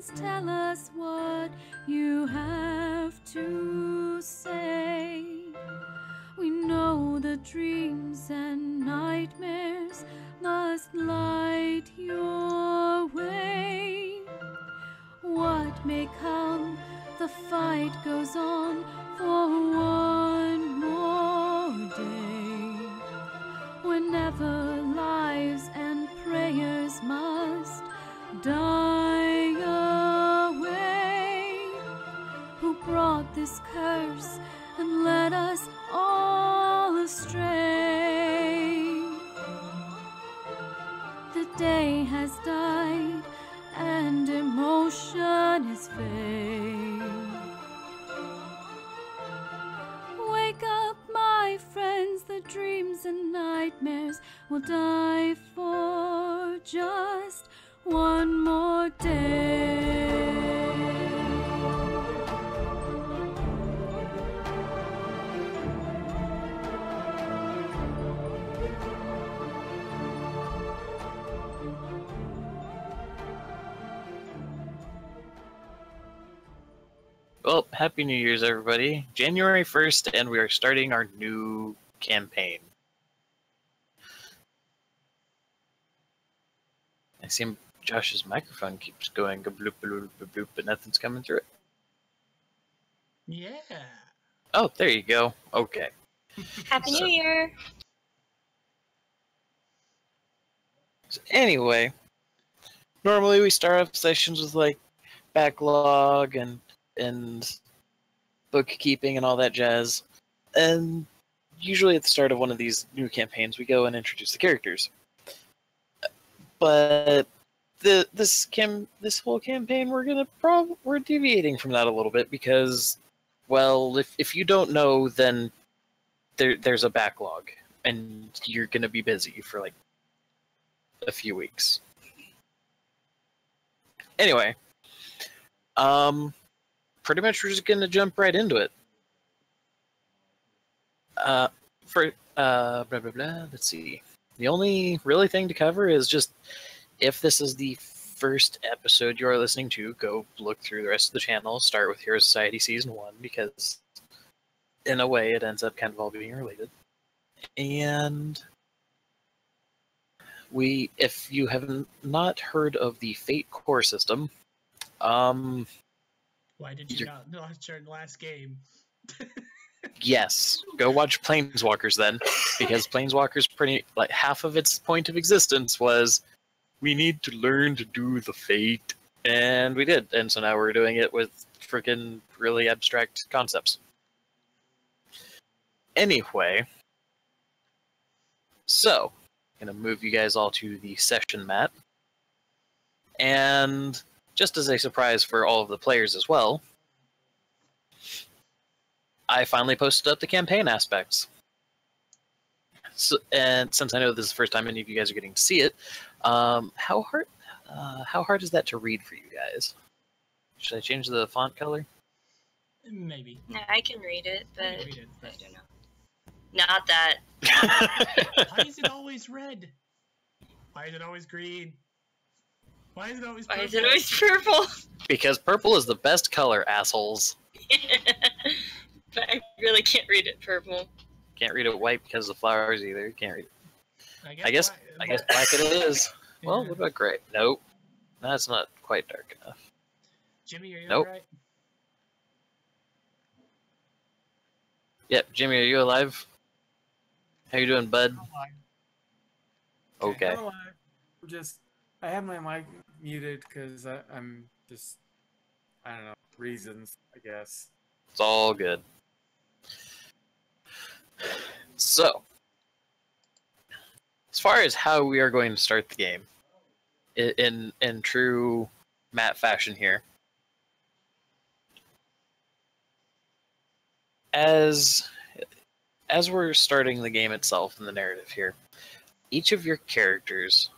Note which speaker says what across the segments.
Speaker 1: Please tell us what you have to say. We know the dreams and nightmares must light your way. What may come, the fight goes on for one more day. Whenever lives and prayers must die away, who brought this curse and led us all astray? The day has died and emotion is fade. Wake up, my friends, the dreams and nightmares will die for just one more day.
Speaker 2: Well, Happy New Year's, everybody. January 1st, and we are starting our new campaign. I see Josh's microphone keeps going bloop, bloop, bloop, bloop, but nothing's coming through it.
Speaker 3: Yeah.
Speaker 2: Oh, there you go. Okay.
Speaker 4: Happy New Year!
Speaker 2: So anyway, normally we start off sessions with like backlog and bookkeeping and all that jazz. And usually at the start of one of these new campaigns, we go and introduce the characters. But this whole campaign, we're deviating from that a little bit because, well, if you don't know, then there's a backlog and you're gonna be busy for like a few weeks. Anyway, pretty much we're just gonna jump right into it. Blah blah blah. Let's see. The only really thing to cover is just if this is the first episode you are listening to, go look through the rest of the channel. Start with Hero Society Season 1 because, in a way, it ends up kind of all being related. And if you have not heard of the Fate core system,
Speaker 3: Why did you not watch our last game?
Speaker 2: yes, go watch Planeswalkers then, because Planeswalkers pretty like half of its point of existence was we need to learn to do the Fate, and we did, and so now we're doing it with freaking really abstract concepts. Anyway, so I'm gonna move you guys all to the session mat, and just as a surprise for all of the players as well, I finally posted up the campaign aspects. So, and since I know this is the first time any of you guys are getting to see it, how hard is that to read for you guys? Should I change the font color?
Speaker 3: Maybe.
Speaker 4: No, I can read it, but
Speaker 3: I can read it, but
Speaker 4: I don't know. Not that.
Speaker 3: Why is it always red? Why is it always green? Why is it always purple?
Speaker 4: Why is it always purple?
Speaker 2: Because purple is the best color, assholes.
Speaker 4: But I really can't read it purple.
Speaker 2: Can't read it white because of the flowers either. Can't read it. I guess
Speaker 3: black
Speaker 2: it is.
Speaker 3: Yeah.
Speaker 2: Well, what about gray? Nope. That's not quite dark enough.
Speaker 3: Jimmy, are you
Speaker 2: Nope.
Speaker 3: alright?
Speaker 2: Yep, Jimmy, are you alive? How you doing, bud? Okay.
Speaker 5: I'm alive. I have my mic muted because I'm just, I don't know, reasons, I guess.
Speaker 2: It's all good. So, as far as how we are going to start the game, in true Matt fashion here, as we're starting the game itself and the narrative here, each of your characters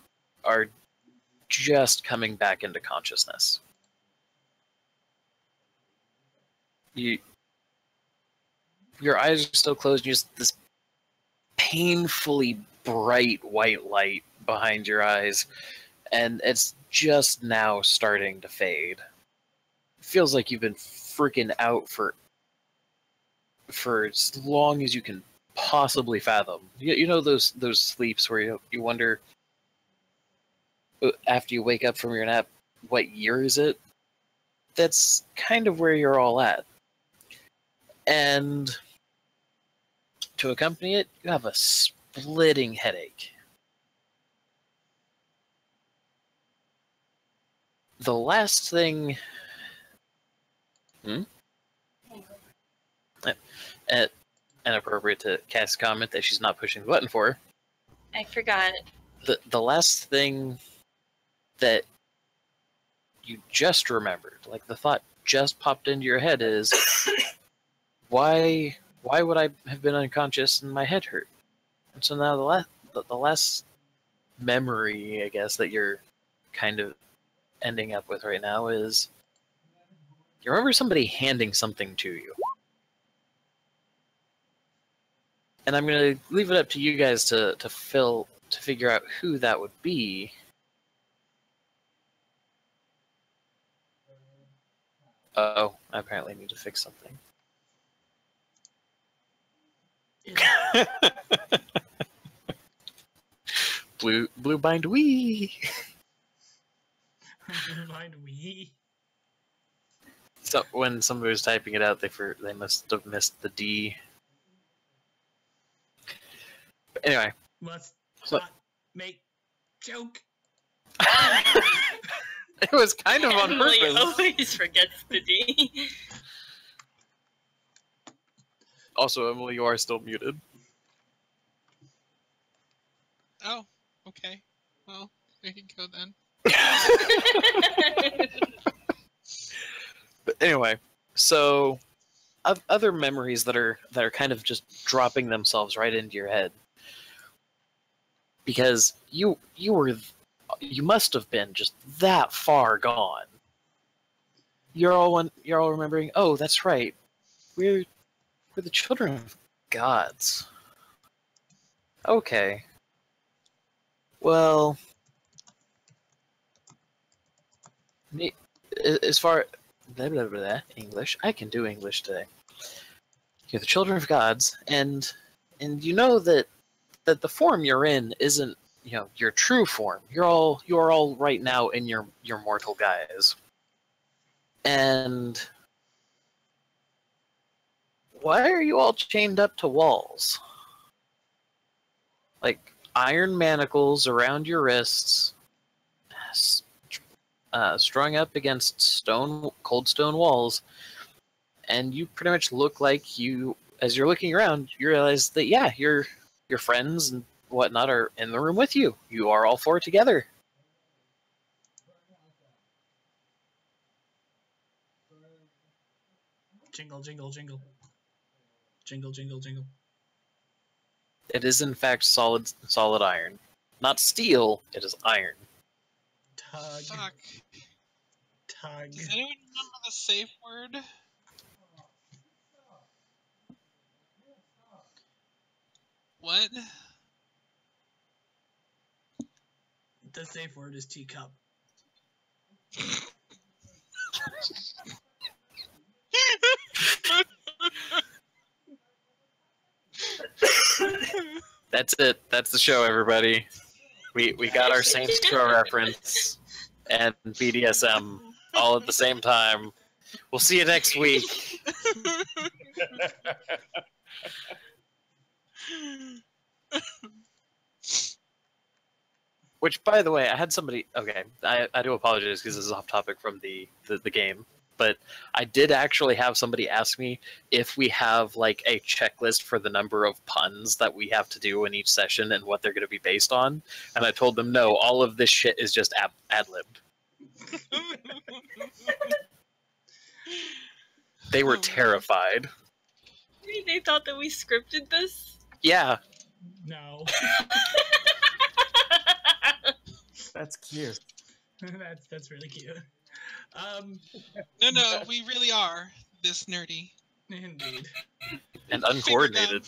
Speaker 2: are just coming back into consciousness. Your eyes are still closed, and just this painfully bright white light behind your eyes, and it's just now starting to fade. feels like you've been freaking out for as long as you can possibly fathom. You know those sleeps where you wonder after you wake up from your nap, what year is it? That's kind of where you're all at. And to accompany it, you have a splitting headache. The last thing... Inappropriate to cast a comment that she's not pushing the button for.
Speaker 4: I forgot.
Speaker 2: The last thing that you just remembered, like the thought just popped into your head, is why would I have been unconscious and my head hurt? And so now the last memory, I guess, that you're kind of ending up with right now is you remember somebody handing something to you. And I'm going to leave it up to you guys to figure out who that would be. Oh, I apparently need to fix something. Blue bind wee.
Speaker 3: Blue bind wee.
Speaker 2: So when somebody was typing it out, they must have missed the D. But anyway,
Speaker 3: Must not make joke.
Speaker 2: it was kind of on
Speaker 4: Emily
Speaker 2: purpose.
Speaker 4: always forgets the D.
Speaker 2: Also, Emily, you are still muted.
Speaker 6: Oh, okay. Well, there you go then.
Speaker 2: But anyway, so other memories that are kind of just dropping themselves right into your head, because you must have been just that far gone. You're all remembering. Oh, that's right. We're the children of gods. Okay. Well, as far blah, blah, blah, English, I can do English today. You're the children of gods, and you know that the form you're in isn't, you know, your true form. You are all right now in your mortal guise. And why are you all chained up to walls? Like iron manacles around your wrists, strung up against cold stone walls, and you pretty much look like you. As you're looking around, you realize that yeah, your friends and whatnot are in the room with you. You are all four together.
Speaker 3: Jingle, jingle, jingle. Jingle, jingle, jingle.
Speaker 2: It is in fact solid iron, not steel. It is iron.
Speaker 3: Tug.
Speaker 6: Fuck.
Speaker 3: Tug.
Speaker 6: Does anyone remember the safe word? What?
Speaker 3: The safe word is teacup.
Speaker 2: That's it. That's the show, everybody. We got our Saints Row reference and BDSM all at the same time. We'll see you next week. Which, by the way, I had somebody... Okay, I do apologize because this is off topic from the game. But I did actually have somebody ask me if we have like a checklist for the number of puns that we have to do in each session and what they're going to be based on. And I told them, no, all of this shit is just ad-libbed. They were terrified.
Speaker 4: They thought that we scripted this?
Speaker 2: Yeah.
Speaker 3: No.
Speaker 5: That's cute.
Speaker 3: that's really cute.
Speaker 6: No, we really are this nerdy.
Speaker 3: Indeed.
Speaker 2: And uncoordinated.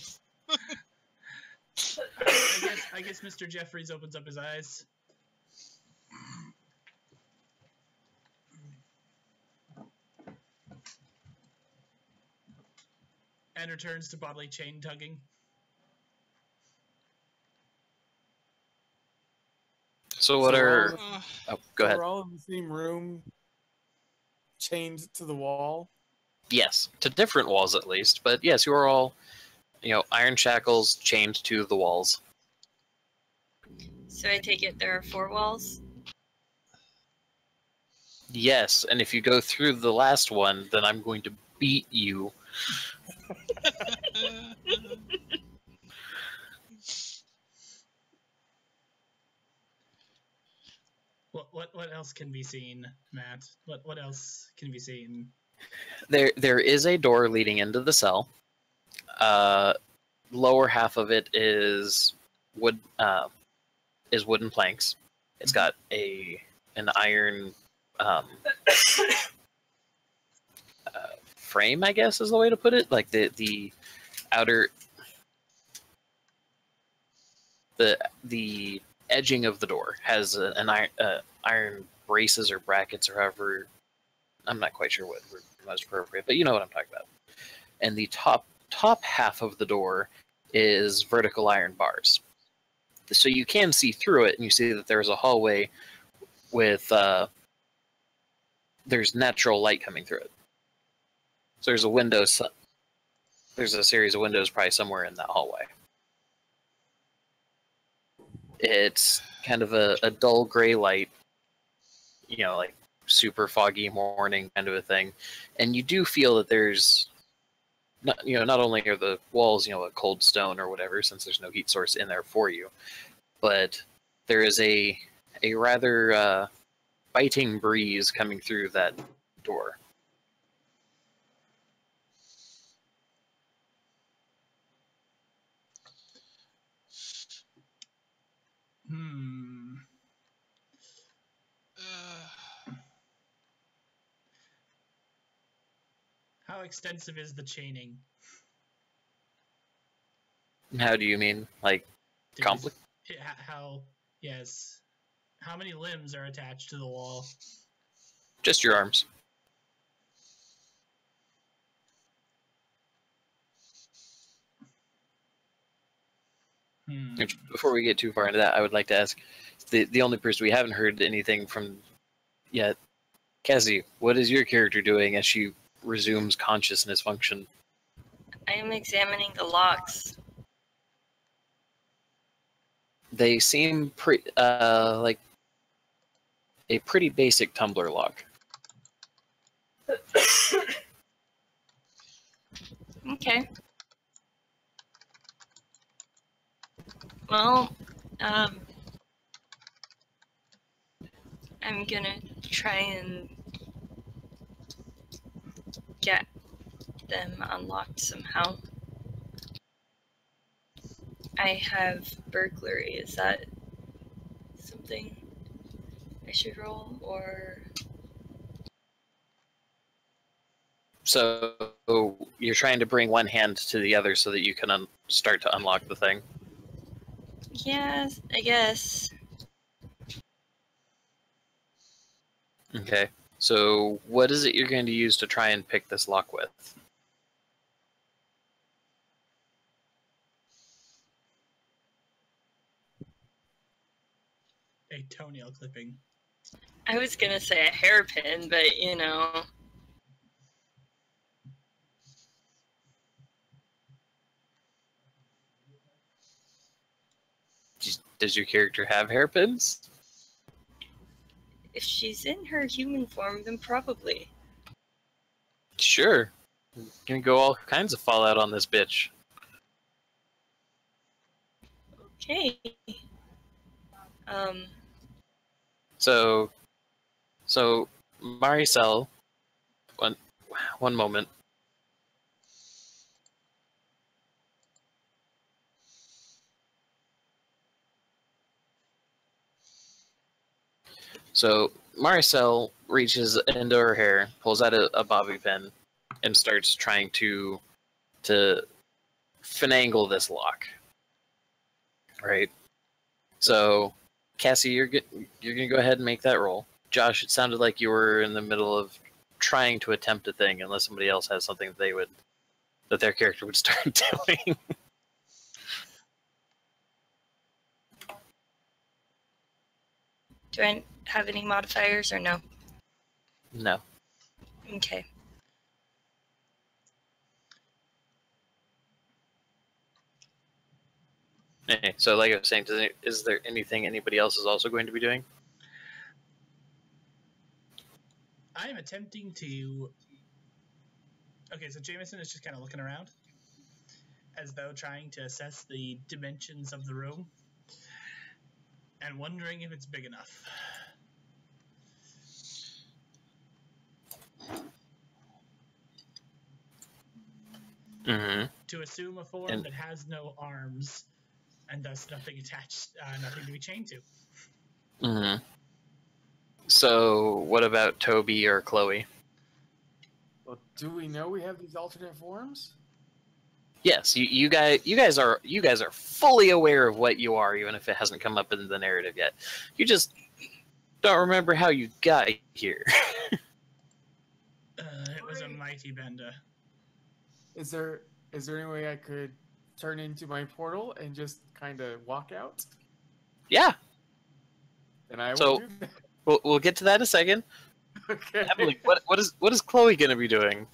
Speaker 3: I guess Mr. Jeffries opens up his eyes. and returns to bodily chain tugging.
Speaker 2: So what are... Oh, go ahead.
Speaker 5: We're all in the same room, chained to the wall.
Speaker 2: Yes, to different walls at least, but yes, you are all, iron shackles chained to the walls.
Speaker 4: So I take it there are 4 walls?
Speaker 2: Yes, and if you go through the last one, then I'm going to beat you.
Speaker 3: What else can be seen, Matt? What else can be seen?
Speaker 2: There is a door leading into the cell. Lower half of it is wooden planks. It's got an iron frame, I guess is the way to put it. Like the outer the edging of the door has an iron braces or brackets or however. I'm not quite sure what word most appropriate, but you know what I'm talking about. And the top half of the door is vertical iron bars. So you can see through it, and you see that there's a hallway with there's natural light coming through it. So there's a window. There's a series of windows probably somewhere in that hallway. It's kind of a dull gray light, like super foggy morning kind of a thing, and you do feel that there's not only are the walls a cold stone or whatever, since there's no heat source in there for you, but there is a rather biting breeze coming through that door.
Speaker 3: How extensive is the chaining?
Speaker 2: How do you mean? Like, complicated?
Speaker 3: Yes. How many limbs are attached to the wall?
Speaker 2: Just your arms. Before we get too far into that, I would like to ask the only person we haven't heard anything from yet, Cassie, what is your character doing as she resumes consciousness function?
Speaker 4: I am examining the locks.
Speaker 2: They seem like a pretty basic tumbler lock.
Speaker 4: Okay. Well, I'm gonna try and get them unlocked somehow. I have burglary. Is that something I should roll, or?
Speaker 2: So you're trying to bring one hand to the other so that you can start to unlock the thing?
Speaker 4: Yes, I guess.
Speaker 2: Okay. So what is it you're going to use to try and pick this lock with?
Speaker 3: A toenail clipping.
Speaker 4: I was gonna say a hairpin, but
Speaker 2: Does your character have hairpins?
Speaker 4: if she's in her human form, then probably.
Speaker 2: Sure. Gonna go all kinds of Fallout on this bitch.
Speaker 4: Okay.
Speaker 2: So Maricel, one moment. So Maricel reaches into her hair, pulls out a bobby pin, and starts trying to finagle this lock. Right. So Cassie, you're gonna go ahead and make that roll. Josh, it sounded like you were in the middle of trying to attempt a thing, unless somebody else has something that that their character would start doing.
Speaker 4: Do I have any modifiers or no?
Speaker 2: No.
Speaker 4: Okay.
Speaker 2: Okay, so like I was saying, is there anything anybody else is also going to be doing?
Speaker 3: I am attempting to. Okay, so Jameson is just kind of looking around, as though trying to assess the dimensions of the room, and wondering if it's big enough.
Speaker 2: Mm-hmm.
Speaker 3: To assume a form that has no arms, and thus nothing attached, nothing to be chained to.
Speaker 2: Mm-hmm. So, what about Toby or Chloe?
Speaker 5: Well, do we know we have these alternate forms?
Speaker 2: Yes, you guys are fully aware of what you are, even if it hasn't come up in the narrative yet. You just don't remember how you got here.
Speaker 3: It was a mighty bender.
Speaker 5: Is there any way I could turn into my portal and just kind of walk out?
Speaker 2: Yeah.
Speaker 5: Then I
Speaker 2: So-
Speaker 5: will do that.
Speaker 2: We'll get to that in a second.
Speaker 5: Okay.
Speaker 2: Emily, what is Chloe gonna be doing?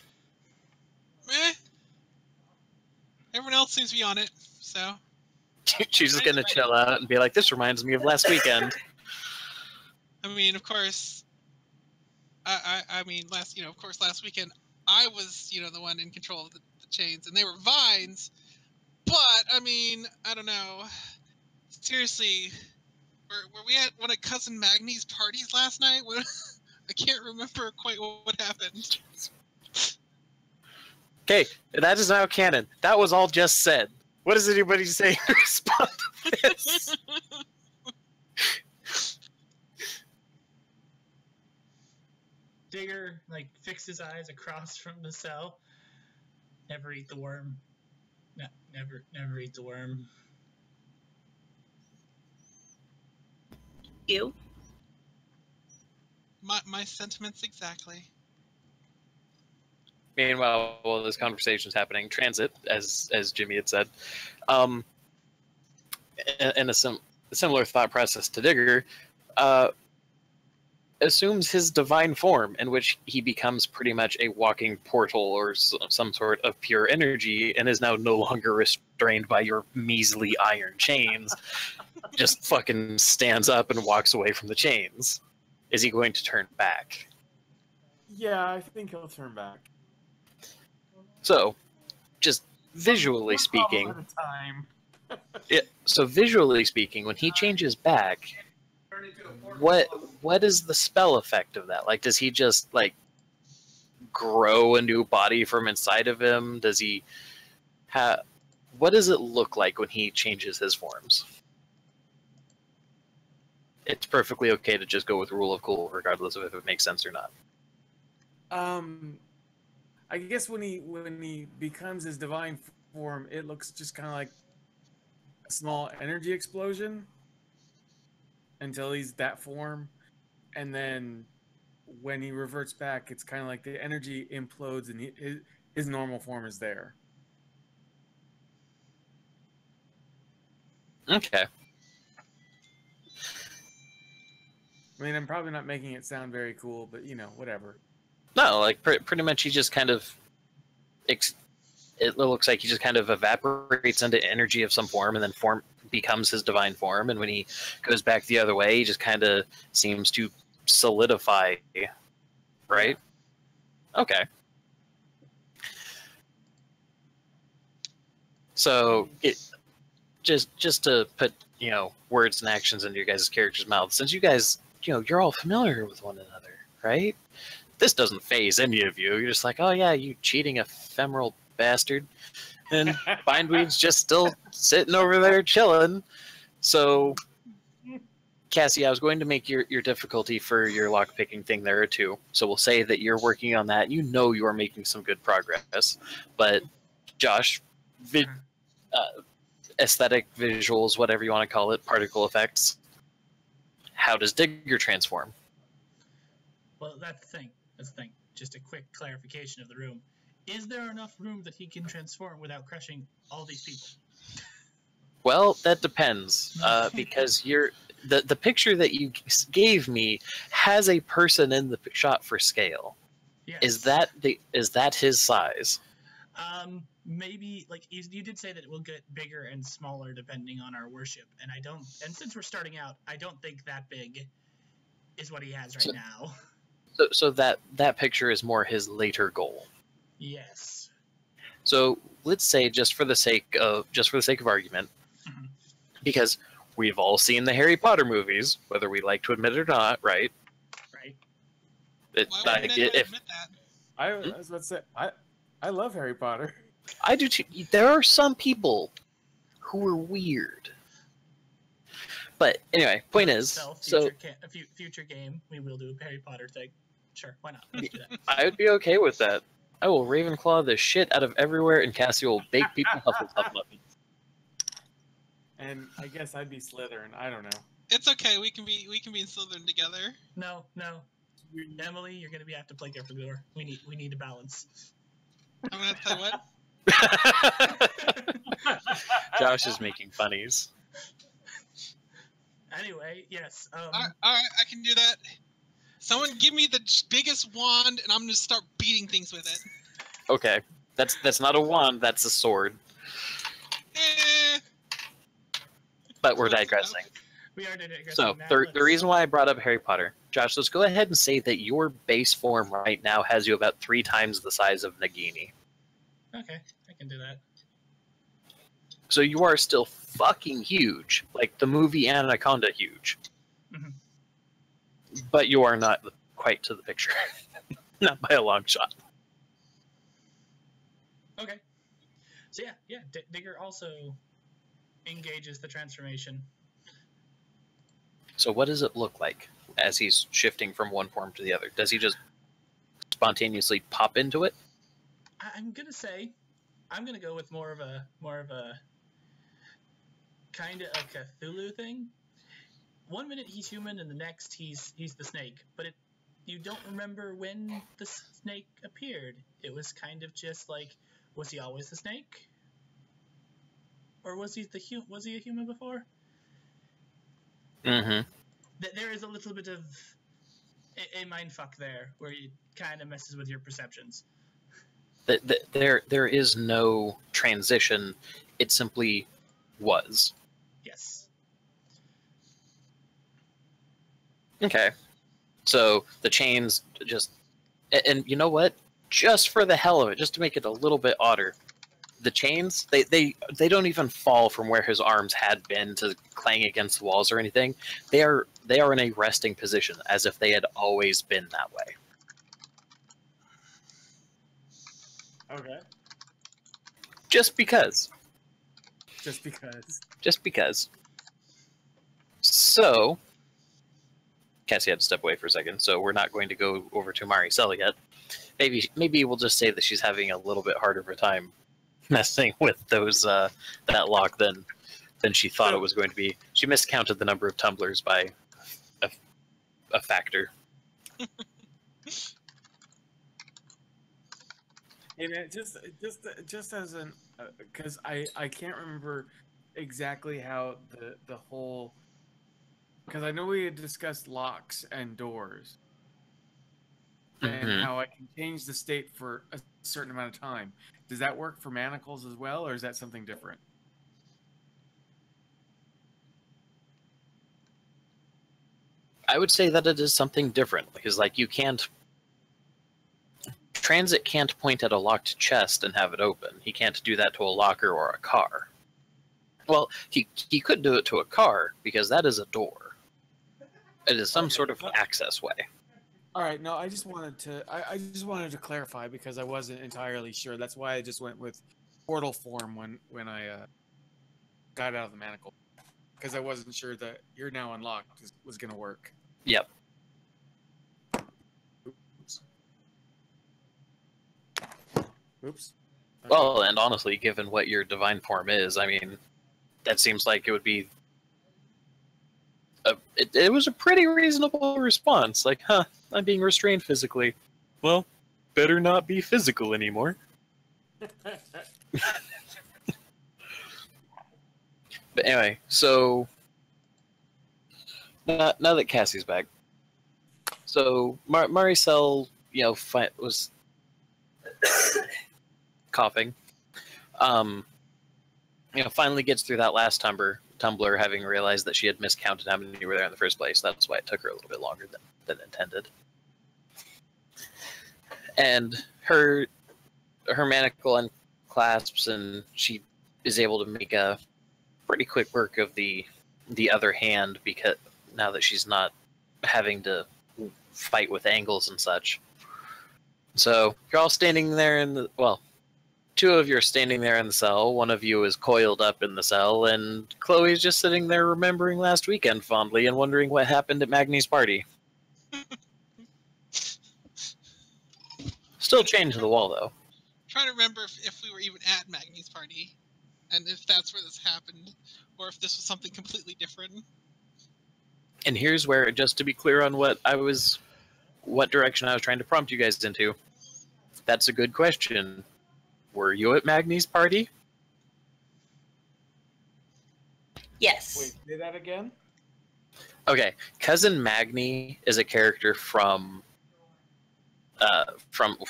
Speaker 6: Eh. Everyone else seems to be on it, so.
Speaker 2: She's just gonna chill out and be like, "This reminds me of last weekend."
Speaker 6: I mean, of course. I mean, of course, last weekend I was, the one in control of the chains, and they were vines. But I mean, I don't know. Seriously, were we at one of Cousin Magnie's parties last night? I can't remember quite what happened.
Speaker 2: Okay, that is now canon. That was all just said. What does anybody say in response to this?
Speaker 3: Digger, fixed his eyes across from the cell. Never eat the worm. Never eat the worm.
Speaker 4: You?
Speaker 6: My sentiments exactly.
Speaker 2: Meanwhile, while this conversation's happening, transit, as Jimmy had said, in a similar thought process to Digger, assumes his divine form, in which he becomes pretty much a walking portal or some sort of pure energy, and is now no longer restrained by your measly iron chains. Just fucking stands up and walks away from the chains. Is he going to turn back?
Speaker 5: Yeah, I think he'll turn back.
Speaker 2: So, just visually
Speaker 5: One
Speaker 2: speaking,
Speaker 5: problem at a time.
Speaker 2: so visually speaking, when he changes back, what is the spell effect of that? Like, does he just grow a new body from inside of him? Does he have? What does it look like when he changes his forms? It's perfectly okay to just go with rule of cool, regardless of if it makes sense or not.
Speaker 5: I guess when he becomes his divine form, it looks just kind of like a small energy explosion until he's that form, and then when he reverts back, it's kind of like the energy implodes and his normal form is there.
Speaker 2: Okay.
Speaker 5: I mean, I'm probably not making it sound very cool, but whatever.
Speaker 2: No, pretty much he just kind of. It looks like he just kind of evaporates into energy of some form, and then becomes his divine form. And when he goes back the other way, he just kind of seems to solidify. Right? Okay. So just to put words and actions into your guys' characters' mouths, since you guys you're all familiar with one another, right? This doesn't phase any of you. You're just like, oh yeah, you cheating ephemeral bastard, and Bindweed's just still sitting over there chilling. So, Cassie, I was going to make your difficulty for your lockpicking thing there too. So we'll say that you're working on that. You know you are making some good progress, but Josh, aesthetic visuals, whatever you want to call it, particle effects. How does Digger transform?
Speaker 3: Well, that's the thing. Just a quick clarification of the room. is there enough room that he can transform without crushing all these people?
Speaker 2: Well, that depends, because the picture that you gave me has a person in the shot for scale.
Speaker 3: Yes.
Speaker 2: Is that his size?
Speaker 3: Maybe like you did say that it will get bigger and smaller depending on our worship, and since we're starting out, I don't think that big is what he has right now.
Speaker 2: So that picture is more his later goal.
Speaker 3: Yes.
Speaker 2: So let's say just for the sake of argument,
Speaker 3: Mhm.
Speaker 2: because we've all seen the Harry Potter movies, whether we like to admit it or not, right?
Speaker 3: Right.
Speaker 6: Why wouldn't anyone admit that?
Speaker 5: I was about to say, I love Harry Potter.
Speaker 2: I do too. There are some people who are weird. But anyway, point is,
Speaker 3: Future game, we will do a Harry Potter thing. Sure, why not? Let's do that.
Speaker 2: I would be okay with that. I will Ravenclaw the shit out of everywhere, and Cassie will bake people Hufflepuff muffins.
Speaker 5: And I guess I'd be Slytherin. I don't know.
Speaker 6: It's okay. We can be in Slytherin together.
Speaker 3: No. Emily, you're gonna have to play Gryffindor. We need a balance.
Speaker 6: I'm gonna have to play what?
Speaker 2: Josh is making funnies.
Speaker 3: Anyway, yes.
Speaker 6: All right, I can do that. Someone give me the biggest wand, and I'm gonna start beating things with it.
Speaker 2: Okay, that's not a wand. That's a sword. But we're digressing.
Speaker 3: We are digressing.
Speaker 2: So
Speaker 3: now.
Speaker 2: the reason why I brought up Harry Potter, Josh, let's go ahead and say that your base form right now has you about 3 times the size of Nagini.
Speaker 3: Okay, I can do that.
Speaker 2: So you are still fucking huge, like the movie Anaconda huge.
Speaker 3: Mhm.
Speaker 2: But you are not quite to the picture. Not by a long shot.
Speaker 3: Okay. So yeah. Digger also engages the transformation.
Speaker 2: So what does it look like as he's shifting from one form to the other? Does he just spontaneously pop into it?
Speaker 3: I'm gonna go with more of a kind of a Cthulhu thing. 1 minute he's human, and the next he's the snake. But you don't remember when the snake appeared. It was kind of just like, was he always the snake, or was he a human before?
Speaker 2: Mm-hmm.
Speaker 3: There is a little bit of a mindfuck there, where it kind of messes with your perceptions.
Speaker 2: There is no transition. It simply was.
Speaker 3: Yes.
Speaker 2: Okay. So the chains just... And you know what? Just for the hell of it, just to make it a little bit odder, the chains, they don't even fall from where his arms had been to clang against the walls or anything. They are in a resting position, as if they had always been that way.
Speaker 5: Okay.
Speaker 2: Just because.
Speaker 5: Just because.
Speaker 2: Just because. So, Cassie had to step away for a second, so we're not going to go over to Maricela yet. Maybe we'll just say that she's having a little bit harder of a time messing with those that lock than she thought it was going to be. She miscounted the number of tumblers by a factor.
Speaker 5: And it just as an because I can't remember exactly how the whole, because I know we had discussed locks and doors and how I can change the state for a certain amount of time. Does that work for manacles as well, or is that something different?
Speaker 2: I would say that it is something different, because like Transit can't point at a locked chest and have it open. He can't do that to a locker or a car. Well, he could do it to a car, because that is a door. It is some sort of access way.
Speaker 5: All right, no, I just wanted to clarify, because I wasn't entirely sure. That's why I just went with portal form when I got out of the manacle, because I wasn't sure that "you're now unlocked" was going to work.
Speaker 2: Yep.
Speaker 5: Oops. Okay.
Speaker 2: Well, and honestly, given what your divine form is, I mean, that seems like it would be... It was a pretty reasonable response. Like, I'm being restrained physically. Well, better not be physical anymore. But anyway, so now that Cassie's back, so Maricel, was coughing. Finally gets through that last tumbler, having realized that she had miscounted how many were there in the first place. That's why it took her a little bit longer than intended. And her manacle unclasps, and she is able to make a pretty quick work of the other hand, because now that she's not having to fight with angles and such. So you're all standing there two of you are standing there in the cell, one of you is coiled up in the cell, and Chloe's just sitting there remembering last weekend fondly and wondering what happened at Magni's party. Still chained to the wall, though.
Speaker 6: Trying to remember if we were even at Magni's party, and if that's where this happened, or if this was something completely different.
Speaker 2: And here's where, just to be clear on what direction I was trying to prompt you guys into, that's a good question. Were you at Magni's party?
Speaker 4: Yes.
Speaker 5: Wait, say that again?
Speaker 2: Okay, Cousin Magni is a character from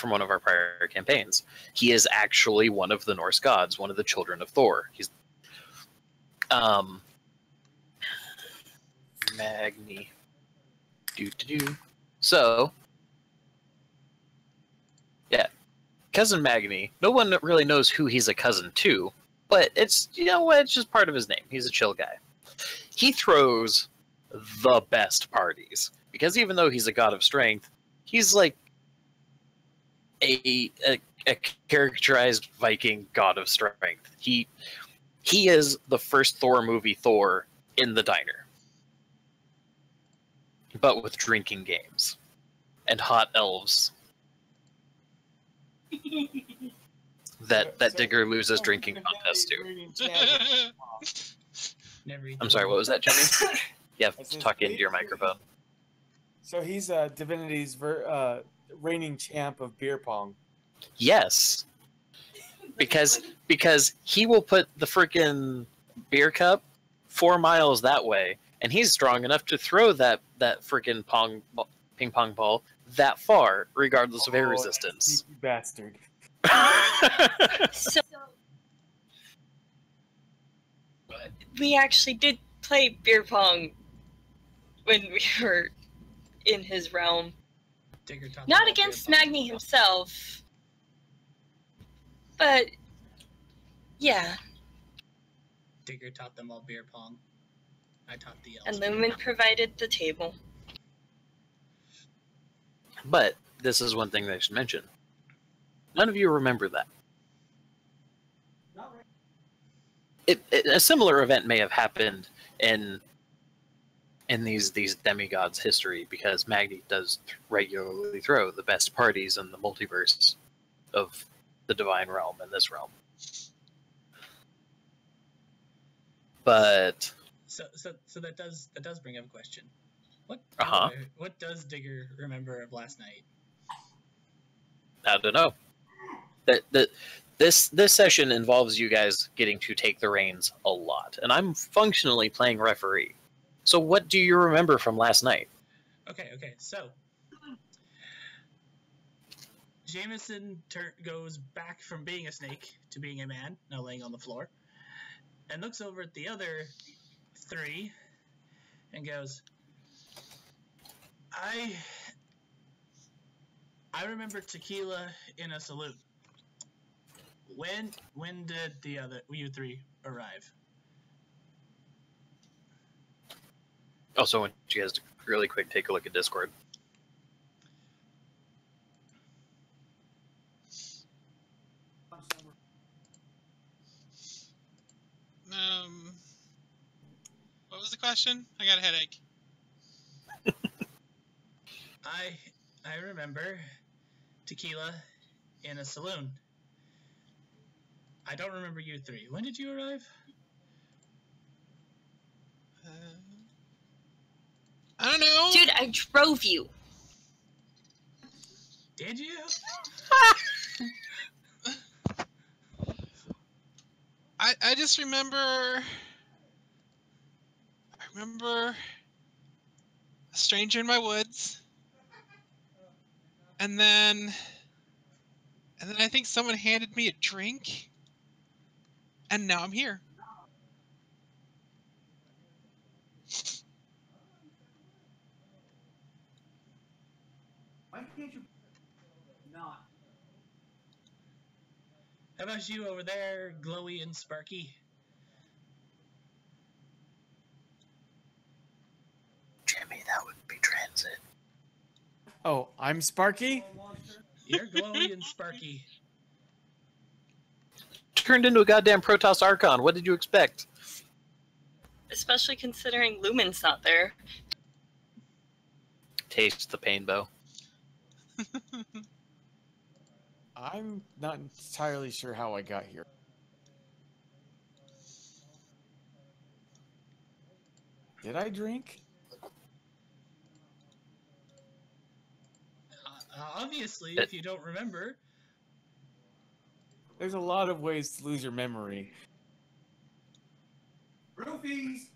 Speaker 2: one of our prior campaigns. He is actually one of the Norse gods, one of the children of Thor. He's Magni. So, yeah, Cousin Magni. No one really knows who he's a cousin to, but it's it's just part of his name. He's a chill guy. He throws the best parties because even though he's a god of strength, he's like a characterized Viking god of strength. He is the first Thor movie Thor in the diner, but with drinking games and hot elves that Digger loses drinking contests to. I'm sorry, what was that, Jimmy? You have to talk into your microphone.
Speaker 5: So he's Divinity's reigning champ of beer pong.
Speaker 2: Yes, because he will put the freaking beer cup 4 miles that way, and he's strong enough to throw that freaking ping pong ball that far, regardless of air resistance.
Speaker 5: You bastard.
Speaker 4: So we actually did play beer pong when we were in his realm. Not against Magni himself, but yeah.
Speaker 3: Digger taught them all beer pong. I taught the elves.
Speaker 4: And Lumen provided the table.
Speaker 2: But this is one thing that I should mention. None of you remember that.
Speaker 3: Not right.
Speaker 2: A similar event may have happened in these demigods' history, because Magni does regularly throw the best parties in the multiverse of the divine realm and this realm. But
Speaker 3: So that does bring up a question. What does Digger remember of last night?
Speaker 2: I don't know. This session involves you guys getting to take the reins a lot, and I'm functionally playing referee. So what do you remember from last night?
Speaker 3: Okay. So Jameson goes back from being a snake to being a man, now laying on the floor, and looks over at the other three and goes, I remember tequila in a saloon. When did you three arrive?
Speaker 2: Also, I want you guys to really quick take a look at Discord.
Speaker 6: What was the question? I got a headache.
Speaker 3: I remember tequila in a saloon. I don't remember you three. When did you arrive?
Speaker 6: I don't know.
Speaker 4: Dude, I drove you.
Speaker 3: Did you?
Speaker 6: I just remember. I remember a stranger in my woods, and then I think someone handed me a drink, and now I'm here.
Speaker 5: Why can't you not?
Speaker 3: How about you over there, Glowy and Sparky?
Speaker 2: Jimmy, that would be transit.
Speaker 5: Oh, I'm Sparky?
Speaker 3: You're Glowy and Sparky.
Speaker 2: Turned into a goddamn Protoss Archon. What did you expect?
Speaker 4: Especially considering Lumen's not there.
Speaker 2: Taste the pain, Bo.
Speaker 5: I'm not entirely sure how I got here. Did I drink?
Speaker 3: Obviously, if you don't remember.
Speaker 5: There's a lot of ways to lose your memory. Roofies!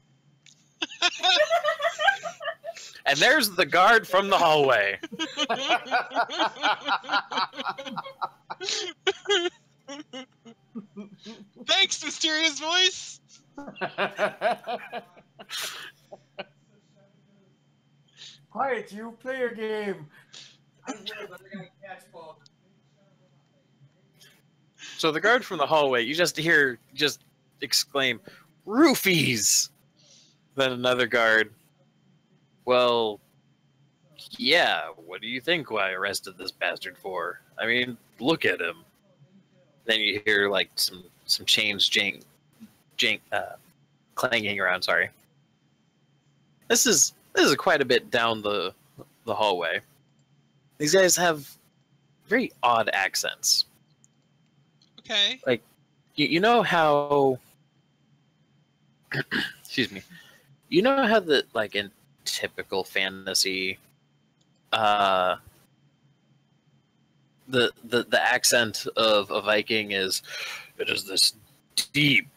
Speaker 2: And there's the guard from the hallway.
Speaker 6: Thanks, mysterious voice.
Speaker 5: Quiet, you. Play your game. I got catch ball.
Speaker 2: So the guard from the hallway, you just hear exclaim, "Roofies!" Then another guard, "Well, yeah, what do you think I arrested this bastard for? I mean, look at him." Then you hear like some chains clanging around. Sorry. This is quite a bit down the hallway. These guys have very odd accents.
Speaker 6: Okay.
Speaker 2: Like, you know how... excuse me. You know how like, in typical fantasy, the accent of a Viking is, it is this deep,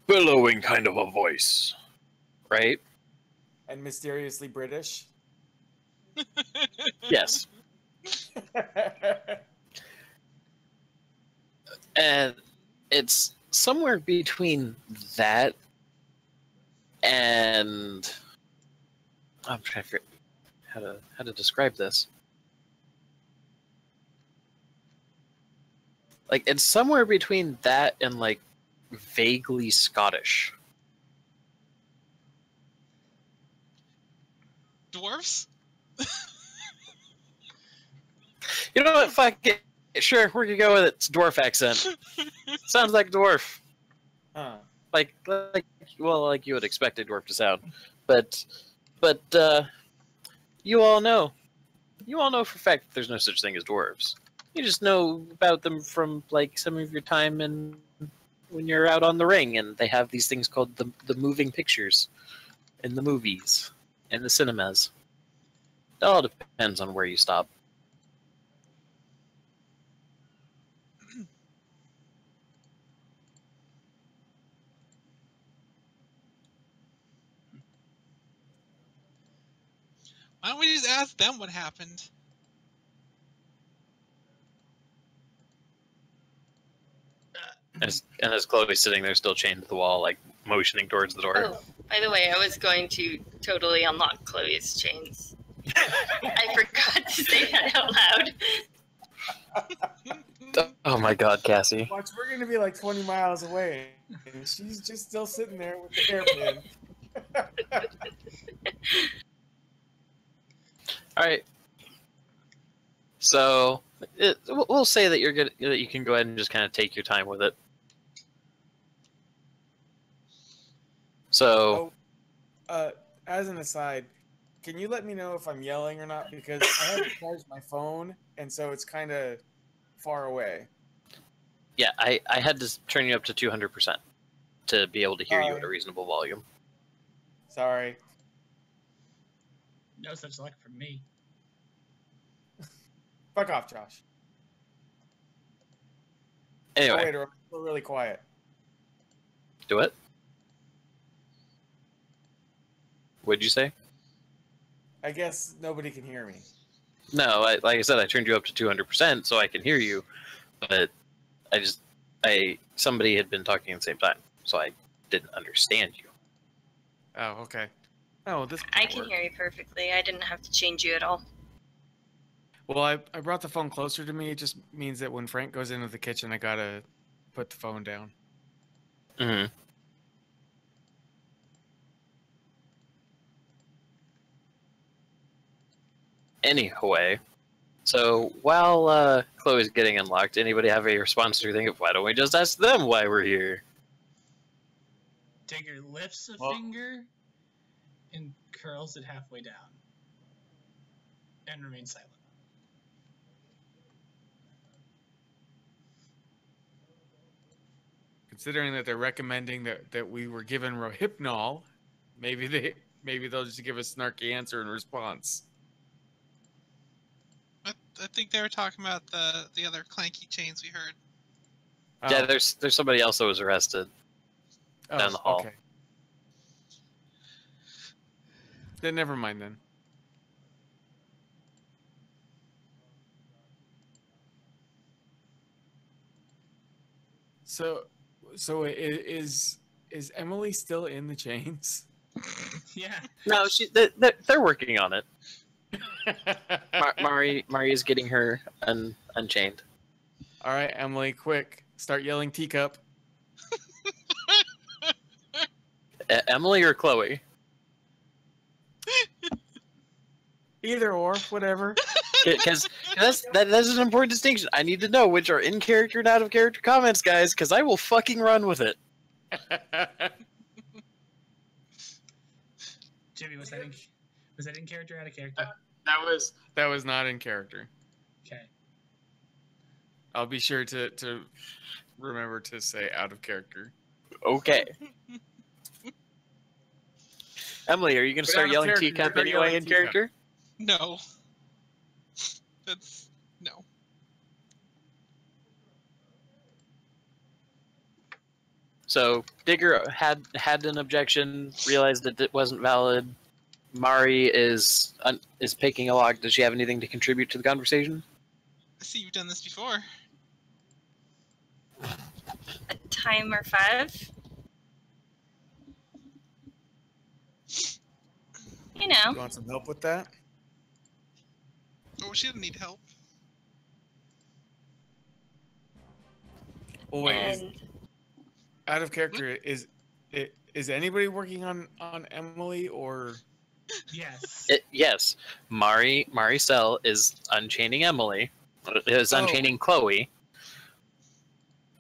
Speaker 2: billowing kind of a voice, right?
Speaker 5: And mysteriously British?
Speaker 2: Yes. And it's somewhere between that and I'm trying to figure how to describe this. Like, it's somewhere between that and like vaguely Scottish.
Speaker 6: Dwarfs?
Speaker 2: You know what? Fuck it. Sure, we're gonna go with it. It's dwarf accent. Sounds like dwarf.
Speaker 5: Huh.
Speaker 2: Like you would expect a dwarf to sound, but you all know for a fact that there's no such thing as dwarves. You just know about them from like some of your time and when you're out on the ring, and they have these things called the moving pictures in the movies and the cinemas. It all depends on where you stop.
Speaker 6: Why don't we just ask them what happened?
Speaker 2: As Chloe's sitting there still chained to the wall, like motioning towards the door.
Speaker 4: Oh, by the way, I was going to totally unlock Chloe's chains. I forgot to say that out loud.
Speaker 2: Oh my god, Cassie.
Speaker 5: Watch, we're gonna be like 20 miles away, and she's just still sitting there with the hairpin.
Speaker 2: All right. So we'll say that you're good. That you can go ahead and just kind of take your time with it. So,
Speaker 5: As an aside, can you let me know if I'm yelling or not? Because I have to charge my phone, and so it's kind of far away.
Speaker 2: yeah, I had to turn you up to 200% to be able to hear you at a reasonable volume.
Speaker 5: Sorry.
Speaker 3: No such luck from me.
Speaker 5: Fuck off, Josh.
Speaker 2: Anyway,
Speaker 5: Oh, wait, I'm still really quiet.
Speaker 2: Do it. What'd you say?
Speaker 5: I guess nobody can hear me.
Speaker 2: No, like I said, I turned you up to 200% so I can hear you, but somebody had been talking at the same time, so I didn't understand you.
Speaker 5: Oh, okay. Oh, this.
Speaker 4: I can hear you perfectly. I didn't have to change you at all.
Speaker 5: Well, I brought the phone closer to me. It just means that when Frank goes into the kitchen, I gotta put the phone down.
Speaker 2: Mm-hmm. Anyway, so while Chloe's getting unlocked, anybody have a response to think of why don't we just ask them why we're here?
Speaker 3: Digger lifts a finger and curls it halfway down and remains silent.
Speaker 5: Considering that they're recommending that we were given Rohypnol, maybe they'll just give a snarky answer in response.
Speaker 6: I think they were talking about the other clanky chains we heard.
Speaker 2: Yeah, there's somebody else that was arrested down the hall.
Speaker 5: Okay. Then never mind then. So is Emily still in the chains?
Speaker 3: Yeah.
Speaker 2: No, they're working on it. Mari is getting her unchained.
Speaker 5: All right, Emily, quick, start yelling teacup.
Speaker 2: Emily or Chloe?
Speaker 5: Either or, whatever.
Speaker 2: Because that's an important distinction. I need to know which are in character and out of character comments, guys, because I will fucking run with it.
Speaker 3: Jimmy, was that in character or out of character?
Speaker 5: That was not in character.
Speaker 3: Okay.
Speaker 5: I'll be sure to remember to say out of character.
Speaker 2: Okay. Emily, are you going to start yelling teacup anyway in character?
Speaker 6: No. That's no.
Speaker 2: So Digger had an objection, realized that it wasn't valid. Mari is picking a lock. Does she have anything to contribute to the conversation?
Speaker 6: I see you've done this before.
Speaker 4: A timer 5. You know.
Speaker 5: You want some help with that?
Speaker 6: Oh, she didn't need help.
Speaker 5: Oh wait, out of character is anybody working on Emily or?
Speaker 3: Yes.
Speaker 2: Yes. Maricel is unchaining Emily. Is unchaining Chloe.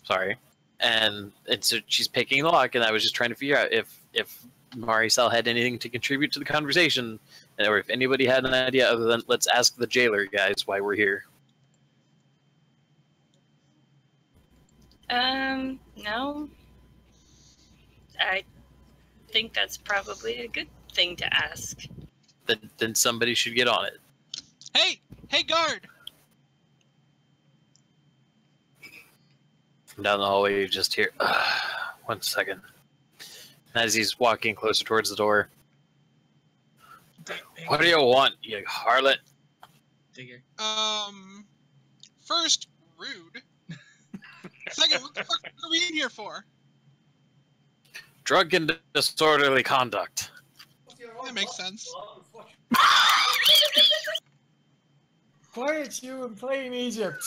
Speaker 2: Sorry. And so she's picking the lock, and I was just trying to figure out if Maricel had anything to contribute to the conversation, or if anybody had an idea other than let's ask the jailer guys why we're here.
Speaker 4: No. I think that's probably a good thing to ask.
Speaker 2: Then somebody should get on it.
Speaker 6: Hey, guard!
Speaker 2: From down the hallway, you just hear, 1 second. As he's walking closer towards the door. What do you want, you harlot?
Speaker 3: Digger.
Speaker 6: First, rude. Second, what the fuck are we in here for?
Speaker 2: Drug and disorderly conduct.
Speaker 6: That makes sense.
Speaker 5: Quiet you and play in Egypt.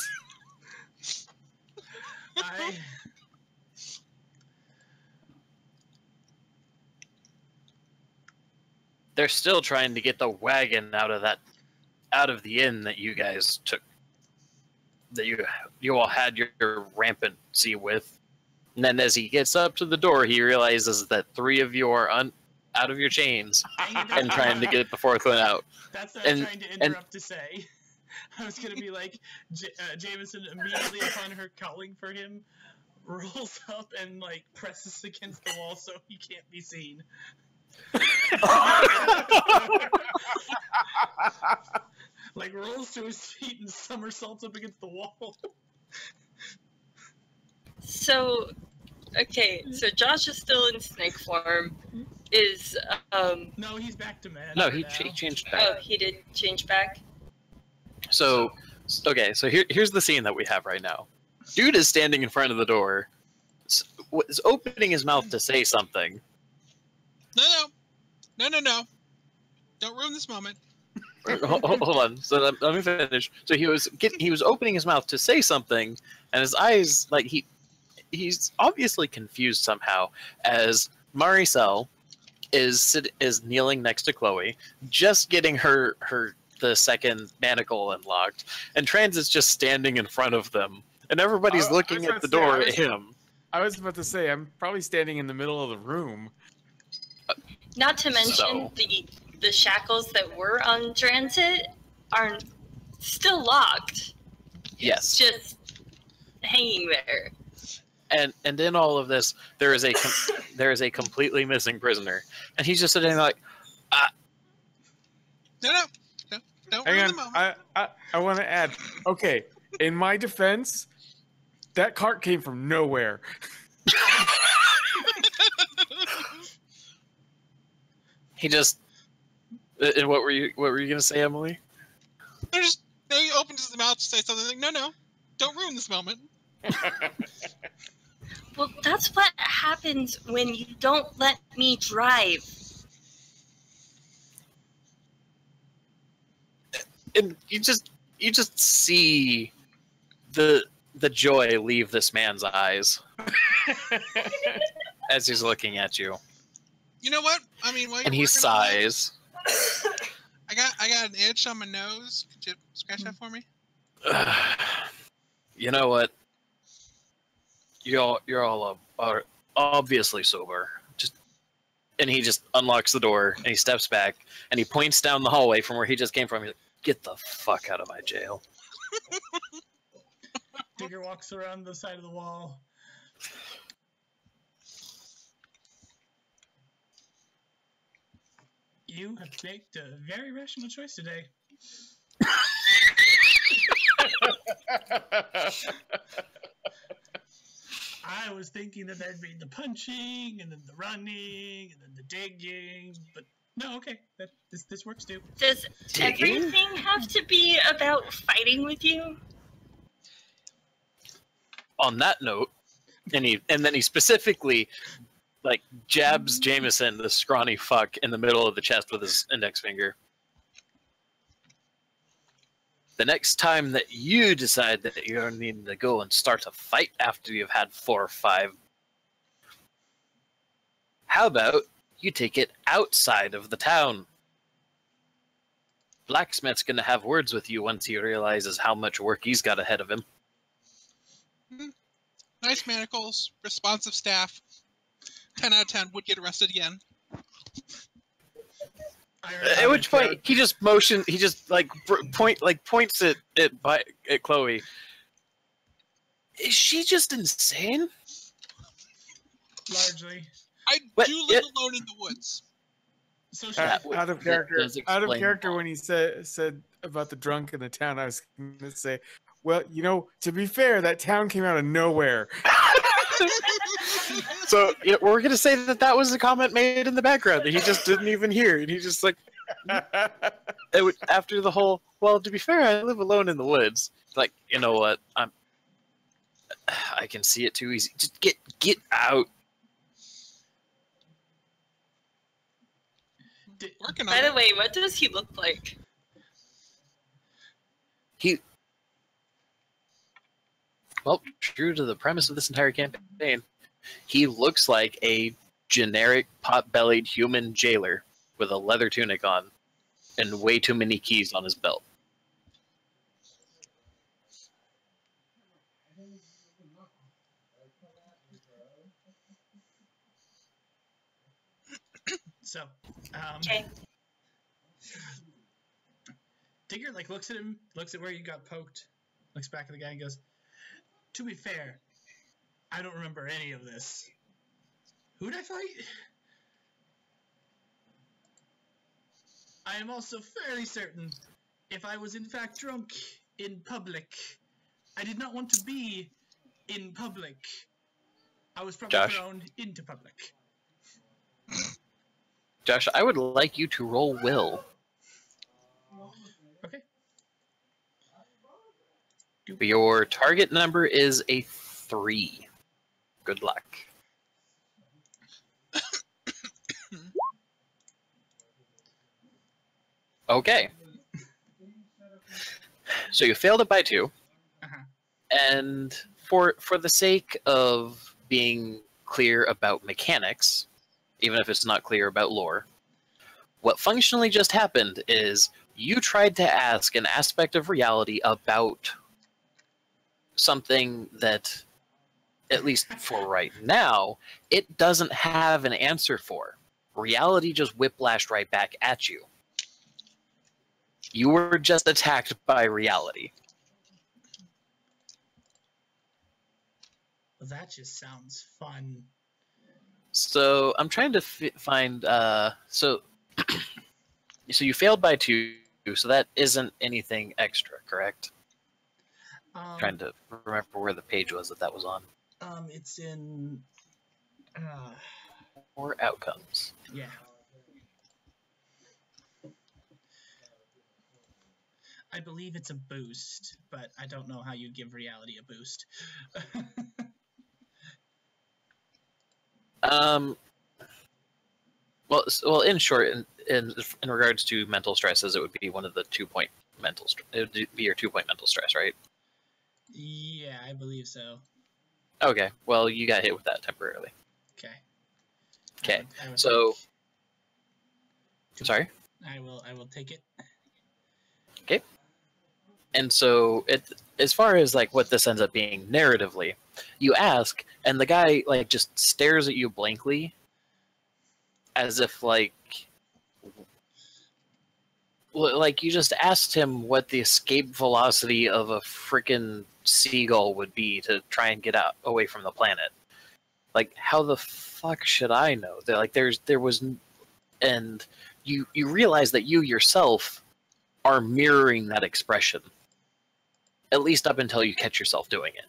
Speaker 2: They're still trying to get the wagon out of the inn that you guys took, that you all had your rampancy with. And then as he gets up to the door, he realizes that 3 of you are out of your chains and trying to get the 4th one out.
Speaker 3: That's what I'm trying to interrupt to say. I was going to be like, Jameson immediately upon her calling for him, rolls up and like presses against the wall so he can't be seen. Like rolls to his feet and somersaults up against the wall.
Speaker 4: So, Okay, so Josh is still in snake form. Is
Speaker 3: No, he's back to man.
Speaker 2: No,
Speaker 3: for
Speaker 2: he
Speaker 3: now.
Speaker 2: changed back.
Speaker 4: oh, he did change back.
Speaker 2: So, okay, so here's the scene that we have right now. Dude is standing in front of the door, is opening his mouth to say something.
Speaker 6: No. Don't ruin this moment.
Speaker 2: Hold on. So let me finish. So he was opening his mouth to say something, and his eyes, like he's obviously confused somehow, as Maricel is kneeling next to Chloe, just getting the second manacle unlocked, and Trans is just standing in front of them, and everybody's looking at the door at him.
Speaker 5: I was about to say, I'm probably standing in the middle of the room.
Speaker 4: Not to mention the shackles that were on Transit are still locked.
Speaker 2: Yes.
Speaker 4: Just hanging there.
Speaker 2: And in all of this, there is a completely missing prisoner, and he's just sitting there like,
Speaker 6: No. Don't ruin
Speaker 5: Hang
Speaker 6: the
Speaker 5: on,
Speaker 6: moment.
Speaker 5: I want to add. Okay, in my defense, that cart came from nowhere.
Speaker 2: he just. And what were you gonna say, Emily?
Speaker 6: He opens his mouth to say something like, no, don't ruin this moment.
Speaker 4: Well, that's what happens when you don't let me drive.
Speaker 2: And you just see the joy leave this man's eyes as he's looking at you,
Speaker 6: You know what? I mean, while you're
Speaker 2: and he
Speaker 6: working on that,
Speaker 2: sighs.
Speaker 6: I got an itch on my nose. Could you scratch that for me?
Speaker 2: You know what? You're all are obviously sober. And he just unlocks the door and he steps back and he points down the hallway from where he just came from. He's like, "Get the fuck out of my jail."
Speaker 3: Digger walks around the side of the wall. You have made a very rational choice today. I was thinking that there'd be the punching, and then the running, and then the digging, but no, okay, this works too.
Speaker 4: Does
Speaker 2: Digging?
Speaker 4: everything have to be about fighting with you?
Speaker 2: On that note, and then he specifically like jabs Jameson, the scrawny fuck, in the middle of the chest with his index finger. The next time that you decide that you're needing to go and start a fight after you've had 4 or 5, how about you take it outside of the town? Blacksmith's gonna have words with you once he realizes how much work he's got ahead of him.
Speaker 6: Nice manacles, responsive staff. 10 out of 10 would get arrested again.
Speaker 2: At which point he just points at Chloe. Is she just insane?
Speaker 3: Largely.
Speaker 6: I do live alone in the woods.
Speaker 3: So
Speaker 5: Out of character.
Speaker 2: does
Speaker 5: Out of
Speaker 2: explain
Speaker 5: character
Speaker 2: why.
Speaker 5: when he said about the drunk in the town, I was going to say, well, to be fair, that town came out of nowhere.
Speaker 2: So we're gonna say that was a comment made in the background that he just didn't even hear, and he just like after the whole. Well, to be fair, I live alone in the woods. Like, you know what? I can see it too easy. Just get out.
Speaker 6: Working on
Speaker 4: By the
Speaker 6: it.
Speaker 4: way, what does he look like?
Speaker 2: Well, true to the premise of this entire campaign, he looks like a generic pot-bellied human jailer with a leather tunic on and way too many keys on his belt.
Speaker 3: So,
Speaker 4: Okay.
Speaker 3: Digger looks at him, looks at where you got poked, looks back at the guy and goes, "To be fair, I don't remember any of this. Who'd I fight? I am also fairly certain if I was in fact drunk in public, I did not want to be in public. I was probably
Speaker 2: Josh?
Speaker 3: thrown into public.
Speaker 2: Josh, I would like you to roll will.
Speaker 3: Okay.
Speaker 2: Your target number is a 3. Good luck. Okay. So you failed it by 2.
Speaker 3: Uh-huh.
Speaker 2: And for the sake of being clear about mechanics, even if it's not clear about lore, what functionally just happened is you tried to ask an aspect of reality about something that, at least for right now, it doesn't have an answer for. Reality just whiplashed right back at you. You were just attacked by reality.
Speaker 3: Well, that just sounds fun.
Speaker 2: So I'm trying to find. So you failed by 2, so that isn't anything extra, correct? Trying to remember where the page was that was on.
Speaker 3: It's in.
Speaker 2: Or outcomes.
Speaker 3: Yeah. I believe it's a boost, but I don't know how you give reality a boost.
Speaker 2: Well, in short, in regards to mental stresses, it would be one of the 2-point mental. It would be your 2-point mental stress, right?
Speaker 3: Yeah, I believe so.
Speaker 2: Okay. Well, you got hit with that temporarily.
Speaker 3: Okay.
Speaker 2: Okay.
Speaker 3: I would
Speaker 2: So. Sorry.
Speaker 3: I will take it.
Speaker 2: Okay. And so, as far as like what this ends up being narratively, you ask, and the guy like just stares at you blankly, as if like you just asked him what the escape velocity of a freaking seagull would be to try and get out away from the planet. Like, how the fuck should I know? There was, and you realize that you yourself are mirroring that expression, at least up until you catch yourself doing it.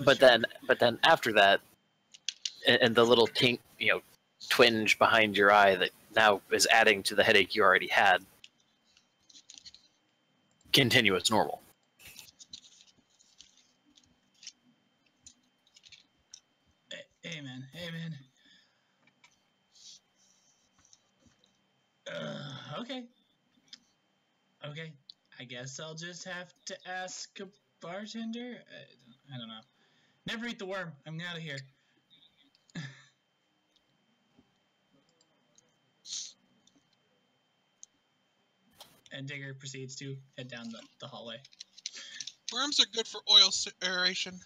Speaker 2: But then after that, and the little twinge behind your eye that now is adding to the headache you already had, continue as normal.
Speaker 3: Amen. Okay. I guess I'll just have to ask a bartender. I don't know. Never eat the worm. I'm out of here. And Digger proceeds to head down the hallway.
Speaker 6: Worms are good for oil aeration.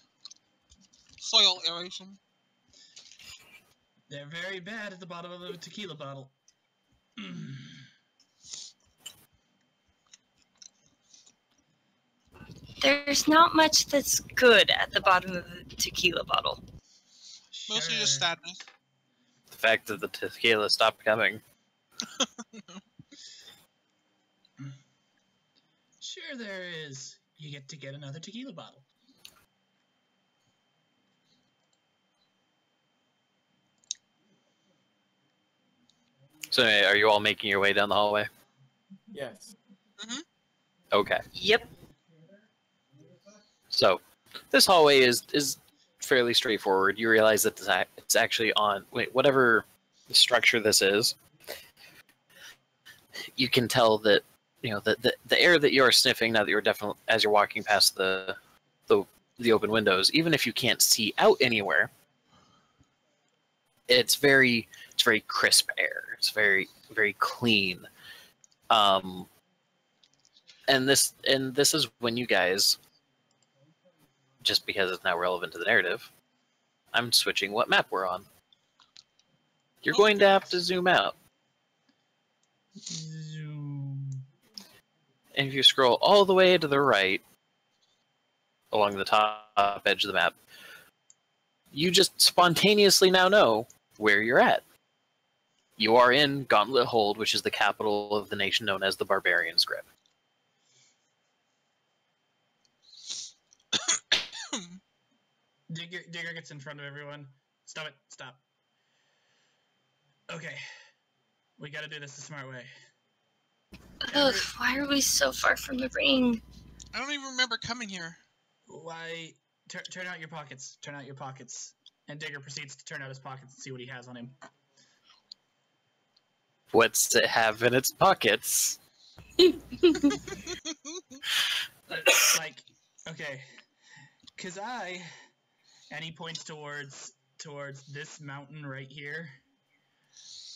Speaker 6: Soil aeration.
Speaker 3: They're very bad at the bottom of a tequila bottle.
Speaker 4: There's not much that's good at the bottom of the tequila bottle.
Speaker 3: Sure.
Speaker 6: Mostly just sadness.
Speaker 2: The fact that the tequila stopped coming.
Speaker 3: Sure there is. You get another tequila bottle.
Speaker 2: So, anyway, are you all making your way down the hallway?
Speaker 5: Yes.
Speaker 6: Mm-hmm.
Speaker 2: Okay.
Speaker 4: Yep.
Speaker 2: So, this hallway is fairly straightforward. You realize that it's actually on whatever structure this is. You can tell that the air that you are sniffing now that you're definitely as you're walking past the open windows, even if you can't see out anywhere, it's very crisp air. It's very clean. And this is when you guys, just because it's now relevant to the narrative, I'm switching what map we're on. You're going to have to zoom out.
Speaker 3: Zoom.
Speaker 2: And if you scroll all the way to the right, along the top edge of the map, you just spontaneously now know where you're at. You are in Gauntlet Hold, which is the capital of the nation known as the Barbarian's Grip.
Speaker 3: Digger gets in front of everyone. Stop it. Stop. Okay. We gotta do this the smart way.
Speaker 4: Ugh, why are we so far from the ring?
Speaker 6: I don't even remember coming here.
Speaker 3: Why? Turn out your pockets. Turn out your pockets. And Digger proceeds to turn out his pockets and see what he has on him.
Speaker 2: What's it have in its pockets?
Speaker 3: Like, okay. Cause and he points towards this mountain right here.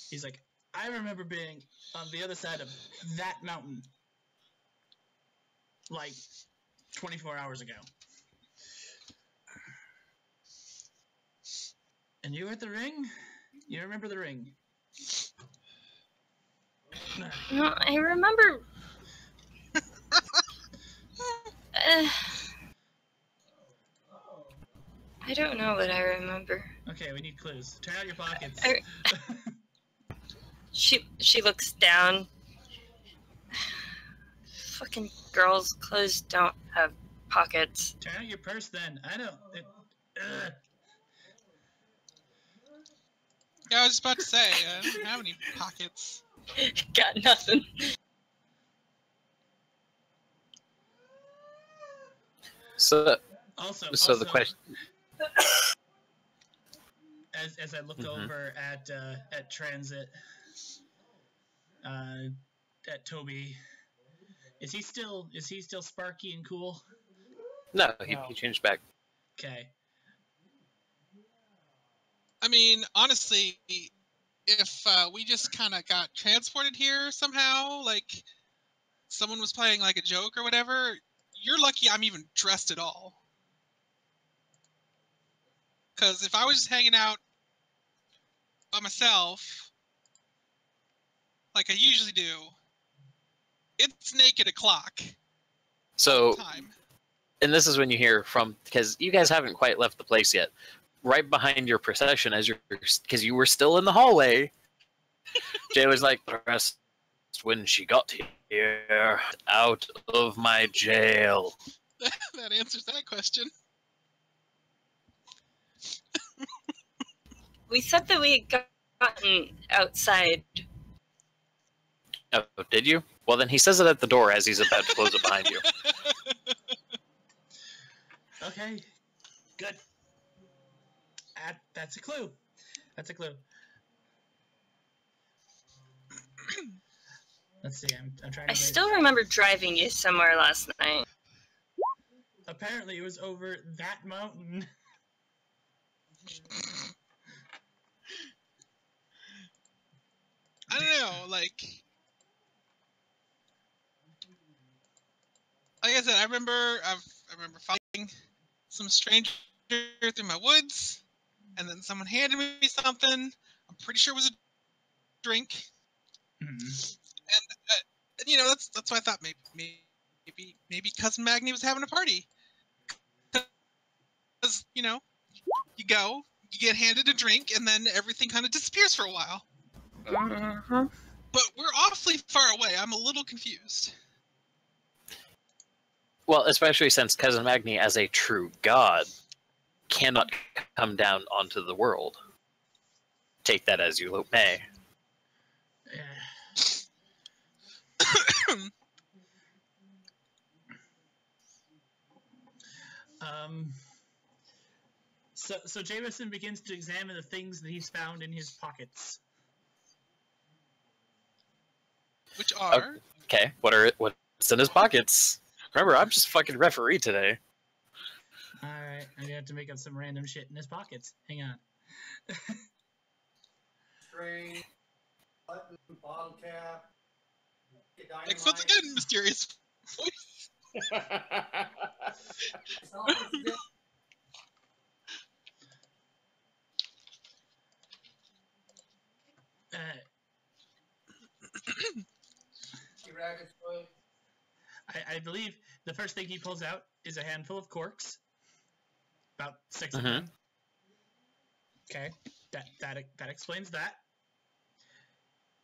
Speaker 3: He's like, I remember being on the other side of that mountain like 24 hours ago. And you were at the ring? You remember the ring?
Speaker 4: No, I remember. I don't know what I remember.
Speaker 3: Okay, we need clues. Turn out your pockets.
Speaker 4: She looks down. Fucking girls' clothes don't have pockets.
Speaker 3: Turn out your purse then. I don't.
Speaker 6: Yeah, I was just about to say, I don't have any pockets.
Speaker 4: Got nothing.
Speaker 2: So
Speaker 3: Also,
Speaker 2: the question.
Speaker 3: As I look over at Transit, at Toby, is he still sparky and cool?
Speaker 2: No, he changed back.
Speaker 3: Okay.
Speaker 6: I mean, honestly, if we just kind of got transported here somehow, like someone was playing like a joke or whatever, you're lucky I'm even dressed at all. Because if I was just hanging out by myself, like I usually do, it's naked o'clock.
Speaker 2: So,
Speaker 6: Time.
Speaker 2: and this is when you hear from, because you guys haven't quite left the place yet. Right behind your procession, because you were still in the hallway, Jay was like, "Dressed when she got here, out of my jail."
Speaker 6: That answers that question.
Speaker 4: We said that we had gotten outside.
Speaker 2: Oh, did you? Well, then he says it at the door as he's about to close it behind you.
Speaker 3: Okay. Good. That's a clue. That's a clue. Let's see. I'm trying to.
Speaker 4: I still remember driving you somewhere last night.
Speaker 3: Apparently, it was over that mountain.
Speaker 6: I don't know, like I said, I remember fighting some stranger through my woods, and then someone handed me something. I'm pretty sure it was a drink, and you know that's why I thought maybe Cousin Magni was having a party. Because you know, you get handed a drink, and then everything kind of disappears for a while. But we're awfully far away. I'm a little confused.
Speaker 2: Well, especially since Cousin Magni, as a true god, cannot come down onto the world. Take that as you may.
Speaker 3: So Jameson begins to examine the things that he's found in his pockets.
Speaker 6: Which are?
Speaker 2: Okay, what's in his pockets? Remember, I'm just fucking referee today.
Speaker 3: Alright, I'm gonna have to make up some random shit in his pockets. Hang on.
Speaker 7: String, button, bottle cap.
Speaker 6: Like, once again, mysterious voice.
Speaker 3: I believe the first thing he pulls out is a handful of corks. About 6 of them. Okay, that explains that.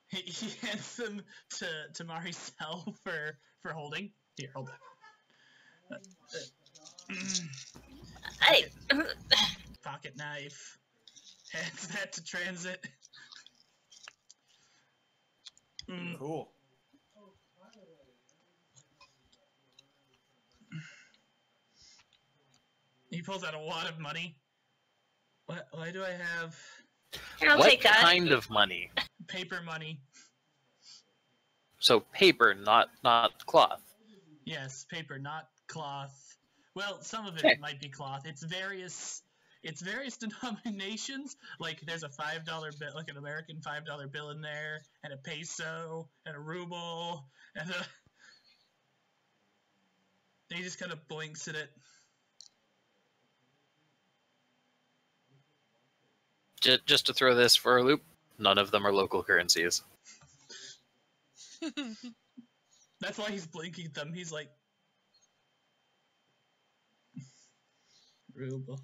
Speaker 3: He hands them to Maricel for holding. Here, hold that. pocket knife. Hands that to Transit.
Speaker 5: Cool.
Speaker 3: He pulls out a wad of money. Why do I have
Speaker 4: Here, I'll
Speaker 2: What
Speaker 4: take that.
Speaker 2: kind of money?
Speaker 3: paper money?
Speaker 2: So paper, not cloth.
Speaker 3: Yes, paper, not cloth. Well, some of it
Speaker 2: Okay.
Speaker 3: might be cloth. It's various denominations. Like there's a $5 bill, like an American $5 bill in there, and a peso, and a ruble, and he just kind of blinks at it.
Speaker 2: Just to throw this for a loop, none of them are local currencies.
Speaker 3: That's why he's blinking at them. He's like, ruble.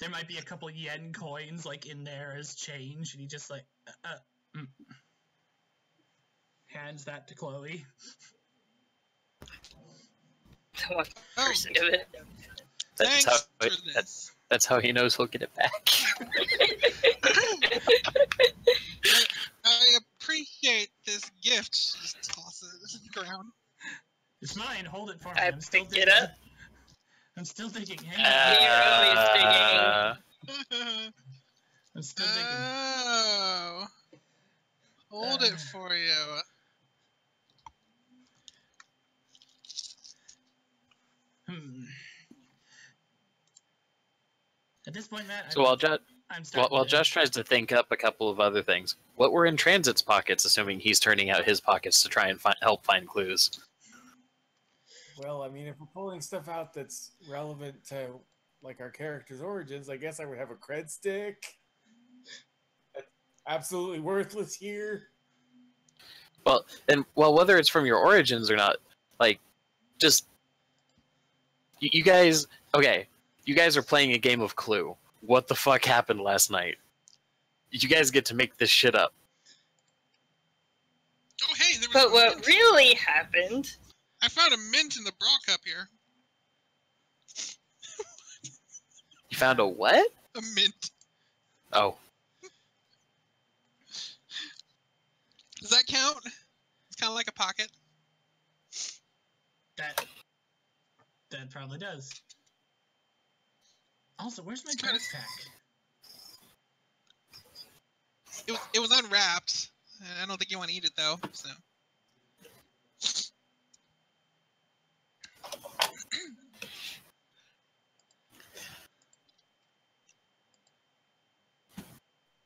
Speaker 3: There might be a couple yen coins like in there as change, and he just like hands that to Chloe.
Speaker 4: I want the person of it.
Speaker 2: That's
Speaker 6: Thanks
Speaker 2: how
Speaker 6: for this.
Speaker 2: that's how he knows he'll get it back.
Speaker 6: I appreciate this gift. Just toss it to the ground.
Speaker 3: It's mine. Hold it for me.
Speaker 4: I
Speaker 3: I'm still
Speaker 4: picked it
Speaker 3: digging.
Speaker 4: up.
Speaker 3: I'm still digging. Hang on.
Speaker 4: You're always
Speaker 3: I'm still digging.
Speaker 6: Oh. Hold it for you.
Speaker 3: At this point, Matt,
Speaker 2: So while
Speaker 3: starting
Speaker 2: Josh tries to think up a couple of other things, what were in Transit's pockets, assuming he's turning out his pockets to try and help find clues?
Speaker 5: Well, I mean, if we're pulling stuff out that's relevant to like our character's origins, I guess I would have a cred stick. That's absolutely worthless here.
Speaker 2: Well, whether it's from your origins or not, like, just you guys. Okay, you guys are playing a game of Clue. What the fuck happened last night? You guys get to make this shit up.
Speaker 6: Oh, hey, there was
Speaker 4: But
Speaker 6: a
Speaker 4: what
Speaker 6: mint.
Speaker 4: really happened?
Speaker 6: I found a mint in the bra cup here.
Speaker 2: You found a what?
Speaker 6: A mint.
Speaker 2: Oh,
Speaker 6: Does that count? It's kind of like a pocket.
Speaker 3: That probably does. Also, where's my
Speaker 6: It's kinda-
Speaker 3: backpack?
Speaker 6: It was unwrapped. I don't think you want to eat it though. So.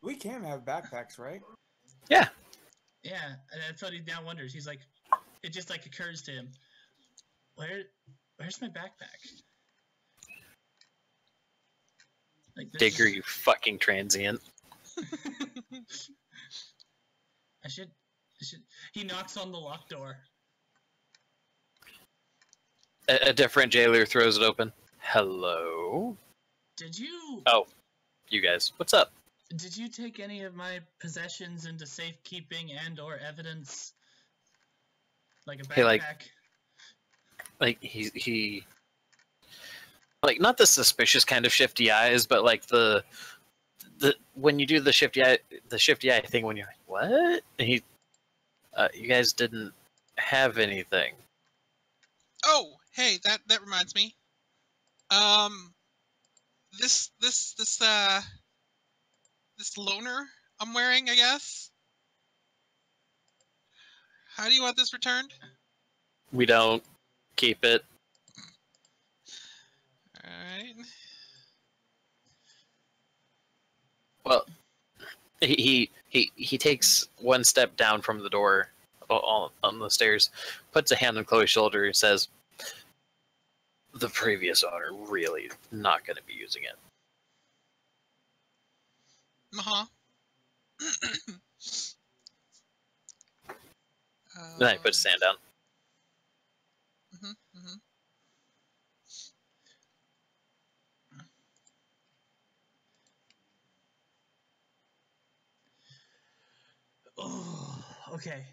Speaker 5: We can have backpacks, right?
Speaker 2: yeah.
Speaker 3: Yeah, and that's what he now wonders. He's like, it just like occurs to him. Where's my backpack? Like this
Speaker 2: Digger, you fucking transient.
Speaker 3: I should. He knocks on the locked door.
Speaker 2: A different jailer throws it open. Hello?
Speaker 3: Did you
Speaker 2: Oh, you guys. What's up?
Speaker 3: did you take any of my possessions into safekeeping and/or evidence? Like a backpack?
Speaker 2: Hey, like he like, not the suspicious kind of shifty eyes, but like the when you do the shifty eye thing, when you're like, what? And you guys didn't have anything.
Speaker 6: Oh, hey, that reminds me. This loner I'm wearing, I guess. How do you want this returned?
Speaker 2: We don't keep it.
Speaker 6: All right.
Speaker 2: Well, he takes one step down from the door on the stairs, puts a hand on Chloe's shoulder, and says, "The previous owner really not going to be using it." Then he puts his hand down.
Speaker 6: Mm-hmm.
Speaker 3: Oh, okay.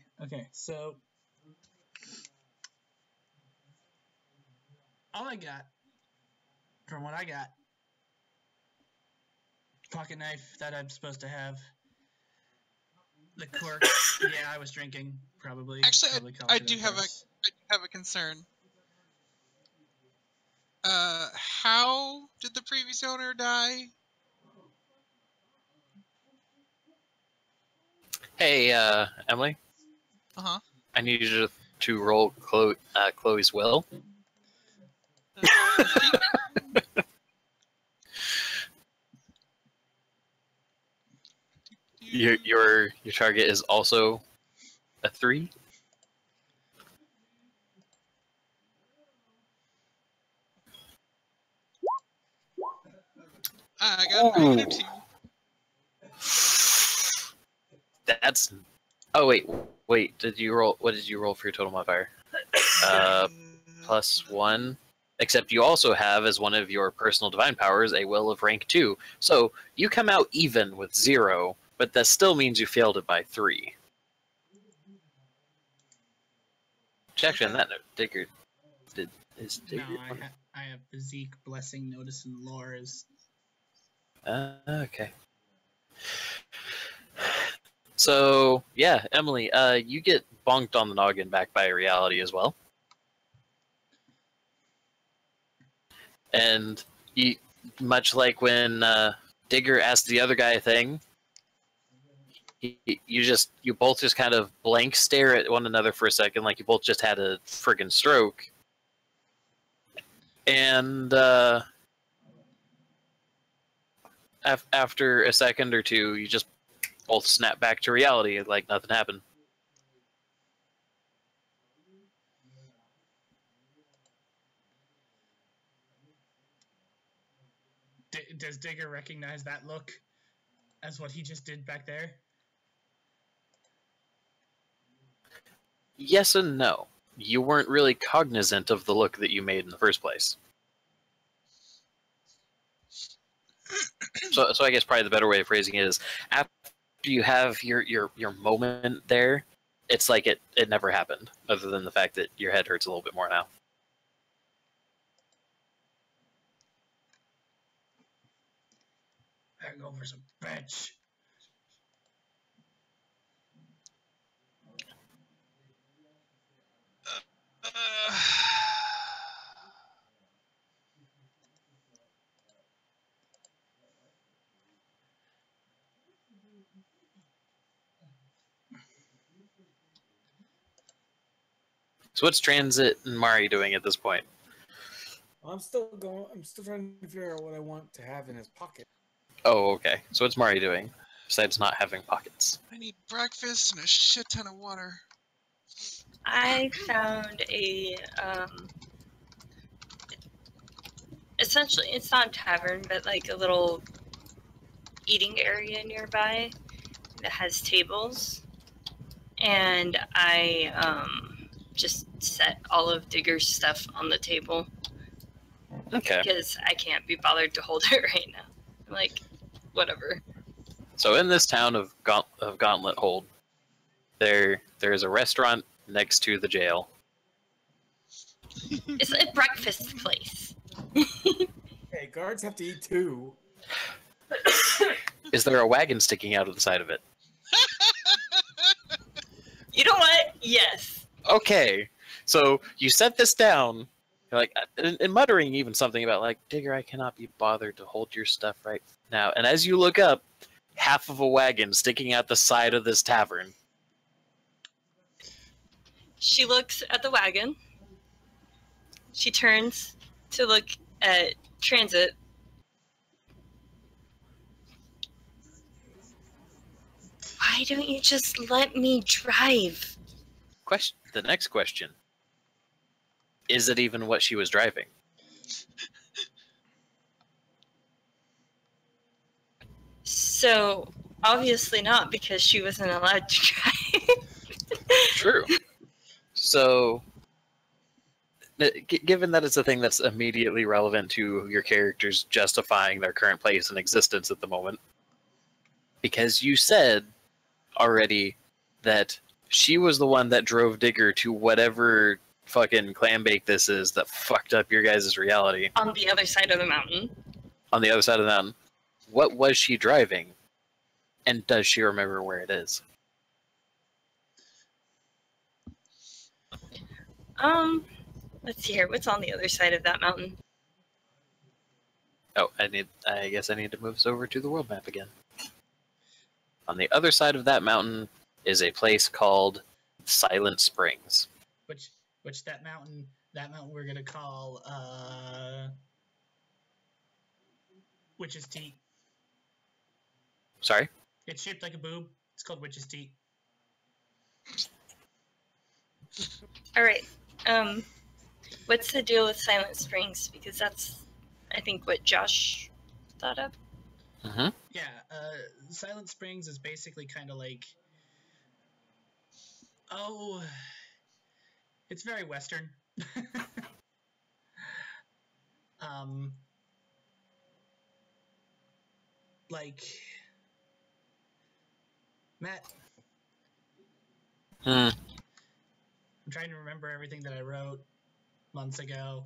Speaker 3: So All I got, from what I got, pocket knife that I'm supposed to have. The cork. Yeah, I was drinking. Probably.
Speaker 6: Actually,
Speaker 3: probably
Speaker 6: I do have a concern. How did the previous owner die?
Speaker 2: Hey, Emily.
Speaker 6: Uh-huh.
Speaker 2: I need you to roll Chloe's will. Your target is also a 3.
Speaker 6: I got a -2.
Speaker 2: That's. Oh wait. Did you roll? What did you roll for your total modifier? +1. Except you also have, as one of your personal divine powers, a will of rank 2. So you come out even with 0, but that still means you failed it by 3. Which actually, on that note, Digger is Digger.
Speaker 3: No, I have physique, blessing, notice, and lore is.
Speaker 2: Okay. So yeah, Emily, you get bonked on the noggin back by reality as well. And you, much like when Digger asked the other guy a thing, you both just kind of blank stare at one another for a second, like you both just had a friggin' stroke. And after a second or two, you just both snap back to reality like nothing happened.
Speaker 3: Does Digger recognize that look as what he just did back there?
Speaker 2: Yes and no. You weren't really cognizant of the look that you made in the first place. So I guess probably the better way of phrasing it is, after you have your moment there, it's like it never happened, other than the fact that your head hurts a little bit more now.
Speaker 3: I go for some bitch.
Speaker 2: So what's Transit and Mari doing at this point?
Speaker 5: I'm still trying to figure out what I want to have in his pocket.
Speaker 2: Oh, okay. So what's Mari doing, besides not having pockets?
Speaker 6: I need breakfast and a shit ton of water.
Speaker 4: I found a essentially, it's not a tavern, but like a little eating area nearby that has tables, and I just set all of Digger's stuff on the table.
Speaker 2: Okay.
Speaker 4: Because I can't be bothered to hold it right now. Like, whatever.
Speaker 2: So in this town of Gauntlet Hold, there is a restaurant next to the jail.
Speaker 4: It's a breakfast place.
Speaker 5: Hey, guards have to eat too.
Speaker 2: Is there a wagon sticking out of the side of it?
Speaker 4: You know what? Yes.
Speaker 2: Okay. So you set this down. You're like, and muttering even something about like, Digger, I cannot be bothered to hold your stuff right now. And as you look up, half of a wagon sticking out the side of this tavern.
Speaker 4: She looks at the wagon. She turns to look at Transit. Why don't you just let me drive?
Speaker 2: The next question. Is it even what she was driving?
Speaker 4: So, obviously not, because she wasn't allowed to drive.
Speaker 2: True. So, given that it's a thing that's immediately relevant to your characters justifying their current place in existence at the moment, because you said already that she was the one that drove Digger to whatever fucking clam bake this is that fucked up your guys' reality.
Speaker 4: On the other side of the mountain.
Speaker 2: On the other side of the mountain, what was she driving? And does she remember where it is?
Speaker 4: Let's see here. What's on the other side of that mountain?
Speaker 2: Oh, I guess I need to move us over to the world map again. On the other side of that mountain is a place called Silent Springs.
Speaker 3: Which that mountain we're gonna call Witch's Teat.
Speaker 2: Sorry?
Speaker 3: It's shaped like a boob. It's called Witch's Teat.
Speaker 4: All right. What's the deal with Silent Springs? Because that's, I think, what Josh thought of.
Speaker 2: Mm-hmm.
Speaker 3: Yeah, Silent Springs is basically kind of like, it's very Western. Like, Matt,
Speaker 2: Hmm.
Speaker 3: I'm trying to remember everything that I wrote months ago.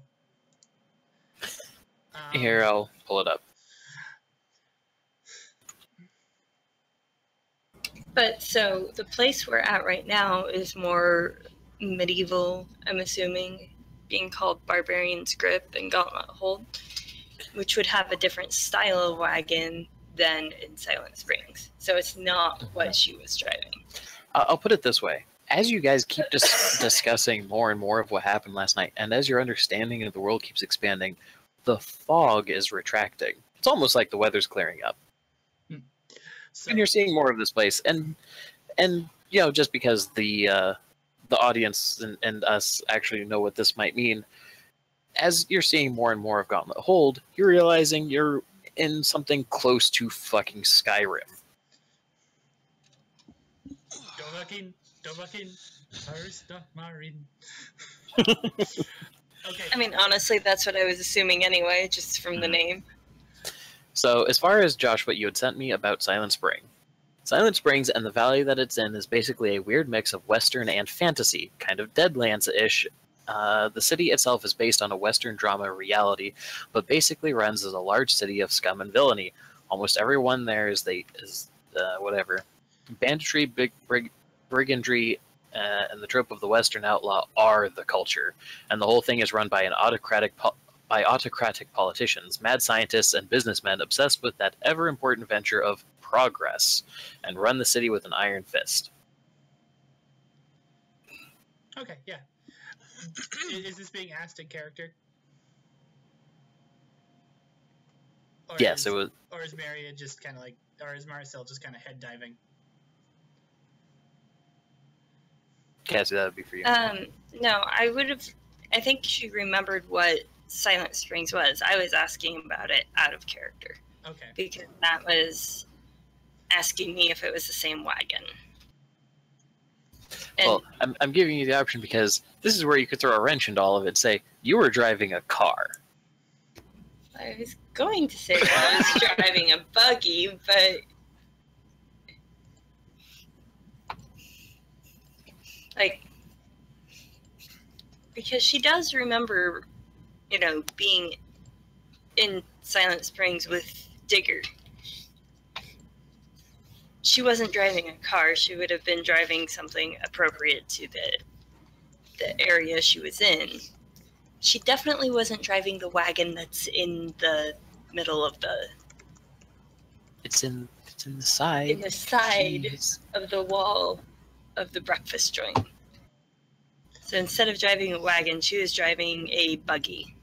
Speaker 2: Here, I'll pull it up.
Speaker 4: But so the place we're at right now is more medieval, I'm assuming, being called Barbarian's Grip and Gauntlet Hold, which would have a different style of wagon than in Silent Springs. So it's not what she was driving.
Speaker 2: I'll put it this way. As you guys keep discussing more and more of what happened last night, and as your understanding of the world keeps expanding, the fog is retracting. It's almost like the weather's clearing up.
Speaker 3: So,
Speaker 2: And you're seeing more of this place. And you know, just because the audience and us actually know what this might mean, as you're seeing more and more of Gauntlet Hold, you're realizing you're in something close to fucking Skyrim.
Speaker 3: Dovakin, Arista Marin. Okay.
Speaker 4: I mean, honestly, that's what I was assuming anyway, just from the name.
Speaker 2: So, as far as Josh, what you had sent me about Silent Springs and the valley that it's in is basically a weird mix of Western and fantasy, kind of Deadlands-ish. The city itself is based on a Western drama reality, but basically runs as a large city of scum and villainy. Almost everyone there is whatever. Banditry, brigandry, and the trope of the Western outlaw are the culture, and the whole thing is run by an autocratic politicians, mad scientists, and businessmen obsessed with that ever-important venture of progress, and run the city with an iron fist.
Speaker 3: Okay, yeah. Is this being asked in character? Or
Speaker 2: Yes, it was.
Speaker 3: Or is Maria just kind of like, or is Marcel just kind of head diving?
Speaker 2: Cassie, that would be for you.
Speaker 4: No, I think she remembered what Silent Springs was. I was asking about it out of character.
Speaker 3: Okay.
Speaker 4: Because that was asking me if it was the same wagon. And
Speaker 2: Well, I'm giving you the option because this is where you could throw a wrench into all of it and say, you were driving a car.
Speaker 4: I was going to say that I was driving a buggy, but like, because she does remember, being in Silent Springs with Digger. She wasn't driving a car. She would have been driving something appropriate to the area she was in. She definitely wasn't driving the wagon that's in the middle of the...
Speaker 2: It's in the side.
Speaker 4: In the side
Speaker 2: Jeez.
Speaker 4: of the wall of the breakfast joint. So instead of driving a wagon, she was driving a buggy.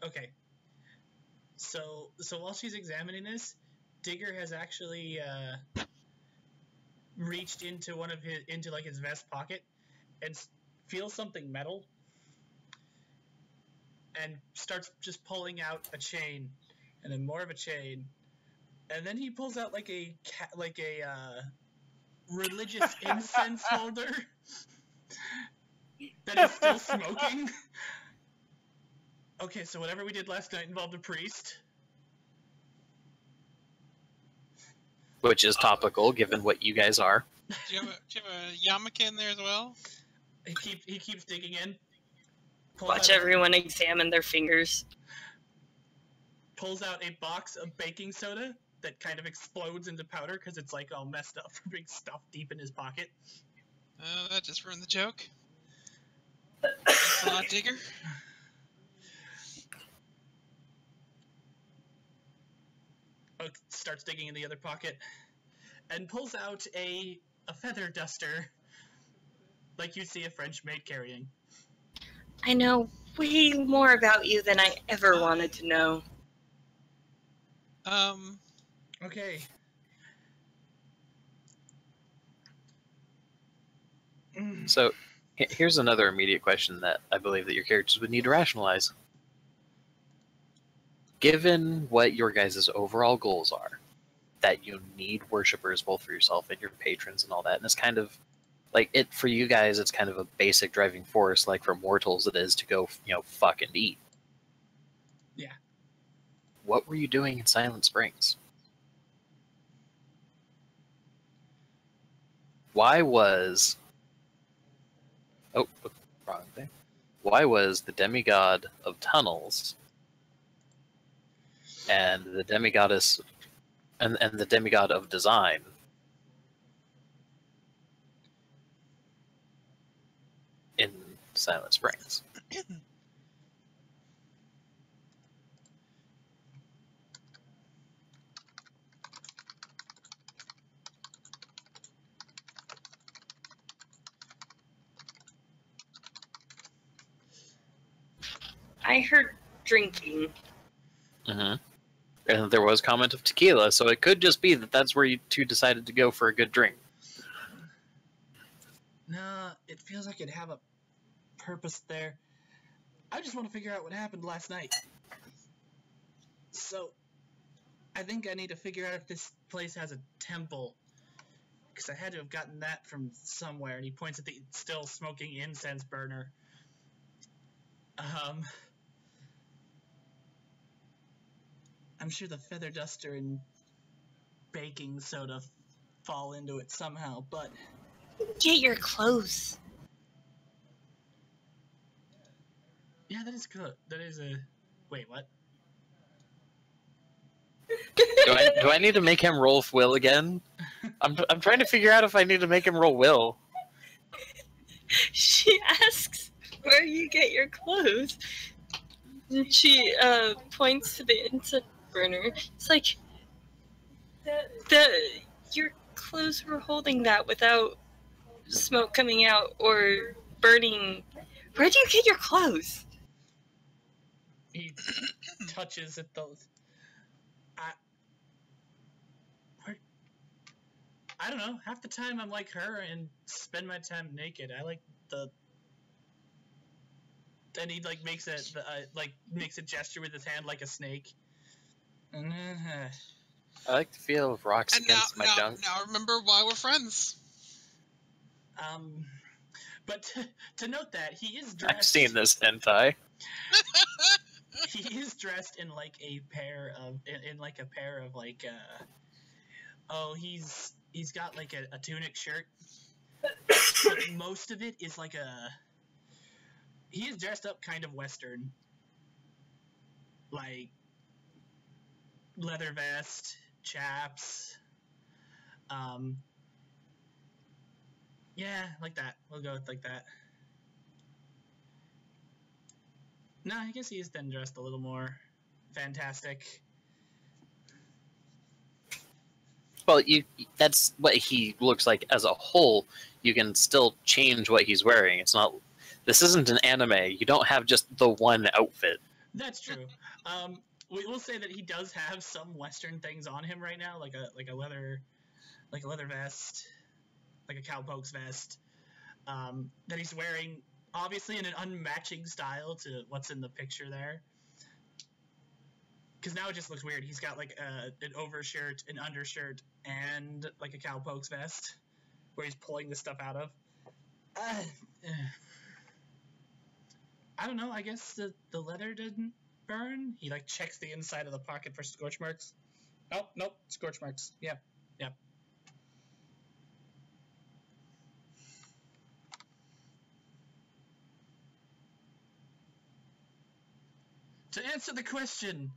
Speaker 3: Okay. So while she's examining this, Digger has actually reached into his vest pocket and feels something metal and starts just pulling out a chain and then more of a chain, and then he pulls out like a religious incense holder that is still smoking. Okay, so whatever we did last night involved a priest.
Speaker 2: which is topical given what you guys are.
Speaker 6: Do you have a yarmulke in there as well?
Speaker 3: He keeps digging in. Pulls
Speaker 4: Watch
Speaker 3: out
Speaker 4: everyone examine their fingers.
Speaker 3: pulls out a box of baking soda that kind of explodes into powder because it's like all messed up from being stuffed deep in his pocket.
Speaker 6: That just ruined the joke. Thanks a lot, Digger.
Speaker 3: Oak starts digging in the other pocket and pulls out a feather duster like you see a French maid carrying.
Speaker 4: I know way more about you than I ever wanted to know.
Speaker 3: Okay.
Speaker 2: So here's another immediate question that I believe that your characters would need to rationalize. Given what your guys' overall goals are, that you need worshippers both for yourself and your patrons and all that, and it's kind of like it for you guys, it's kind of a basic driving force, like for mortals it is to go, fuck and eat.
Speaker 3: Yeah.
Speaker 2: What were you doing in Silent Springs? Why was wrong thing. Why was the demigod of tunnels and the demigoddess and the demigod of design in Silent Springs?
Speaker 4: I heard drinking.
Speaker 2: Mm-hmm. And there was comment of tequila, so it could just be that that's where you two decided to go for a good drink.
Speaker 3: Nah, it feels like it'd have a purpose there. I just want to figure out what happened last night. So, I think I need to figure out if this place has a temple. Because I had to have gotten that from somewhere. And he points at the still smoking incense burner. I'm sure the feather duster and baking soda fall into it somehow, but...
Speaker 4: Get your clothes.
Speaker 3: Yeah, that is good. That is a... Wait, what?
Speaker 2: Do I need to make him roll will again? I'm trying to figure out if I need to make him roll will.
Speaker 4: She asks where you get your clothes. And she points to the incense burner. It's like your clothes were holding that without smoke coming out or burning. Where do you get your clothes?
Speaker 3: He touches at those. I don't know. Half the time I'm like her and spend my time naked. I like the. And he like makes a gesture with his hand like a snake.
Speaker 2: I like the feel of rocks
Speaker 6: And
Speaker 2: against my junk.
Speaker 6: now remember why we're friends.
Speaker 3: But to note that he is dressed.
Speaker 2: I've seen this hentai.
Speaker 3: He is dressed in like a pair of he's got like a tunic shirt, but most of it is like he is dressed up kind of Western, like leather vest, chaps, yeah, like that. We'll go with like that. No, I guess he is then dressed a little more fantastic.
Speaker 2: Well, that's what he looks like as a whole. You can still change what he's wearing. It's not. This isn't an anime. You don't have just the one outfit.
Speaker 3: That's true. We will say that he does have some Western things on him right now, like a leather vest, like a cowpoke's vest, that he's wearing, obviously in an unmatching style to what's in the picture there. Because now it just looks weird. He's got like an overshirt, an undershirt, and like a cowpoke's vest, where he's pulling this stuff out of. I don't know. I guess the leather didn't burn. He like checks the inside of the pocket for scorch marks. Nope, scorch marks. Yeah. Yep. To answer the question,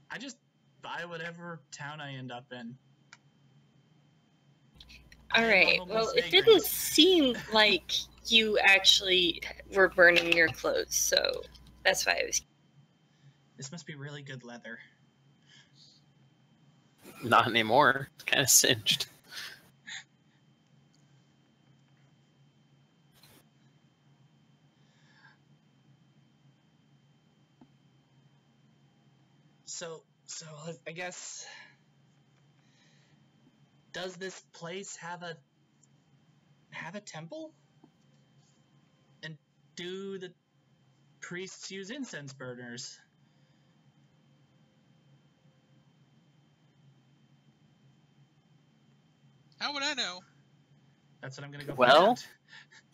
Speaker 3: I just buy whatever town I end up in.
Speaker 4: All right. Well, it didn't seem like you actually were burning your clothes, so that's why I was.
Speaker 3: This must be really good leather.
Speaker 2: Not anymore. It's kind of singed.
Speaker 3: So I guess, does this place have a temple? And do the priests use incense burners?
Speaker 6: How would I know?
Speaker 3: That's what I'm gonna go
Speaker 2: Well,
Speaker 3: find out.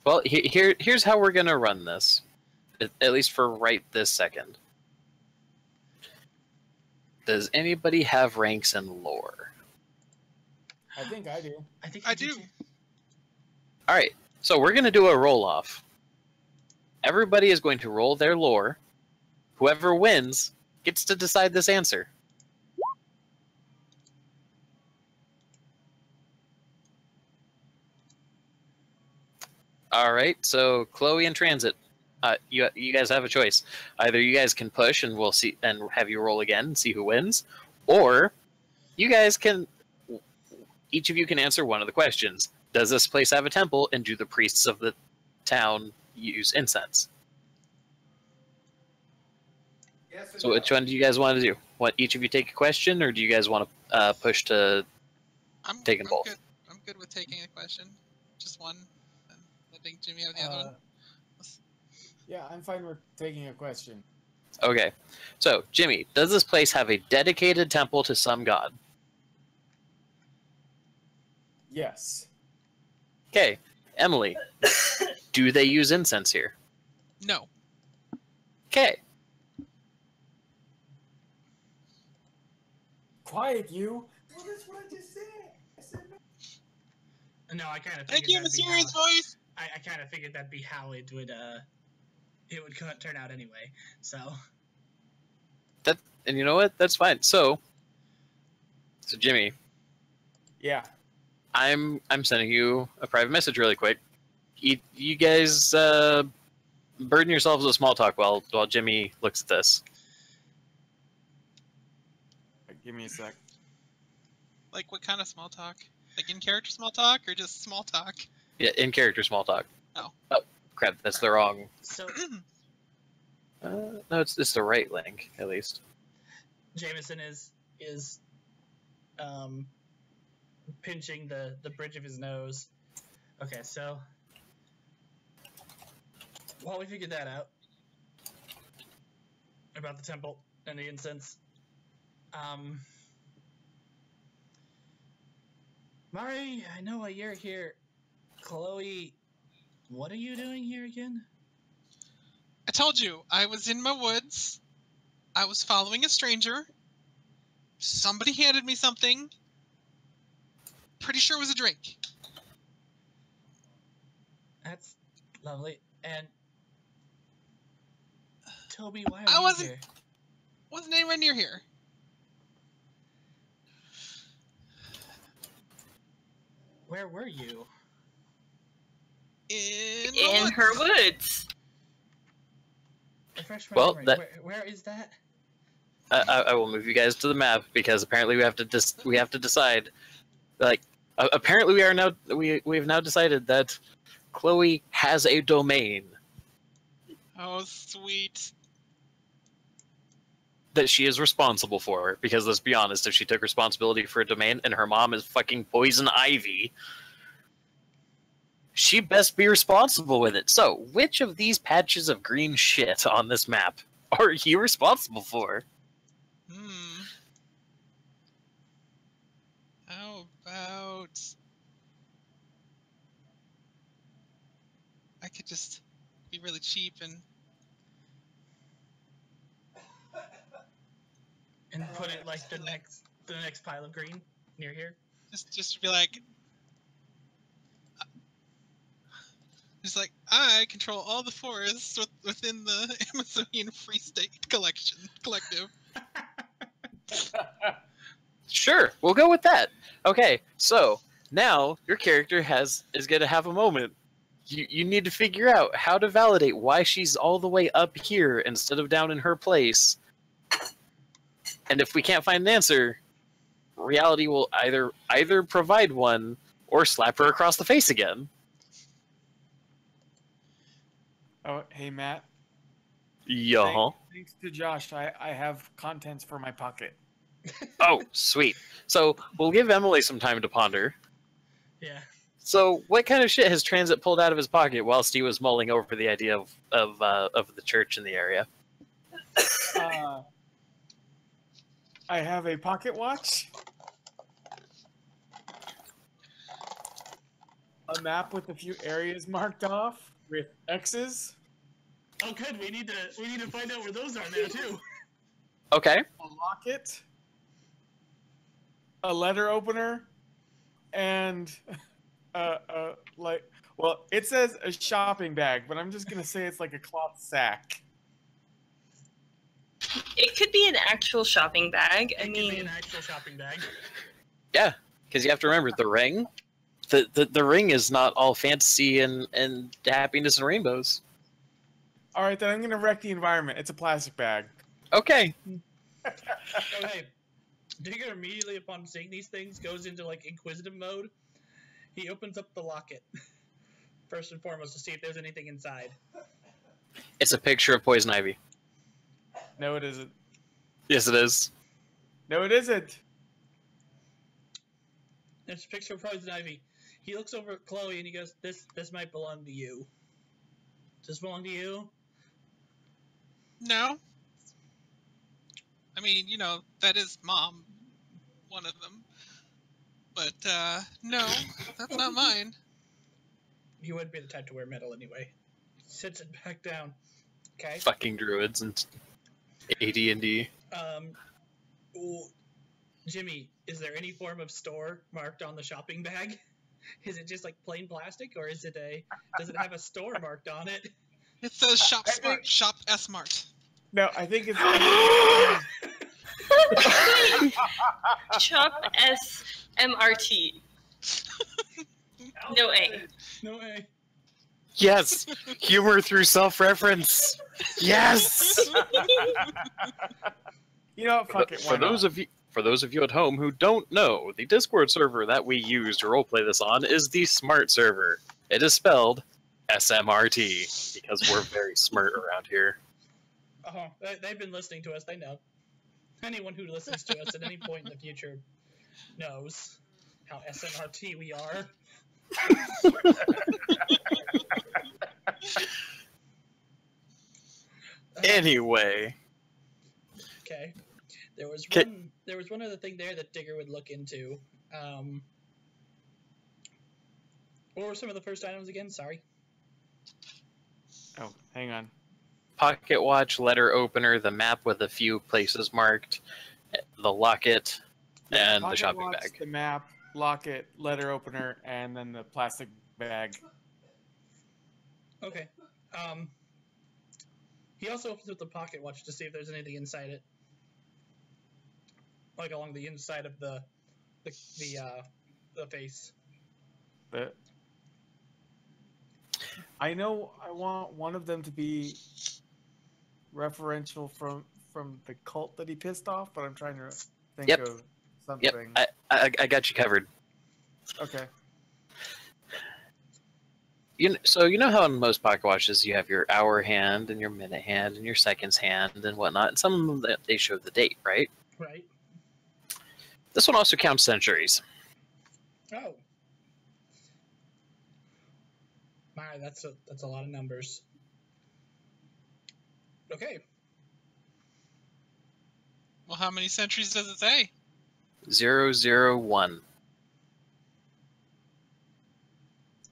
Speaker 2: Well, here's how we're gonna run this, at least for right this second. Does anybody have ranks in lore?
Speaker 5: I think I do.
Speaker 3: I think
Speaker 6: I do.
Speaker 3: too.
Speaker 2: All right, so we're gonna do a roll off. Everybody is going to roll their lore. Whoever wins gets to decide this answer. All right, so Chloe and Transit, you guys have a choice. Either you guys can push and we'll see and have you roll again and see who wins, or you guys can. Each of you can answer one of the questions. Does this place have a temple, and do the priests of the town use incense?
Speaker 7: Yes and
Speaker 2: So
Speaker 7: no.
Speaker 2: which one do you guys want to do? Want each of you take a question, or do you guys want to push to take them both?
Speaker 6: Good. I'm good with taking a question. Just one, and letting Jimmy have the other one.
Speaker 5: Yeah, I'm fine with taking a question.
Speaker 2: Okay. So, Jimmy, does this place have a dedicated temple to some god?
Speaker 5: Yes.
Speaker 2: Okay. Emily, do they use incense here?
Speaker 6: No.
Speaker 2: Okay.
Speaker 5: Quiet, you.
Speaker 7: Well, that's what I just said. I said no.
Speaker 3: No, I kind of
Speaker 6: Thank
Speaker 3: figured
Speaker 6: you,
Speaker 3: that'd be
Speaker 6: mysterious
Speaker 3: how,
Speaker 6: voice.
Speaker 3: I kind of figured that'd be how it would turn out anyway. So
Speaker 2: And you know what? That's fine. So Jimmy,
Speaker 5: Yeah.
Speaker 2: I'm sending you a private message really quick. You guys burden yourselves with small talk while Jimmy looks at this.
Speaker 5: Give me a sec.
Speaker 6: Like, what kind of small talk? Like in character small talk, or just small talk?
Speaker 2: Yeah, in character small talk.
Speaker 6: Oh.
Speaker 2: Oh, crap! That's the wrong.
Speaker 3: so
Speaker 2: No, it's the right link at least.
Speaker 3: Jameson is pinching the bridge of his nose. Okay, so while we figured that out about the temple and the incense, Mari, I know why you're here. Chloe, what are you doing here again?
Speaker 6: I told you, I was in my woods. I was following a stranger. Somebody handed me something. Pretty sure it was a drink.
Speaker 3: That's lovely. And Toby, why are
Speaker 6: I
Speaker 3: you
Speaker 6: wasn't-
Speaker 3: here?
Speaker 6: Wasn't anywhere near here.
Speaker 3: Where were you?
Speaker 4: In her woods.
Speaker 3: Refresh my
Speaker 2: Well,
Speaker 3: memory. Where is that?
Speaker 2: I will move you guys to the map because apparently we have to decide. Like, apparently we have now decided that Chloe has a domain
Speaker 6: Oh, sweet.
Speaker 2: that she is responsible for. Because let's be honest, if she took responsibility for a domain and her mom is fucking Poison Ivy, she best be responsible with it. So, which of these patches of green shit on this map are you responsible for?
Speaker 6: How about... I could just be really cheap and...
Speaker 3: And put it like the next pile of green near here.
Speaker 6: Just to be like, just like I control all the forests within the Amazonian Free State collective.
Speaker 2: Sure, we'll go with that. Okay, so now your character is going to have a moment. You need to figure out how to validate why she's all the way up here instead of down in her place. And if we can't find an answer, reality will either provide one or slap her across the face again.
Speaker 5: Oh, hey Matt.
Speaker 2: Yeah.
Speaker 5: Thanks to Josh, I have contents for my pocket.
Speaker 2: Oh, sweet. So we'll give Emily some time to ponder.
Speaker 3: Yeah.
Speaker 2: So, what kind of shit has Transit pulled out of his pocket whilst he was mulling over the idea of the church in the area?
Speaker 5: I have a pocket watch, a map with a few areas marked off with X's,
Speaker 3: Oh, good. We need to find out where those are now too.
Speaker 2: Okay.
Speaker 5: a locket, a letter opener, and it says a shopping bag, but I'm just gonna say it's like a cloth sack.
Speaker 4: It could be an actual shopping bag. I
Speaker 3: It could be
Speaker 4: mean,
Speaker 3: an actual shopping bag.
Speaker 2: Yeah, because you have to remember the ring. The ring is not all fantasy and happiness and rainbows.
Speaker 5: All right, then I'm gonna wreck the environment. It's a plastic bag.
Speaker 2: Okay.
Speaker 3: Okay. Digger immediately upon seeing these things goes into like inquisitive mode. He opens up the locket first and foremost to see if there's anything inside.
Speaker 2: It's a picture of poison ivy.
Speaker 5: No, it isn't.
Speaker 2: Yes, it is.
Speaker 5: No, it isn't.
Speaker 3: There's a picture of poison ivy. He looks over at Chloe and he goes, "This might belong to you. Does this belong to you?"
Speaker 6: No. I mean, you know, that is Mom, one of them. But, no, that's not mine.
Speaker 3: He wouldn't be the type to wear metal anyway. He sits it back down. Okay.
Speaker 2: Fucking druids and AD&D.
Speaker 3: Ooh, Jimmy, is there any form of store marked on the shopping bag? Is it just like plain plastic, or does it have a store marked on it?
Speaker 6: It says Shop
Speaker 5: I
Speaker 6: Smart,
Speaker 5: think-
Speaker 6: Shop S-Mart.
Speaker 5: No, I think it's.
Speaker 4: Shop SMRT. No A.
Speaker 3: No way.
Speaker 2: Yes! Humor through self-reference! Yes!
Speaker 5: You know what? Fuck it. Why
Speaker 2: For those of you at home who don't know, the Discord server that we use to roleplay this on is the Smart server. It is spelled SMRT because we're very smart around here.
Speaker 3: Uh-huh. They've been listening to us. They know. Anyone who listens to us at any point in the future knows how SMRT we are.
Speaker 2: Anyway,
Speaker 3: Okay. There was one other thing there that Digger would look into. What were some of the first items again? Sorry.
Speaker 5: Oh, hang on.
Speaker 2: pocket watch, letter opener, the map with a few places marked, the locket, and the
Speaker 5: Pocket
Speaker 2: shopping
Speaker 5: watch,
Speaker 2: bag.
Speaker 5: the map, locket, letter opener, and then the plastic bag.
Speaker 3: Okay. He also opens up the pocket watch to see if there's anything inside it, like along the inside of the face.
Speaker 5: But I know I want one of them to be referential from the cult that he pissed off, but I'm trying to think
Speaker 2: Yep.
Speaker 5: of something.
Speaker 2: Yep, I got you covered.
Speaker 5: Okay.
Speaker 2: So you know how in most pocket watches you have your hour hand and your minute hand and your seconds hand and whatnot, and some of them they show the date, right?
Speaker 3: Right.
Speaker 2: This one also counts centuries.
Speaker 3: Oh. My, that's a lot of numbers. Okay.
Speaker 6: Well, how many centuries does it say?
Speaker 2: 001.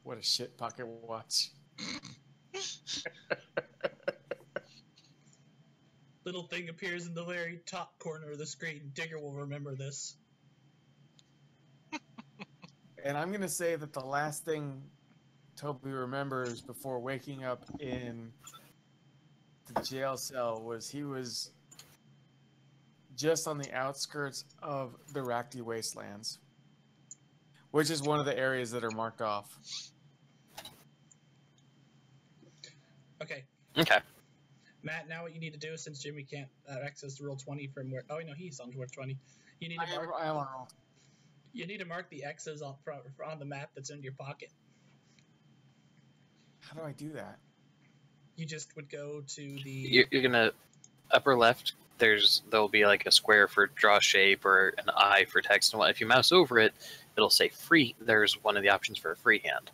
Speaker 5: What a shit pocket watch.
Speaker 3: Little thing appears in the very top corner of the screen. Digger will remember this.
Speaker 5: and I'm gonna say that the last thing Toby remembers before waking up in the jail cell was he was just on the outskirts of the Rakti Wastelands, which is one of the areas that are marked off.
Speaker 3: Okay,
Speaker 2: Okay.
Speaker 3: Matt. Now what you need to do, since Jimmy can't access the roll 20 from where? Oh no, he's on roll 20. You need to mark.
Speaker 5: I am on roll.
Speaker 3: You need to mark the X's on the map that's in your pocket.
Speaker 5: How do I do that?
Speaker 3: You just would go to the.
Speaker 2: You're gonna upper left. There'll be like a square for draw shape or an eye for text and what. If you mouse over it, it'll say free. There's one of the options for a freehand.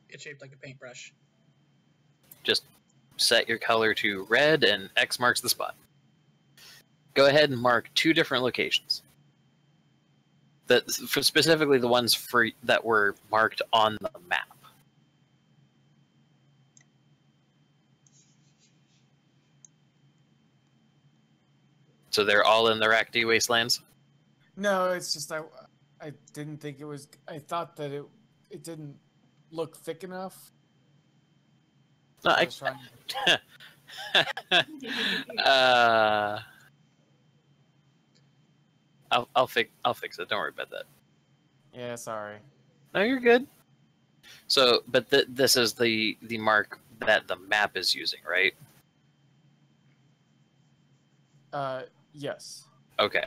Speaker 3: It's shaped like a paintbrush.
Speaker 2: Just set your color to red and X marks the spot. Go ahead and mark 2 different locations. For specifically the ones that were marked on the map. So they're all in the Rakti Wastelands?
Speaker 5: No, it's just I didn't think it was. I thought that it didn't look thick enough.
Speaker 2: No,
Speaker 5: I was trying.
Speaker 2: I'll fix it. Don't worry about that.
Speaker 5: Yeah, sorry.
Speaker 2: No, you're good. So, but this is the mark that the map is using, right?
Speaker 5: Yes.
Speaker 2: Okay.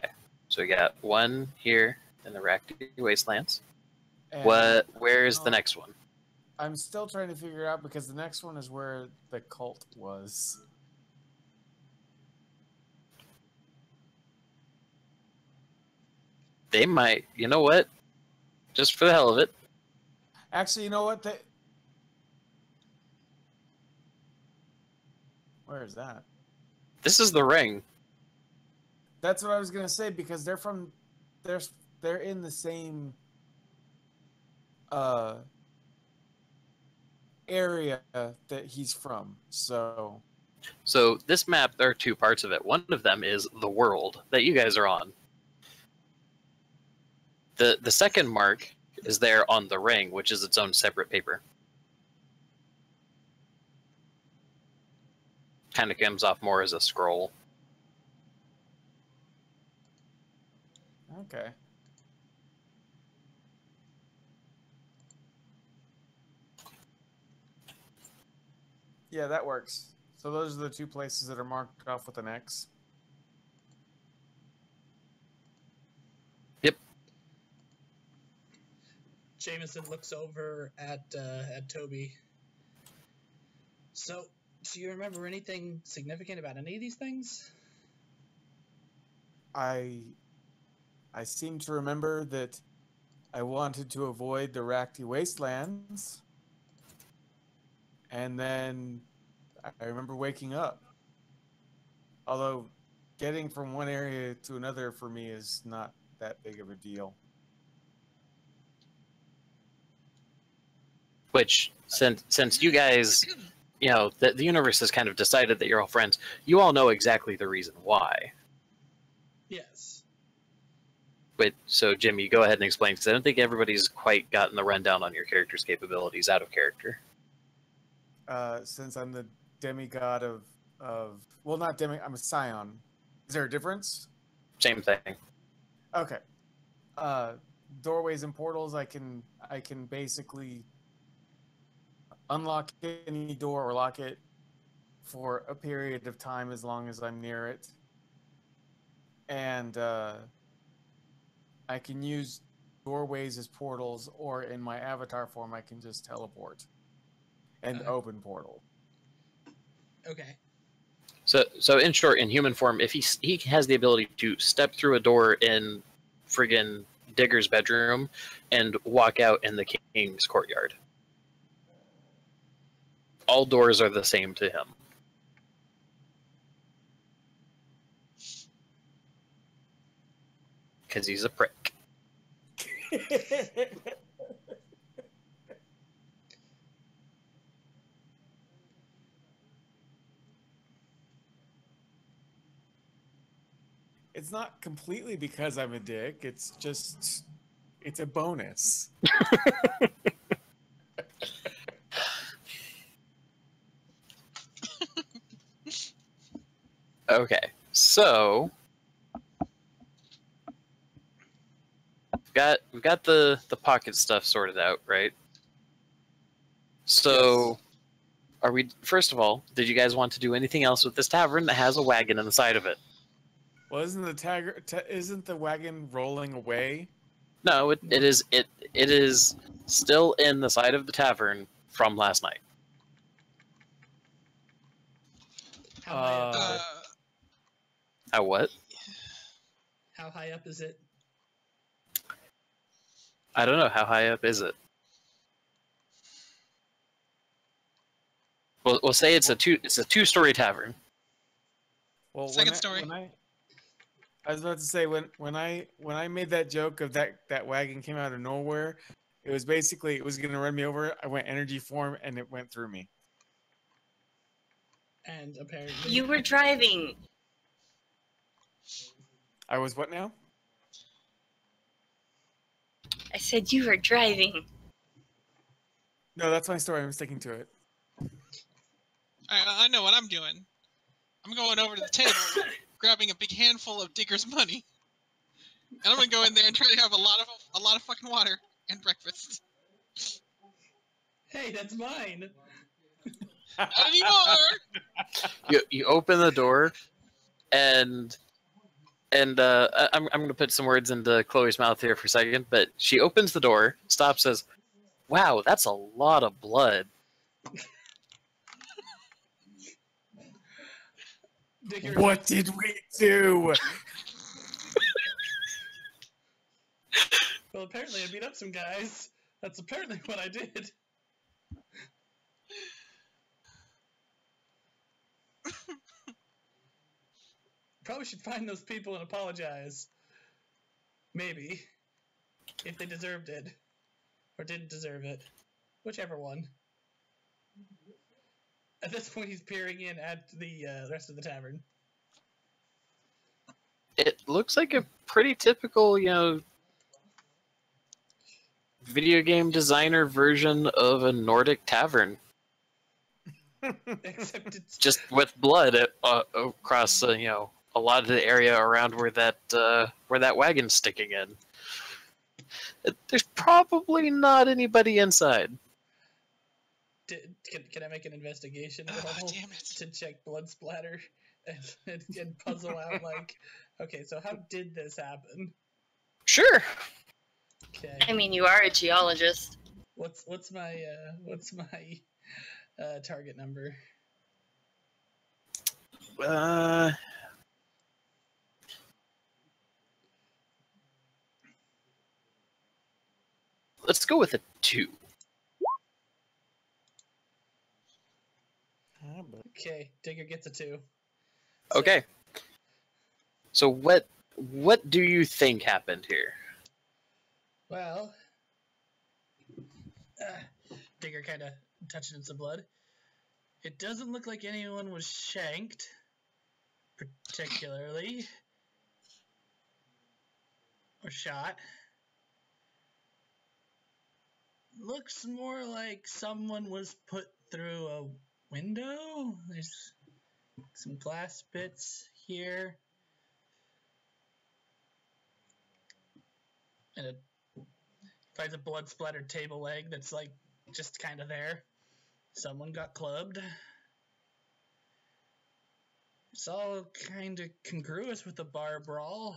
Speaker 2: So we got one here in the Rakti Wastelands.
Speaker 5: And
Speaker 2: Where's the next one?
Speaker 5: I'm still trying to figure it out because the next one is where the cult was.
Speaker 2: They might. You know what? Just for the hell of it.
Speaker 5: Actually, you know what? Where is that?
Speaker 2: This is the ring.
Speaker 5: That's what I was gonna say because they're in the same area that he's from. So
Speaker 2: this map, there are 2 parts of it. One of them is the world that you guys are on. The second mark is there on the ring, which is its own separate paper. Kind of comes off more as a scroll.
Speaker 5: okay. Yeah, that works. So those are the 2 places that are marked off with an X.
Speaker 2: Yep.
Speaker 3: Jameson looks over at Toby. So, do you remember anything significant about any of these things?
Speaker 5: I seem to remember that I wanted to avoid the Rakti Wastelands. And then I remember waking up. Although getting from one area to another for me is not that big of a deal.
Speaker 2: Which, since you guys, the universe has kind of decided that you're all friends, you all know exactly the reason why.
Speaker 3: Yes.
Speaker 2: But so, Jimmy, go ahead and explain, because I don't think everybody's quite gotten the rundown on your character's capabilities out of character.
Speaker 5: Since I'm the demigod of well, not demi, I'm a scion. Is there a difference?
Speaker 2: Same thing.
Speaker 5: Okay. Doorways and portals, I can basically unlock any door or lock it for a period of time as long as I'm near it. And I can use doorways as portals, or in my avatar form, I can just teleport and open portal.
Speaker 3: Okay.
Speaker 2: So in short, in human form, if he has the ability to step through a door in friggin' Digger's bedroom and walk out in the king's courtyard. All doors are the same to him. Because he's a prick.
Speaker 5: It's not completely because I'm a dick. It's just It's a bonus.
Speaker 2: Okay, so we've got the pocket stuff sorted out, right? So, are we? First of all, did you guys want to do anything else with this tavern that has a wagon on the side of it?
Speaker 5: Well, isn't the wagon rolling away?
Speaker 2: No, it is still in the side of the tavern from last night.
Speaker 3: How high up is
Speaker 6: Uh,
Speaker 3: it?
Speaker 2: How what?
Speaker 3: How high up is it?
Speaker 2: I don't know. How high up is it? We'll say it's a two-story tavern.
Speaker 5: Well,
Speaker 6: Second story.
Speaker 5: I was about to say when I made that joke of that wagon came out of nowhere, it was basically it was gonna run me over. I went energy form and it went through me.
Speaker 3: And apparently,
Speaker 4: You were driving.
Speaker 5: I was what now?
Speaker 4: I said you were driving.
Speaker 5: No, that's my story. I'm sticking to it.
Speaker 6: I know what I'm doing. I'm going over to the table, grabbing a big handful of Digger's money, and I'm gonna go in there and try to have a lot of fucking water and breakfast.
Speaker 3: hey, that's mine.
Speaker 6: Not anymore.
Speaker 2: You open the door, and I'm gonna put some words into Chloe's mouth here for a second, but she opens the door, stops, says, "Wow, that's a lot of blood."
Speaker 3: Digger,
Speaker 5: What did we do?
Speaker 3: well, apparently I beat up some guys. That's apparently what I did. Probably should find those people and apologize. Maybe. If they deserved it. Or didn't deserve it. Whichever one. At this point, he's peering in at the rest of the tavern.
Speaker 2: It looks like a pretty typical, video game designer version of a Nordic tavern,
Speaker 3: Except it's
Speaker 2: just with blood across, a lot of the area around where that wagon's sticking in. There's probably not anybody inside.
Speaker 3: Can I make an investigation
Speaker 6: Oh,
Speaker 3: roll
Speaker 6: damn it.
Speaker 3: to check blood splatter and puzzle out like, okay, so how did this happen?
Speaker 2: Sure.
Speaker 3: Okay,
Speaker 4: I mean, you are a geologist.
Speaker 3: what's my target number?
Speaker 2: Let's go with a 2.
Speaker 3: Okay, Digger gets a 2.
Speaker 2: Okay. So what do you think happened here?
Speaker 3: Well, Digger kind of touching some blood. It doesn't look like anyone was shanked, particularly, or shot. Looks more like someone was put through a window. There's some glass bits here. And it finds a blood splattered table leg that's like just kind of there. Someone got clubbed. It's all kind of congruous with the bar brawl.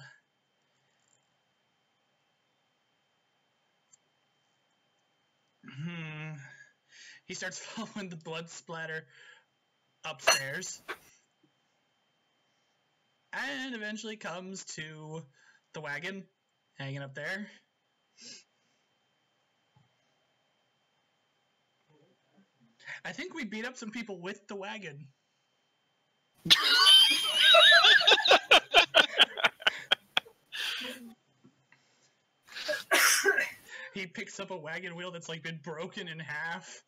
Speaker 3: He starts following the blood splatter upstairs. And eventually comes to the wagon hanging up there. I think we beat up some people with the wagon. He picks up a wagon wheel that's like been broken in half.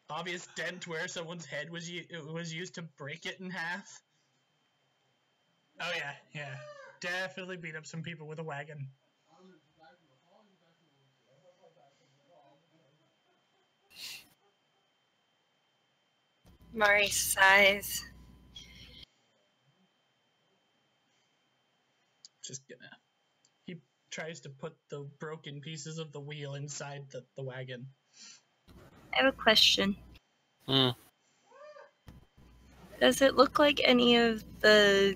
Speaker 3: Obvious dent where someone's head was used to break it in half. Oh yeah. Definitely beat up some people with a wagon.
Speaker 4: Mari sighs.
Speaker 3: Just gonna. He tries to put the broken pieces of the wheel inside the wagon.
Speaker 4: I have a question.
Speaker 2: Hmm.
Speaker 4: Does it look like any of the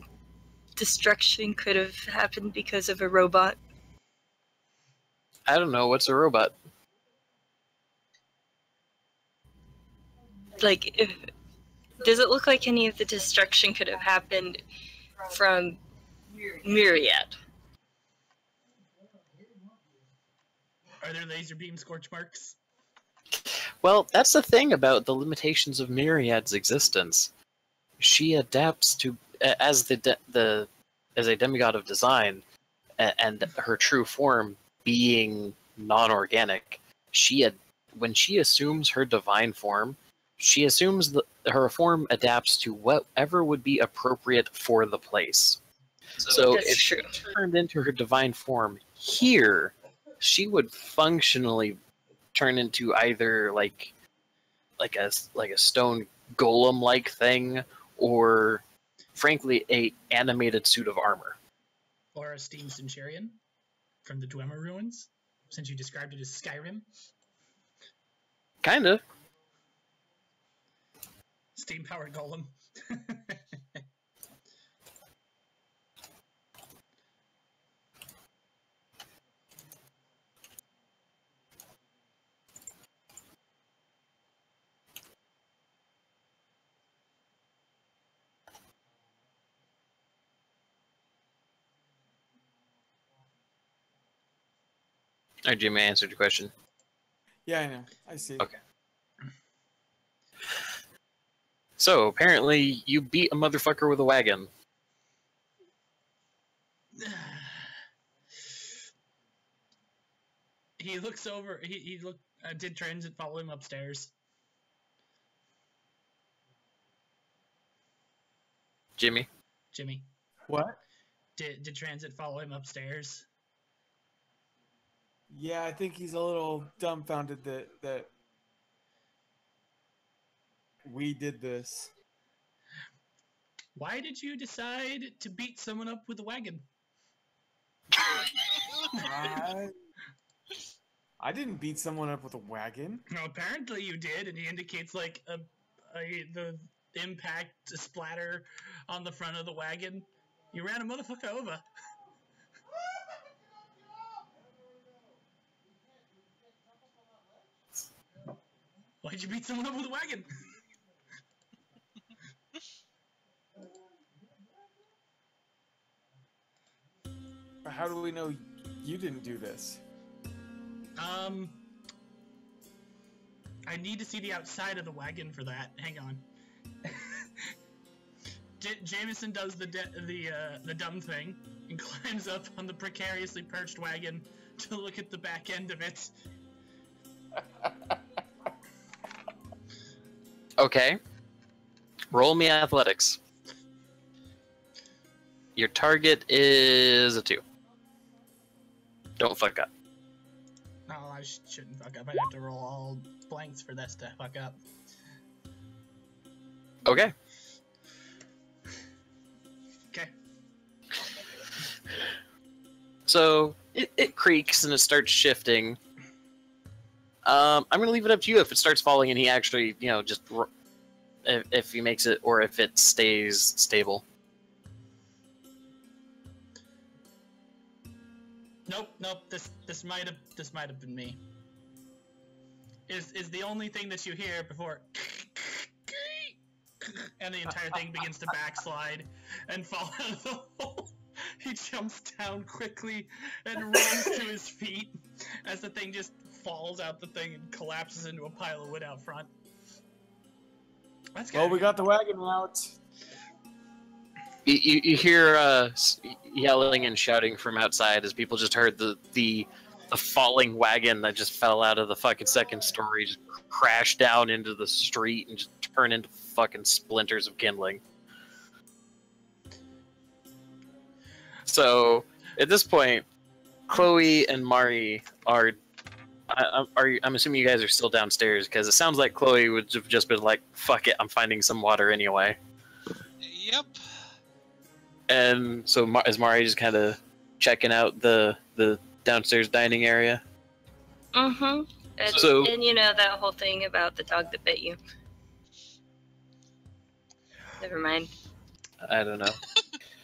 Speaker 4: destruction could have happened because of a robot?
Speaker 2: I don't know. What's a robot?
Speaker 4: Like, does it look like any of the destruction could have happened from Myriad?
Speaker 3: Are there laser beam scorch marks?
Speaker 2: Well, that's the thing about the limitations of Myriad's existence. She adapts to as as a demigod of design, and her true form being non-organic. When she assumes her divine form, she assumes that her form adapts to whatever would be appropriate for the place. So
Speaker 4: That's
Speaker 2: if
Speaker 4: true.
Speaker 2: she turned into her divine form here, she would functionally turn into either like a stone golem like thing, or frankly a animated suit of armor.
Speaker 3: Or a steam centurion from the Dwemer ruins, since you described it as Skyrim?
Speaker 2: Kinda.
Speaker 3: Steam powered golem.
Speaker 2: Alright, Jimmy, I answered your question.
Speaker 5: Yeah, I know. I see.
Speaker 2: Okay. So apparently you beat a motherfucker with a wagon.
Speaker 3: He looks over. He look. Did Transit follow him upstairs?
Speaker 2: Jimmy?
Speaker 3: Jimmy,
Speaker 5: What?
Speaker 3: did Transit follow him upstairs?
Speaker 5: Yeah, I think he's a little dumbfounded that we did this.
Speaker 3: Why did you decide to beat someone up with a wagon?
Speaker 5: I didn't beat someone up with a wagon.
Speaker 3: No, apparently you did, and he indicates like the impact splatter on the front of the wagon. You ran a motherfucker over. Why'd you beat someone up with a wagon?
Speaker 5: How do we know you didn't do this?
Speaker 3: I need to see the outside of the wagon for that. Hang on. Jameson does the dumb thing and climbs up on the precariously perched wagon to look at the back end of it.
Speaker 2: Okay. Roll me athletics. Your target is a 2. Don't fuck up.
Speaker 3: No, I shouldn't fuck up. I'd have to roll all blanks for this to fuck up.
Speaker 2: Okay.
Speaker 3: Okay.
Speaker 2: So it creaks and it starts shifting. I'm gonna leave it up to you if it starts falling and he actually, just if he makes it or if it stays stable.
Speaker 3: Nope. This might have been me. Is the only thing that you hear before, and the entire thing begins to backslide and fall out of the hole. He jumps down quickly and runs to his feet as the thing just falls out the thing and collapses into a pile of wood out front. That's
Speaker 5: Well, we got the wagon out.
Speaker 2: You hear yelling and shouting from outside as people just heard the falling wagon that just fell out of the fucking second story just crash down into the street and just turn into fucking splinters of kindling. So at this point, Chloe and Mari are I'm assuming you guys are still downstairs because it sounds like Chloe would have just been like, "Fuck it, I'm finding some water anyway."
Speaker 6: Yep.
Speaker 2: And so is Mari just kind of checking out the downstairs dining area?
Speaker 4: Mm-hmm.
Speaker 2: So-
Speaker 4: And you know that whole thing about the dog that bit you. Never mind.
Speaker 2: I don't know.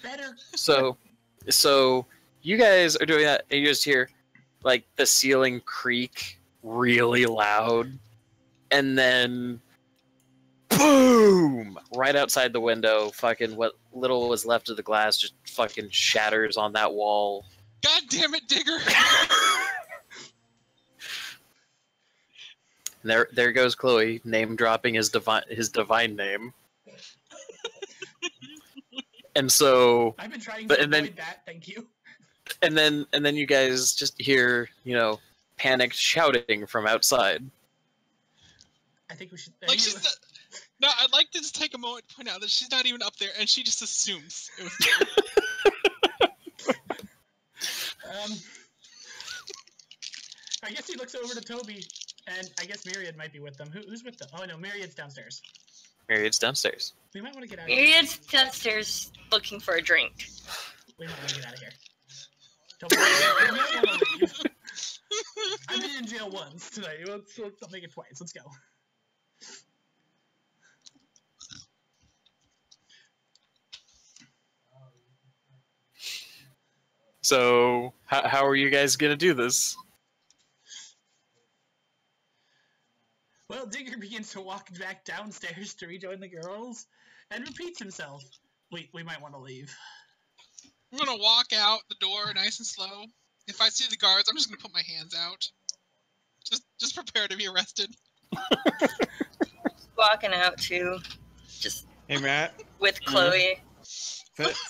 Speaker 3: Better.
Speaker 2: So you guys are doing that, and you just hear like the ceiling creak really loud, and then boom! Right outside the window, fucking what little was left of the glass just fucking shatters on that wall.
Speaker 6: God damn it, Digger!
Speaker 2: And there goes Chloe, name dropping his divine name. And so,
Speaker 3: I've been trying to avoid that. Thank you.
Speaker 2: and then you guys just hear, panicked shouting from outside.
Speaker 3: I think we should.
Speaker 6: Like she's not, no, I'd like to just take a moment to point out that she's not even up there, and she just assumes it was Digger.
Speaker 3: I guess he looks over to Toby, and I guess Myriad might be with them. Who's with them? Oh no, Myriad's downstairs.
Speaker 2: Myriad's downstairs.
Speaker 3: We might want to get out of here.
Speaker 4: Myriad's downstairs looking for a drink.
Speaker 3: We might want to get out of here. Toby, we might want to leave. I've been in jail once today. Let's make it twice. Let's go.
Speaker 2: So, how are you guys gonna do this?
Speaker 3: Well, Digger begins to walk back downstairs to rejoin the girls, and repeats himself. We might want to leave.
Speaker 6: I'm gonna walk out the door nice and slow. If I see the guards, I'm just gonna put my hands out. Just prepare to be arrested.
Speaker 4: Walking out too, just
Speaker 5: Hey, Matt.
Speaker 4: with Chloe.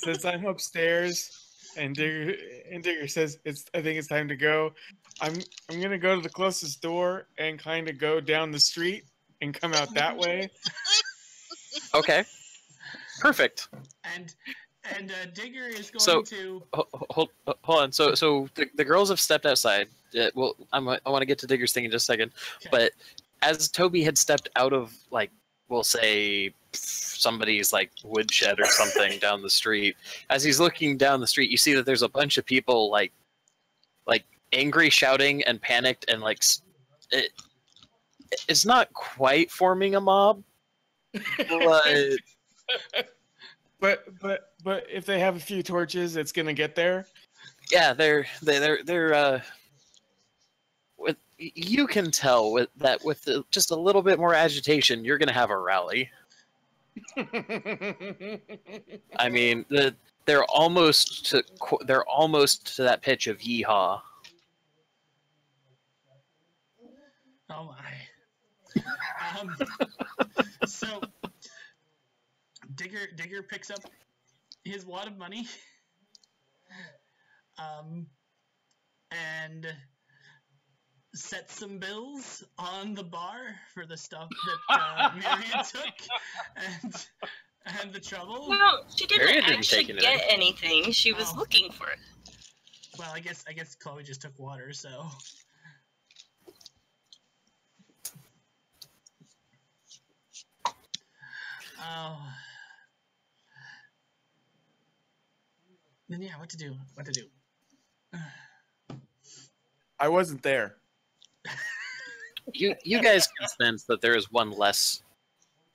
Speaker 5: Since I'm upstairs and Digger says I think it's time to go, I'm gonna go to the closest door and kind of go down the street and come out that way.
Speaker 2: Okay. Perfect.
Speaker 3: And Digger is going to.
Speaker 2: Hold on. So the girls have stepped outside. Well, I want to get to Digger's thing in just a second.
Speaker 3: Okay.
Speaker 2: But as Toby had stepped out of, like, we'll say somebody's like woodshed or something down the street, as he's looking down the street, you see that there's a bunch of people like angry, shouting, and panicked, and like it's not quite forming a mob, but
Speaker 5: But if they have a few torches, it's gonna get there.
Speaker 2: yeah, they're with, you can tell with just a little bit more agitation, you're gonna have a rally. I mean, they're almost to that pitch of yeehaw.
Speaker 3: Oh my. So Digger picks up his wad of money, and sets some bills on the bar for the stuff that Myriad took, and the trouble.
Speaker 4: Well, she didn't
Speaker 2: Myriad didn't
Speaker 4: actually
Speaker 2: take
Speaker 4: get anything. She was
Speaker 3: Oh.
Speaker 4: looking for it.
Speaker 3: Well, I guess Chloe just took water, so. Oh. Then yeah, what to do?
Speaker 5: I wasn't there.
Speaker 2: You guys can sense that there is one less.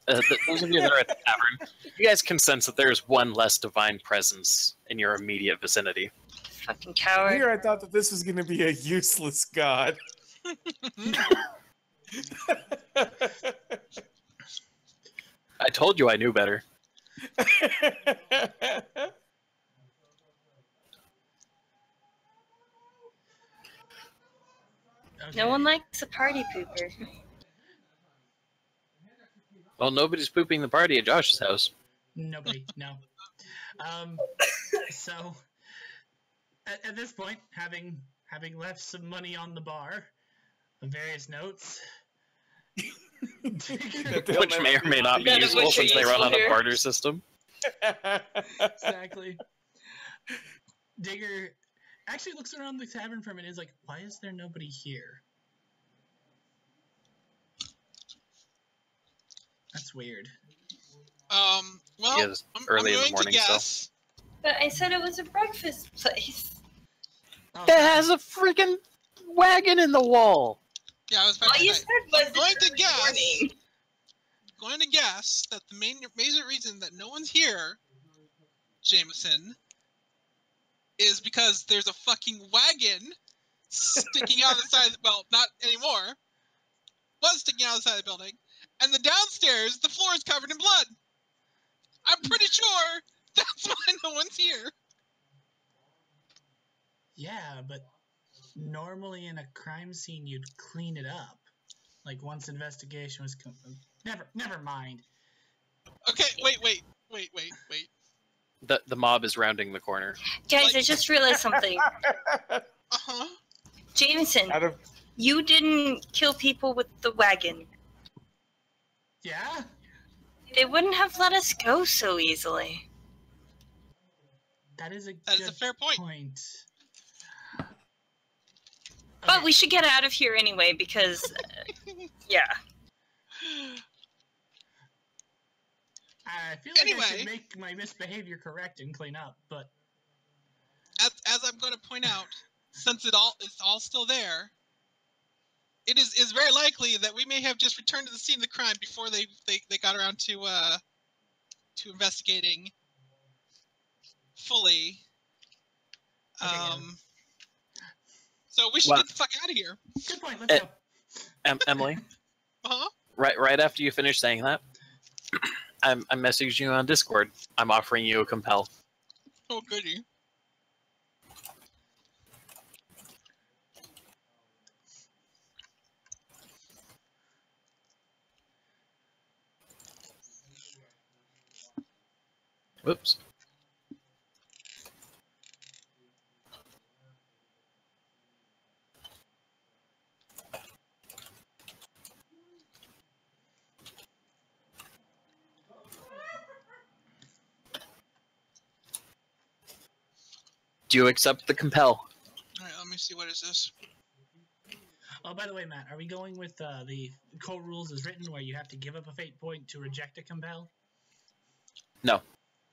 Speaker 2: Those of you that are at the tavern, you guys can sense that there is one less divine presence in your immediate vicinity.
Speaker 4: Fucking coward.
Speaker 5: Here, I thought that this was gonna be a useless god.
Speaker 2: I told you I knew better.
Speaker 3: Okay.
Speaker 4: No one likes a party pooper.
Speaker 2: Well, nobody's pooping the party at Josh's house.
Speaker 3: Nobody, no. So, at this point, having left some money on the bar, of various notes,
Speaker 2: Which may or may not be
Speaker 4: None of
Speaker 2: useful
Speaker 4: which are
Speaker 2: since they run on a
Speaker 4: useful
Speaker 2: barter system.
Speaker 3: exactly. Digger actually looks around the tavern for a minute. Is like, why is there nobody here? That's weird.
Speaker 6: Well,
Speaker 2: Yes,
Speaker 6: I'm
Speaker 2: early in the
Speaker 6: going
Speaker 2: morning,
Speaker 6: to
Speaker 2: so.
Speaker 6: guess.
Speaker 4: But I said it was a breakfast place.
Speaker 3: Oh,
Speaker 2: It has a freaking wagon in the wall.
Speaker 6: Yeah, I was about
Speaker 4: All
Speaker 6: to
Speaker 4: you
Speaker 6: say.
Speaker 4: said was
Speaker 6: I'm going to
Speaker 4: early
Speaker 6: guess.
Speaker 4: morning.
Speaker 6: Going to guess that the major reason that no one's here, Jameson, is because there's a fucking wagon sticking out of the side. Well, not anymore. Was sticking out of the side of the building, and the downstairs, the floor is covered in blood. I'm pretty sure that's why no one's here.
Speaker 3: Yeah, but normally in a crime scene you'd clean it up. Like once investigation was never mind.
Speaker 6: Okay, wait.
Speaker 2: The mob is rounding the corner.
Speaker 4: Guys, I
Speaker 6: Like-
Speaker 4: just realized something.
Speaker 6: Uh-huh.
Speaker 4: Jameson,
Speaker 5: Out of
Speaker 4: you didn't kill people with the wagon.
Speaker 3: Yeah?
Speaker 4: They wouldn't have let us go so easily.
Speaker 3: That is a
Speaker 6: That is a fair point.
Speaker 4: But we should get out of here anyway because, yeah.
Speaker 3: I feel like I
Speaker 6: Anyway.
Speaker 3: should make my misbehavior correct and clean up, but
Speaker 6: As I'm going to point out, since it's all still there, it is very likely that we may have just returned to the scene of the crime before they got around to investigating fully.
Speaker 3: Okay, yeah.
Speaker 6: So we should
Speaker 2: Well-
Speaker 6: get the fuck out of here.
Speaker 3: good point. Let's go.
Speaker 2: Emily,
Speaker 6: Uh-huh.
Speaker 2: right after you finish saying that, I'm messaging you on Discord. I'm offering you a compel.
Speaker 6: Oh, goody.
Speaker 2: Whoops. Do you accept the compel?
Speaker 6: All right, let me see. What is this?
Speaker 3: Oh, by the way, Matt, are we going with the core rules as written, where you have to give up a fate point to reject a compel?
Speaker 2: No.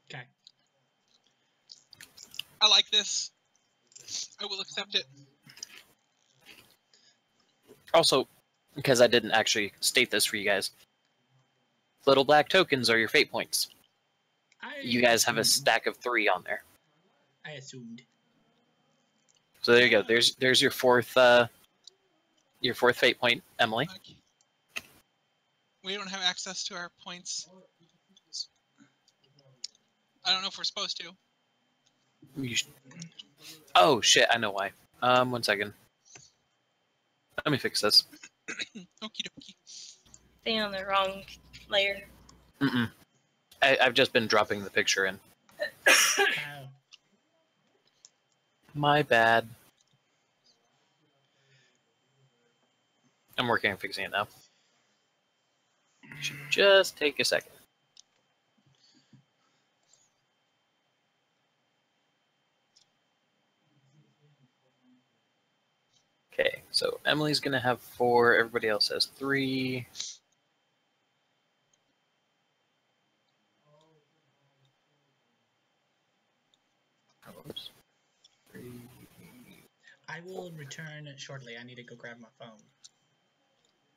Speaker 3: Okay.
Speaker 6: I like this. I will accept it.
Speaker 2: Also, because I didn't actually state this for you guys, little black tokens are your fate points. You guys have a stack of 3 on there.
Speaker 3: I assumed.
Speaker 2: So there you go. There's your fourth fate point, Emily.
Speaker 6: Okay. We don't have access to our points. I don't know if we're supposed to.
Speaker 2: Oh shit! I know why. 1 second. Let me fix this.
Speaker 6: Okie dokie.
Speaker 4: Stay on the wrong layer.
Speaker 2: Mm-mm. I've just been dropping the picture in.
Speaker 3: Oh.
Speaker 2: My bad. I'm working on fixing it now. Should just take a second. Okay, so Emily's gonna have 4, everybody else has 3. Oops. 3.
Speaker 3: I will return shortly. I need to go grab my phone.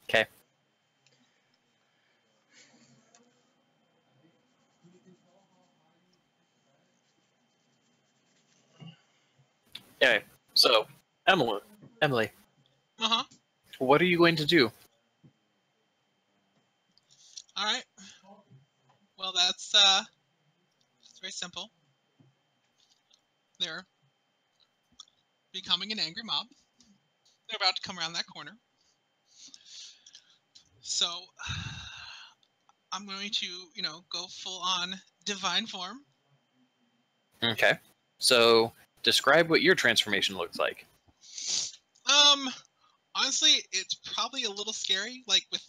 Speaker 2: Okay. Anyway, so Emily,
Speaker 6: Uh-huh.
Speaker 2: what are you going to do?
Speaker 6: All right. Well, that's very simple. They're becoming an angry mob. They're about to come around that corner. So I'm going to, go full on divine form.
Speaker 2: Okay. So describe what your transformation looks like.
Speaker 6: Honestly, it's probably a little scary, with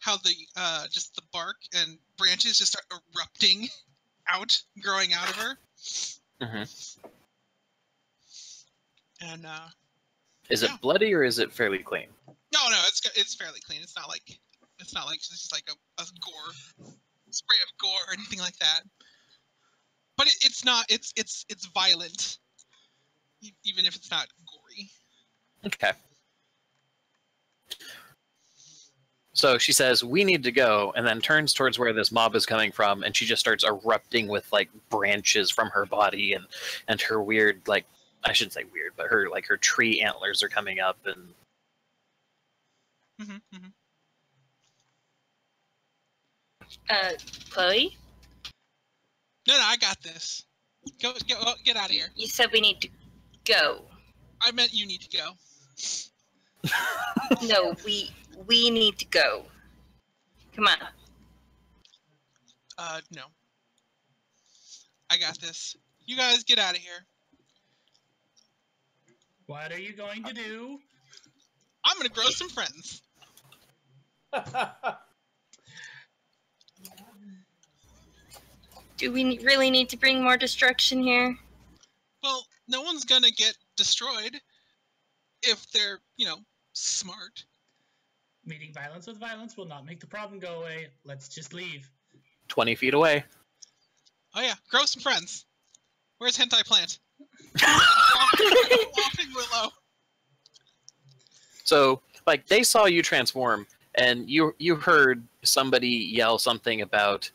Speaker 6: how the just the bark and branches just start erupting out, growing out of her.
Speaker 2: Mm-hmm.
Speaker 6: And
Speaker 2: Is it
Speaker 6: yeah.
Speaker 2: bloody or is it fairly clean?
Speaker 6: No, it's fairly clean. It's not like It's not like it's just like a gore spray of gore or anything like that. But it's not. It's violent, even if it's not gory.
Speaker 2: Okay. So she says, "We need to go," and then turns towards where this mob is coming from, and she just starts erupting with like branches from her body, and her weird, like, I shouldn't say weird, but her tree antlers are coming up, and
Speaker 4: Chloe,
Speaker 6: No, I got this. Get out of here.
Speaker 4: you said we need to go.
Speaker 6: I meant you need to go.
Speaker 4: No, we need to go. Come on.
Speaker 6: No. I got this. You guys get out of here.
Speaker 3: What are you going to do?
Speaker 6: I'm gonna grow some friends.
Speaker 4: Do we really need to bring more destruction here?
Speaker 6: Well, no one's gonna get destroyed if they're, smart.
Speaker 3: Meeting violence with violence will not make the problem go away. Let's just leave.
Speaker 2: 20 feet away.
Speaker 6: Oh yeah, grow some friends. Where's Hentai Plant? Walking Willow.
Speaker 2: So, like, they saw you transform, and you heard somebody yell something about,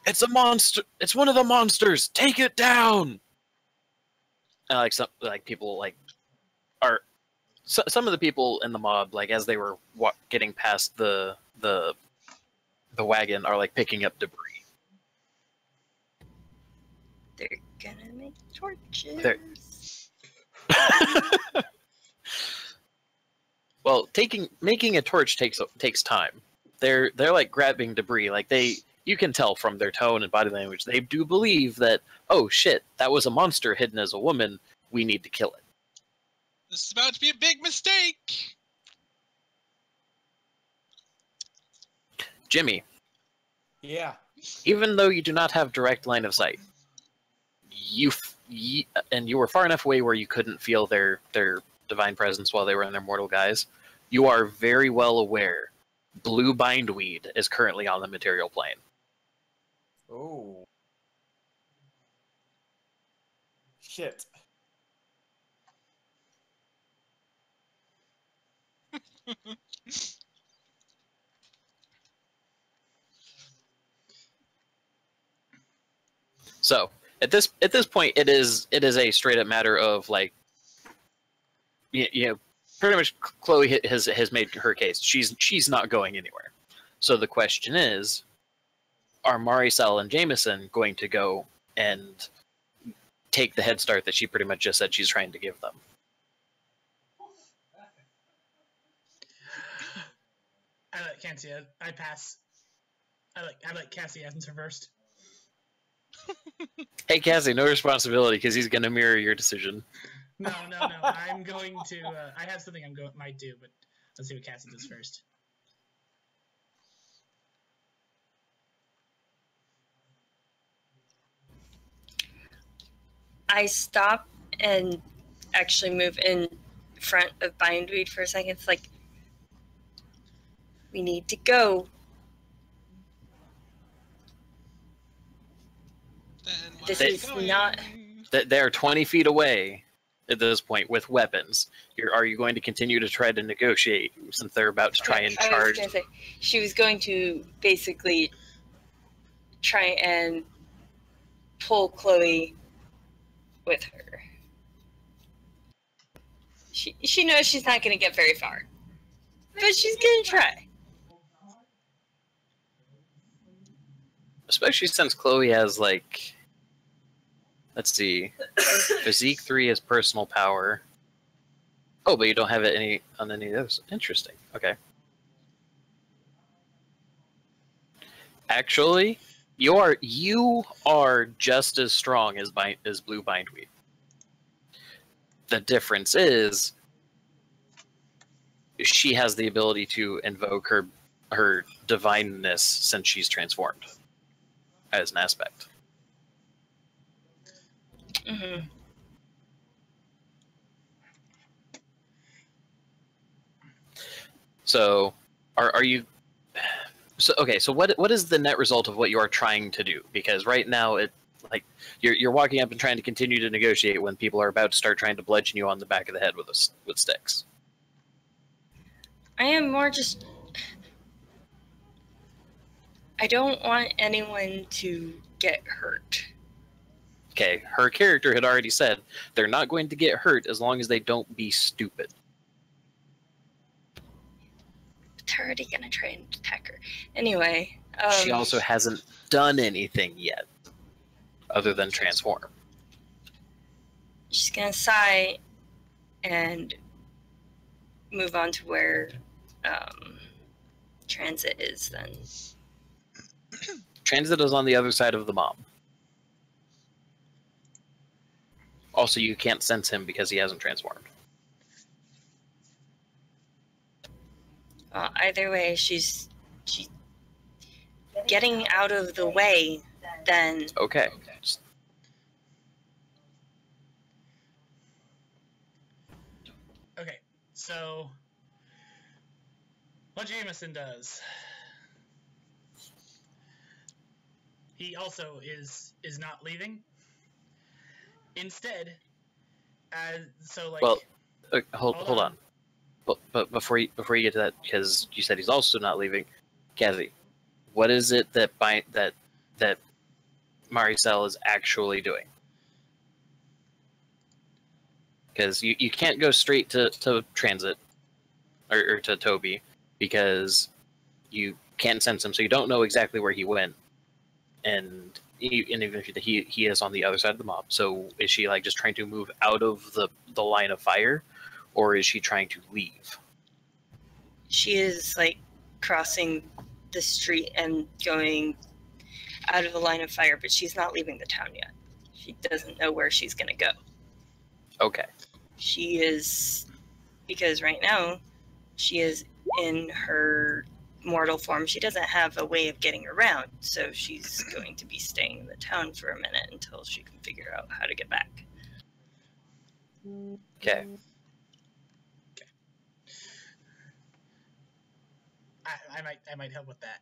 Speaker 2: "It's a monster! It's one of the monsters! Take it down!" And people are some of the people in the mob, like, as they were getting past the wagon, are like picking up debris.
Speaker 4: They're gonna make torches.
Speaker 2: Well, making a torch takes time. They're like grabbing debris. Like, you can tell from their tone and body language, they do believe that, oh shit, that was a monster hidden as a woman. We need to kill it.
Speaker 6: This is about to be a big mistake.
Speaker 2: Jimmy,
Speaker 5: Yeah.
Speaker 2: even though you do not have direct line of sight, you were far enough away where you couldn't feel their divine presence while they were in their mortal guise. You are very well aware blue bindweed is currently on the material plane.
Speaker 5: Oh. Shit.
Speaker 2: So at this point, it is a straight up matter of, like, pretty much Chloe has made her case. She's not going anywhere. So the question is, are Maricel and Jameson going to go and take the head start that she pretty much just said she's trying to give them?
Speaker 3: I let Cassie. I pass. I let Cassie answer first.
Speaker 2: Hey, Cassie, no responsibility because he's going to mirror your decision.
Speaker 3: No. I'm going to. I have something might do, but let's see what Cassie does first.
Speaker 4: I stop and actually move in front of Bindweed for a second. It's like, we need to go.
Speaker 6: Then why
Speaker 4: This
Speaker 6: are you
Speaker 4: is
Speaker 6: going?
Speaker 4: not.
Speaker 2: They're 20 feet away at this point with weapons. Are you going to continue to try to negotiate since they're about to try and
Speaker 4: I was
Speaker 2: charge?
Speaker 4: gonna say, she was going to basically try and pull Chloe with her. She knows she's not going to get very far, but she's going to try.
Speaker 2: Especially since Chloe has, like, let's see, Physique 3 is personal power. Oh, but you don't have it on any of those. Interesting. Okay. Actually, you are just as strong as blue bindweed. The difference is she has the ability to invoke her divineness since she's transformed as an aspect.
Speaker 4: Mm-hmm.
Speaker 2: So Are you? So okay. So what is the net result of what you are trying to do? Because right now you're walking up and trying to continue to negotiate when people are about to start trying to bludgeon you on the back of the head with sticks.
Speaker 4: I am more just. I don't want anyone to get hurt.
Speaker 2: Okay, her character had already said they're not going to get hurt as long as they don't be stupid.
Speaker 4: They're already gonna try and attack her. Anyway.
Speaker 2: She also hasn't done anything yet, other than transform.
Speaker 4: She's gonna sigh and move on to where Transit is then.
Speaker 2: Transit is on the other side of the mob. Also, you can't sense him because he hasn't transformed.
Speaker 4: Either way, she's getting out of the way, then.
Speaker 2: Okay.
Speaker 3: Okay, so what Jameson does, he also is not leaving. Instead,
Speaker 2: well, hold on. But before you get to that, because you said he's also not leaving, Kathy, what is it that Maricel is actually doing? Because you can't go straight to Transit or to Toby because you can't sense him, so you don't know exactly where he went, and even if he is on the other side of the mob. So is she like just trying to move out of the line of fire, or is she trying to leave?
Speaker 4: She is like crossing the street and going out of the line of fire, but she's not leaving the town yet. She doesn't know where she's gonna go.
Speaker 2: Okay.
Speaker 4: She is, because right now she is in her mortal form. She doesn't have a way of getting around, so she's going to be staying in the town for a minute until she can figure out how to get back.
Speaker 2: Okay.
Speaker 3: I might help with that.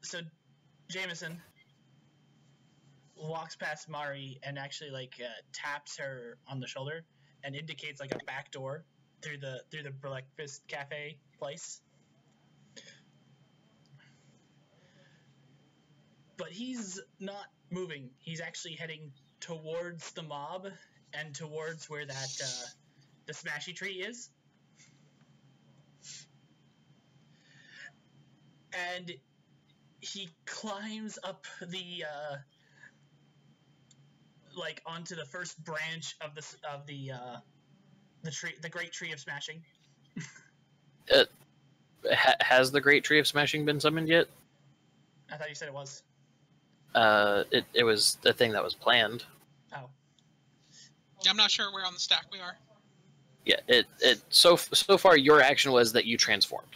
Speaker 3: So Jameson walks past Mari and actually taps her on the shoulder and indicates like a back door through the breakfast cafe place. But he's not moving. He's actually heading towards the mob and towards where that the smashy tree is. And he climbs up the onto the first branch of the tree, the great tree of smashing.
Speaker 2: Has the great tree of smashing been summoned yet?
Speaker 3: I thought you said it was.
Speaker 2: It was the thing that was planned.
Speaker 3: Oh.
Speaker 6: I'm not sure where on the stack we are.
Speaker 2: Yeah, so far your action was that you transformed.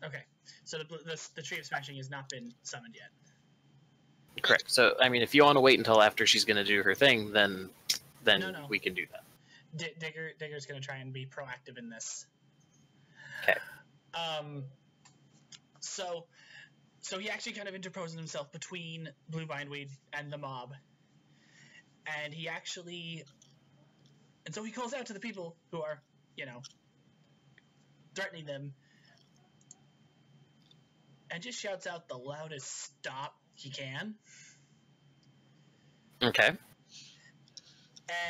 Speaker 3: Okay. So the tree of smashing has not been summoned yet.
Speaker 2: Correct. So I mean, if you want to wait until after she's going to do her thing, then
Speaker 3: No.
Speaker 2: we can do that.
Speaker 3: Digger's going to try and be proactive in this.
Speaker 2: Okay.
Speaker 3: So he actually kind of interposes himself between Blue Bindweed and the mob. And so he calls out to the people who are, threatening them. And just shouts out the loudest stop he can.
Speaker 2: Okay.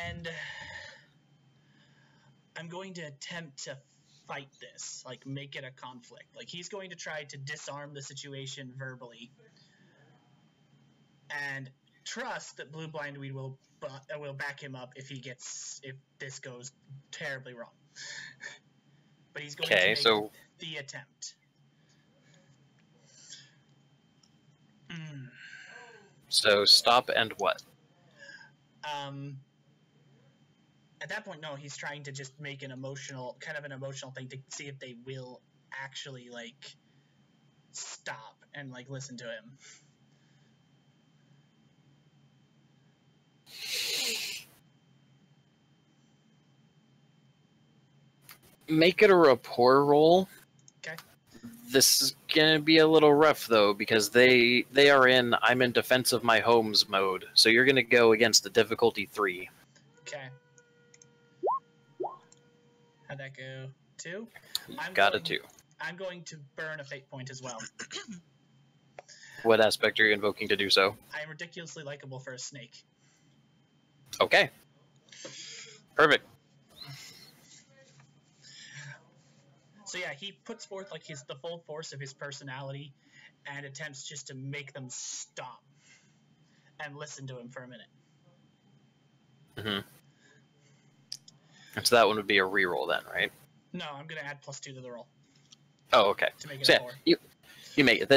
Speaker 3: And I'm going to attempt to fight this, make it a conflict. He's going to try to disarm the situation verbally and trust that Blue Blindweed will back him up if this goes terribly wrong. But he's going to make the attempt.
Speaker 2: So stop and what?
Speaker 3: At that point, no, he's trying to just make an emotional thing to see if they will actually like stop and like listen to him.
Speaker 2: Make it a rapport roll.
Speaker 3: Okay.
Speaker 2: This is gonna be a little rough though, because they are in I'm in defense of my homes mode. So you're gonna go against the difficulty 3.
Speaker 3: Okay. How'd that go? 2?
Speaker 2: Got it 2.
Speaker 3: I'm going to burn a fate point as well.
Speaker 2: What aspect are you invoking to do so?
Speaker 3: I am ridiculously likable for a snake.
Speaker 2: Okay. Perfect.
Speaker 3: So yeah, he puts forth like the full force of his personality and attempts just to make them stop and listen to him for a minute.
Speaker 2: Mm-hmm. So that one would be a reroll then, right?
Speaker 3: No, I'm gonna add +2 to the roll
Speaker 2: Oh, okay.
Speaker 3: to make it
Speaker 2: So
Speaker 3: a
Speaker 2: yeah,
Speaker 3: 4.
Speaker 2: you make it.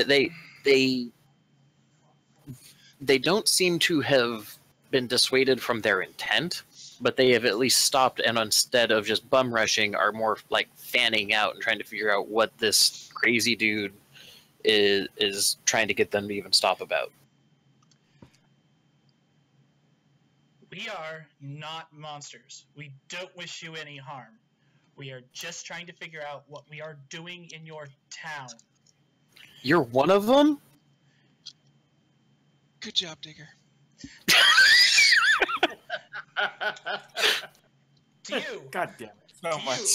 Speaker 2: They don't seem to have been dissuaded from their intent, but they have at least stopped, and instead of just bum rushing, are more like fanning out and trying to figure out what this crazy dude is trying to get them to even stop about.
Speaker 3: We are not monsters. We don't wish you any harm. We are just trying to figure out what we are doing in your town.
Speaker 2: You're one of them?
Speaker 6: Good job, Digger.
Speaker 3: To you,
Speaker 5: God damn it. So
Speaker 3: To
Speaker 5: much.
Speaker 3: you.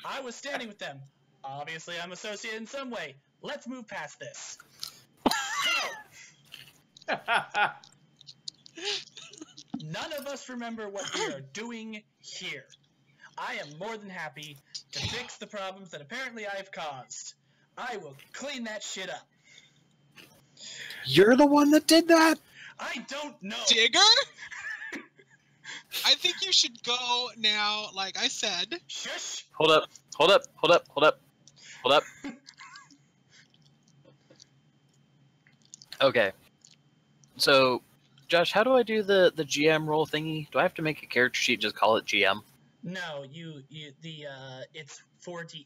Speaker 3: I was standing with them. Obviously, I'm associated in some way. Let's move past this. Go! None of us remember what we are doing here. I am more than happy to fix the problems that apparently I've caused. I will clean that shit up.
Speaker 2: You're the one that did that?
Speaker 3: I don't know.
Speaker 6: Digger? I think you should go now, like I said.
Speaker 3: Shush.
Speaker 2: Hold up. Okay. So, Josh, how do I do the GM roll thingy? Do I have to make a character sheet and just call it GM?
Speaker 3: No, it's 4DF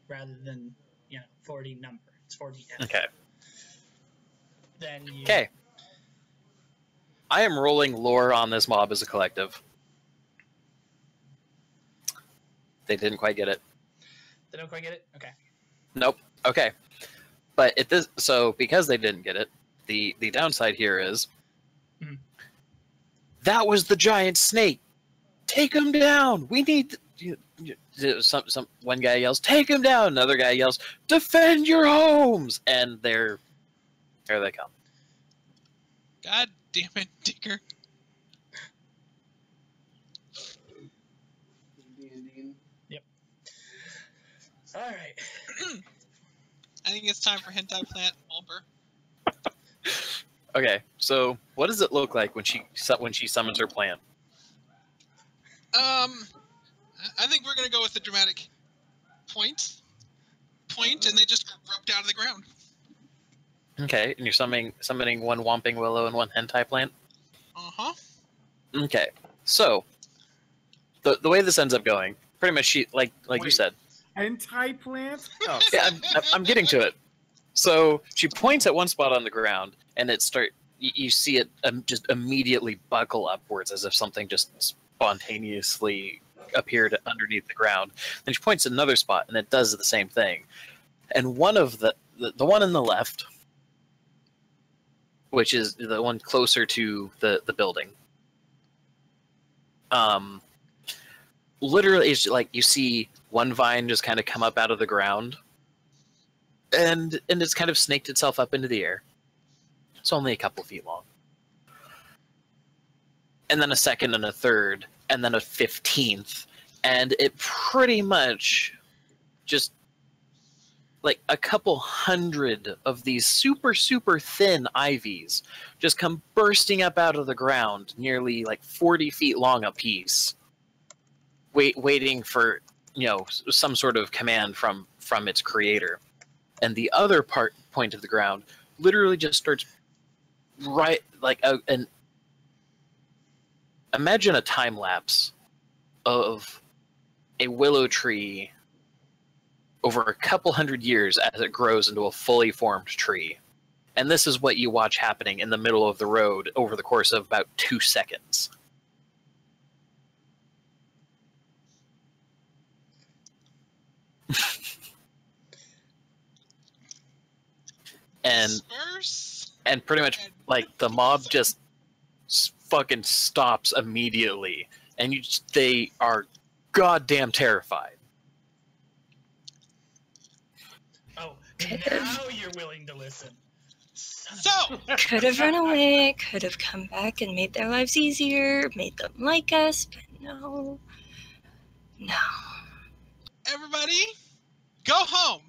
Speaker 3: rather than 40 number. It's 4DF.
Speaker 2: Okay.
Speaker 3: Then you.
Speaker 2: Okay. I am rolling lore on this mob as a collective. They didn't quite get it.
Speaker 3: They don't quite get it. Okay.
Speaker 2: Nope. Okay. But because they didn't get it, the downside here is that was the giant snake. Take him down. We need some one guy yells, "Take him down." Another guy yells, "Defend your homes." And here they come.
Speaker 6: God damn it, Digger.
Speaker 3: Yep. All right.
Speaker 6: I think it's time for Hentai Plant Bulber.
Speaker 2: Okay, so what does it look like when she summons her plant?
Speaker 6: I think we're gonna go with the dramatic point, and they just erupt out of the ground.
Speaker 2: Okay, and you're summoning one Whomping Willow and one Hentai Plant?
Speaker 6: Uh-huh.
Speaker 2: Okay, so the way this ends up going, pretty much she like you
Speaker 5: Wait.
Speaker 2: said.
Speaker 5: Hentai plant? Oh,
Speaker 2: Yeah, I'm getting to it. So she points at one spot on the ground, and you see it just immediately buckle upwards as if something just spontaneously appeared underneath the ground. Then she points at another spot, and it does the same thing. And one of the one on the left, which is the one closer to the building, literally it's like you see one vine just kind of come up out of the ground, and it's kind of snaked itself up into the air. It's only a couple feet long. And then a second and a third, and then a 15th, and it pretty much just like a couple hundred of these super, super thin ivies just come bursting up out of the ground, nearly like 40 feet long a piece, waiting for some sort of command from its creator. And the other point of the ground literally just starts right like imagine a time lapse of a willow tree over a couple hundred years as it grows into a fully formed tree. And this is what you watch happening in the middle of the road over the course of about 2 seconds. and
Speaker 6: Disperse.
Speaker 2: and pretty much like the mob just fucking stops immediately, and they are goddamn terrified.
Speaker 3: Oh, now you're willing to listen.
Speaker 6: So,
Speaker 4: Could have run away, could have come back and made their lives easier, made them like us, but no. No.
Speaker 6: everybody, go home.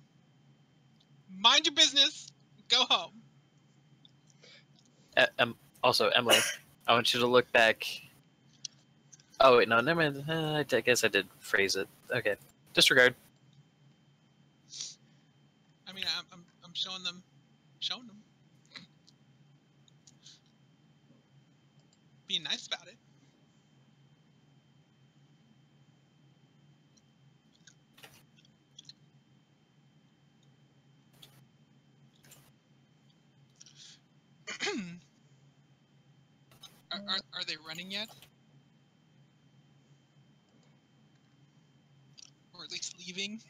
Speaker 6: Mind your business. Go home.
Speaker 2: Also, Emily, I want you to look back. Oh wait, no, never mind. I guess I did phrase it. Okay, disregard.
Speaker 6: I mean, I'm showing them. Showing them. Being nice about it. Are they running yet? Or at least leaving?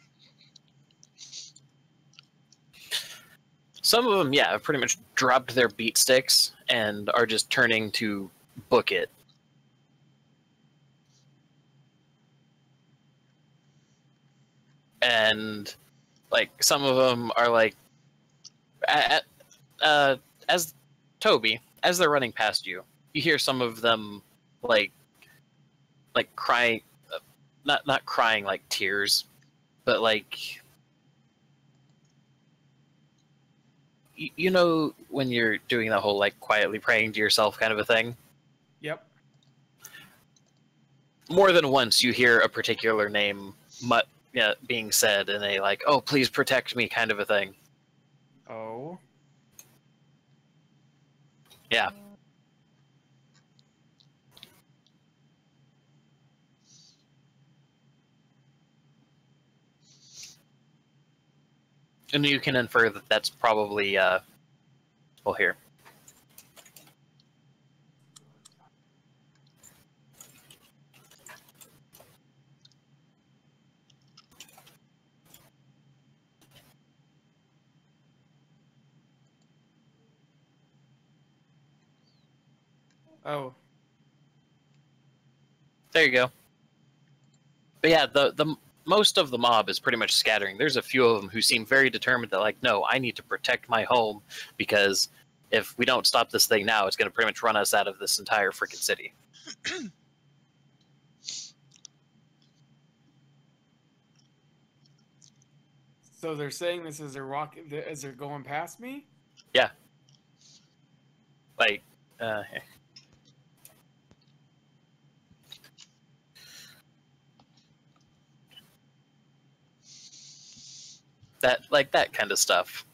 Speaker 2: Some of them, yeah, have pretty much dropped their beat sticks and are just turning to book it. And like some of them are like, as Toby, as they're running past you, you hear some of them like crying, not crying like tears, but like you know when you're doing that whole like quietly praying to yourself kind of a thing.
Speaker 5: Yep.
Speaker 2: More than once, you hear a particular name being said, and they like, "Oh, please protect me," kind of a thing.
Speaker 5: Oh.
Speaker 2: Yeah. And you can infer that that's probably, well, here.
Speaker 5: Oh.
Speaker 2: There you go. But yeah, the most of the mob is pretty much scattering. There's a few of them who seem very determined that, like, no, I need to protect my home because if we don't stop this thing now, it's going to pretty much run us out of this entire freaking city.
Speaker 5: So they're saying this as they're going past me?
Speaker 2: Yeah. Like, here. That kind of stuff.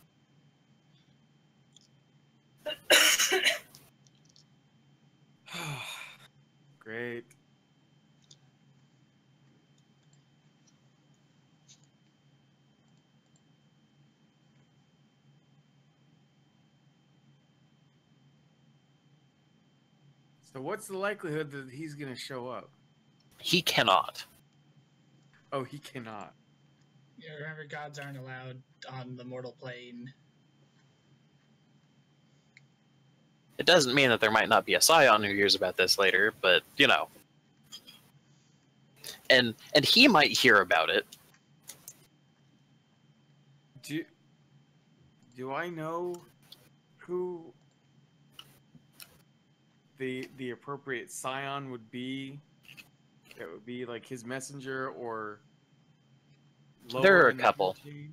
Speaker 5: Great. So what's the likelihood that he's going to show up?
Speaker 2: He cannot.
Speaker 5: Oh, he cannot.
Speaker 3: Yeah, remember, gods aren't allowed on the mortal plane.
Speaker 2: It doesn't mean that there might not be a Scion who hears about this later, but, you know. And he might hear about it.
Speaker 5: Do I know who the appropriate Scion would be? That would be like his messenger or lower
Speaker 2: There are a
Speaker 5: in the
Speaker 2: couple.
Speaker 5: food chain?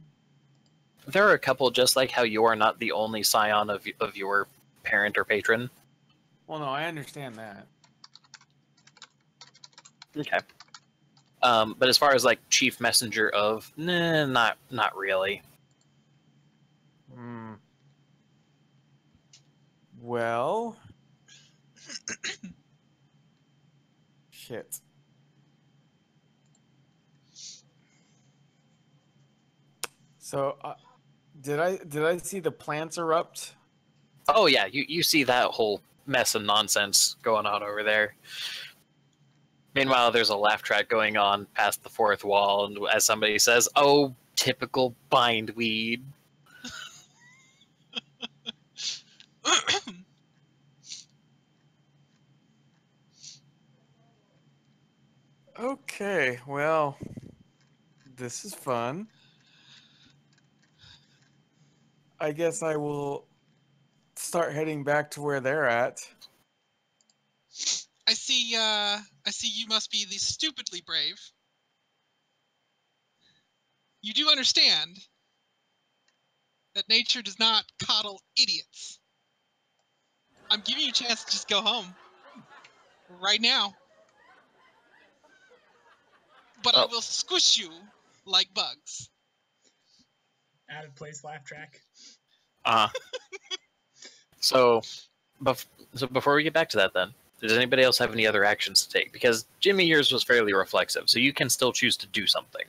Speaker 2: There are a couple, just like how you are not the only Scion of your parent or patron.
Speaker 5: Well, no, I understand that.
Speaker 2: Okay. But as far as like chief messenger of, nah, not really.
Speaker 5: Hmm. Well, shit. So, did I see the plants erupt?
Speaker 2: Oh yeah, you see that whole mess of nonsense going on over there. Meanwhile, there's a laugh track going on past the fourth wall, and as somebody says, "Oh, typical bindweed."
Speaker 5: Okay, well, this is fun. I guess I will start heading back to where they're at.
Speaker 6: I see you must be the stupidly brave. You do understand that nature does not coddle idiots. I'm giving you a chance to just go home. Right now. But I
Speaker 2: Oh.
Speaker 6: will squish you like bugs.
Speaker 3: Out of place laugh track.
Speaker 2: So, so before we get back to that, then, does anybody else have any other actions to take? Because Jimmy, yours was fairly reflexive, so you can still choose to do something.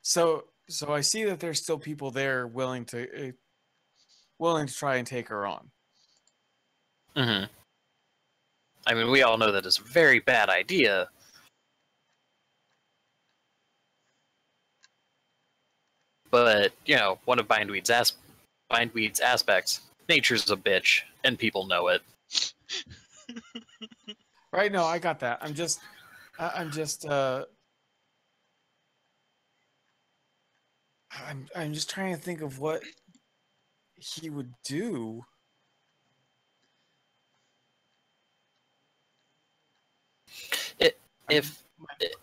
Speaker 5: So I see that there's still people there willing to try and take her on.
Speaker 2: Mm-hmm. I mean, we all know that it's a very bad idea. But, one of Bindweed's aspects, nature's a bitch, and people know it.
Speaker 5: Right? No, I got that. I'm just trying to think of what he would do.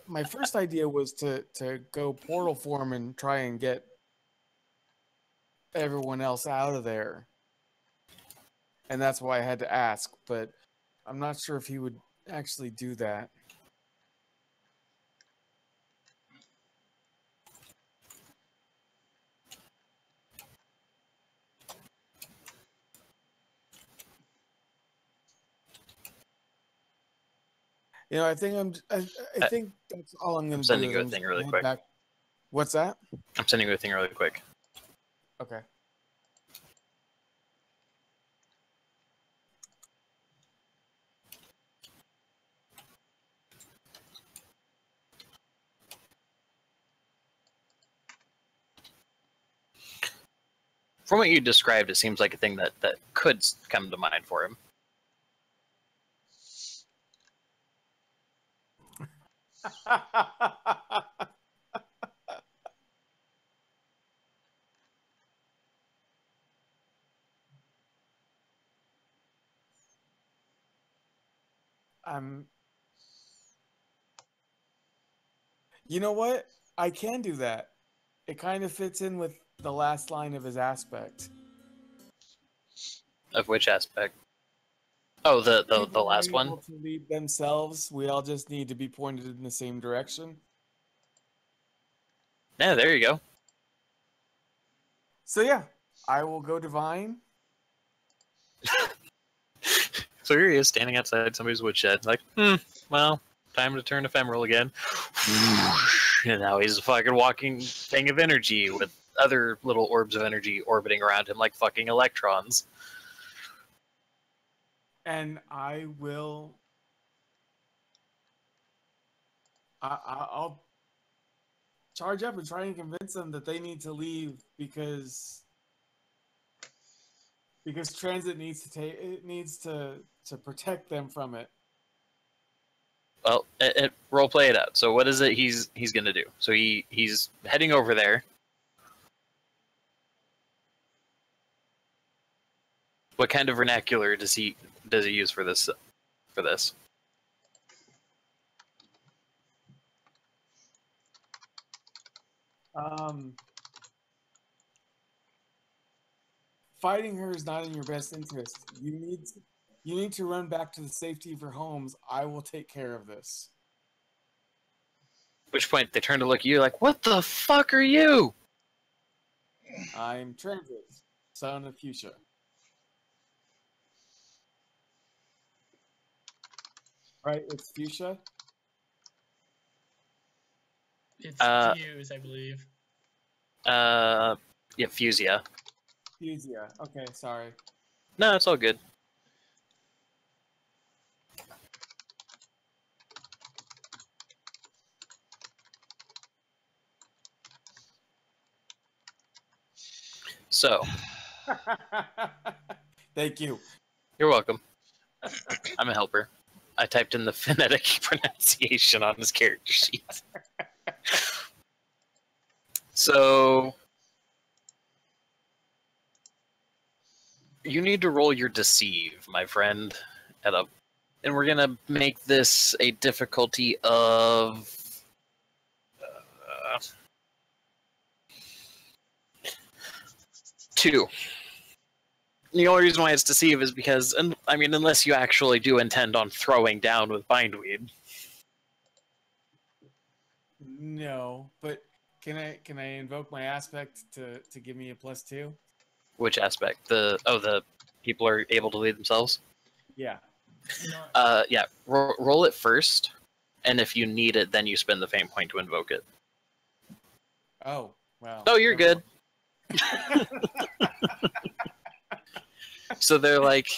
Speaker 5: My first idea was to go portal form and try and get everyone else out of there, and that's why I had to ask. But I'm not sure if he would actually do that. I think I think that's all I'm going to do.
Speaker 2: Sending you a thing really quick.
Speaker 5: Back. What's that?
Speaker 2: I'm sending you a thing really quick.
Speaker 5: Okay.
Speaker 2: From what you described, it seems like a thing that could come to mind for him.
Speaker 5: You know what? I can do that. It kind of fits in with the last line of his aspect.
Speaker 2: Of which aspect? Oh, the last one?
Speaker 5: Able to lead themselves. We all just need to be pointed in the same direction.
Speaker 2: Yeah, there you go.
Speaker 5: So yeah, I will go divine.
Speaker 2: So here he is, standing outside somebody's woodshed, like, well, time to turn ephemeral again. And now he's a fucking walking thing of energy with other little orbs of energy orbiting around him like fucking electrons.
Speaker 5: And I will... I'll charge up and try and convince them that they need to leave because transit needs to protect them from it.
Speaker 2: Well, role play it out. So what is it he's gonna do? So he's heading over there. What kind of vernacular does he use for this?
Speaker 5: Fighting her is not in your best interest. You need to run back to the safety of your homes. I will take care of this.
Speaker 2: At which point they turn to look at you like, what the fuck are you?
Speaker 5: I'm Transit, son of Fuchsia. Right, it's Fuchsia?
Speaker 3: It's Fuse, I believe.
Speaker 2: Yeah, Fusia.
Speaker 5: Fusia. Okay, sorry.
Speaker 2: No, it's all good. So,
Speaker 5: Thank you.
Speaker 2: you're welcome. I'm a helper. I typed in the phonetic pronunciation on his character sheet. So, you need to roll your deceive, my friend, and we're gonna make this a difficulty of 2. The only reason why it's deceive is because, I mean, unless you actually do intend on throwing down with bindweed.
Speaker 5: No, but can I invoke my aspect to give me a +2?
Speaker 2: Which aspect? The people are able to lead themselves?
Speaker 5: Yeah.
Speaker 3: No,
Speaker 2: Yeah, roll it first, and if you need it, then you spend the fame point to invoke it.
Speaker 5: Oh, wow.
Speaker 2: Oh, you're good. So they're like,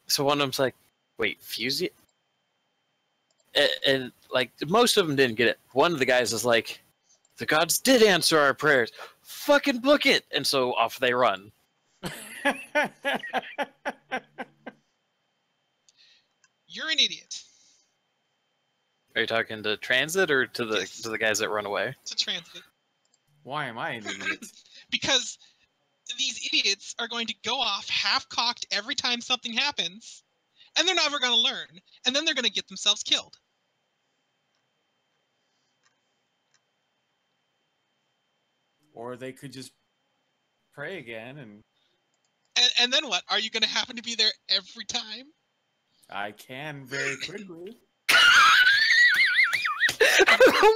Speaker 2: so one of them's like, wait, Fusia? And like, most of them didn't get it. One of the guys is like, the gods did answer our prayers. Fucking book it! And so off they run.
Speaker 6: You're an idiot.
Speaker 2: Are you talking to Transit or to the
Speaker 6: Yes.
Speaker 2: to the guys that run away?
Speaker 6: It's a transit.
Speaker 5: Why am I an idiot?
Speaker 6: Because these idiots are going to go off half-cocked every time something happens, and they're never going to learn, and then they're going to get themselves killed.
Speaker 5: Or they could just pray again, and
Speaker 6: And then what? Are you going to happen to be there every time?
Speaker 5: I can very quickly.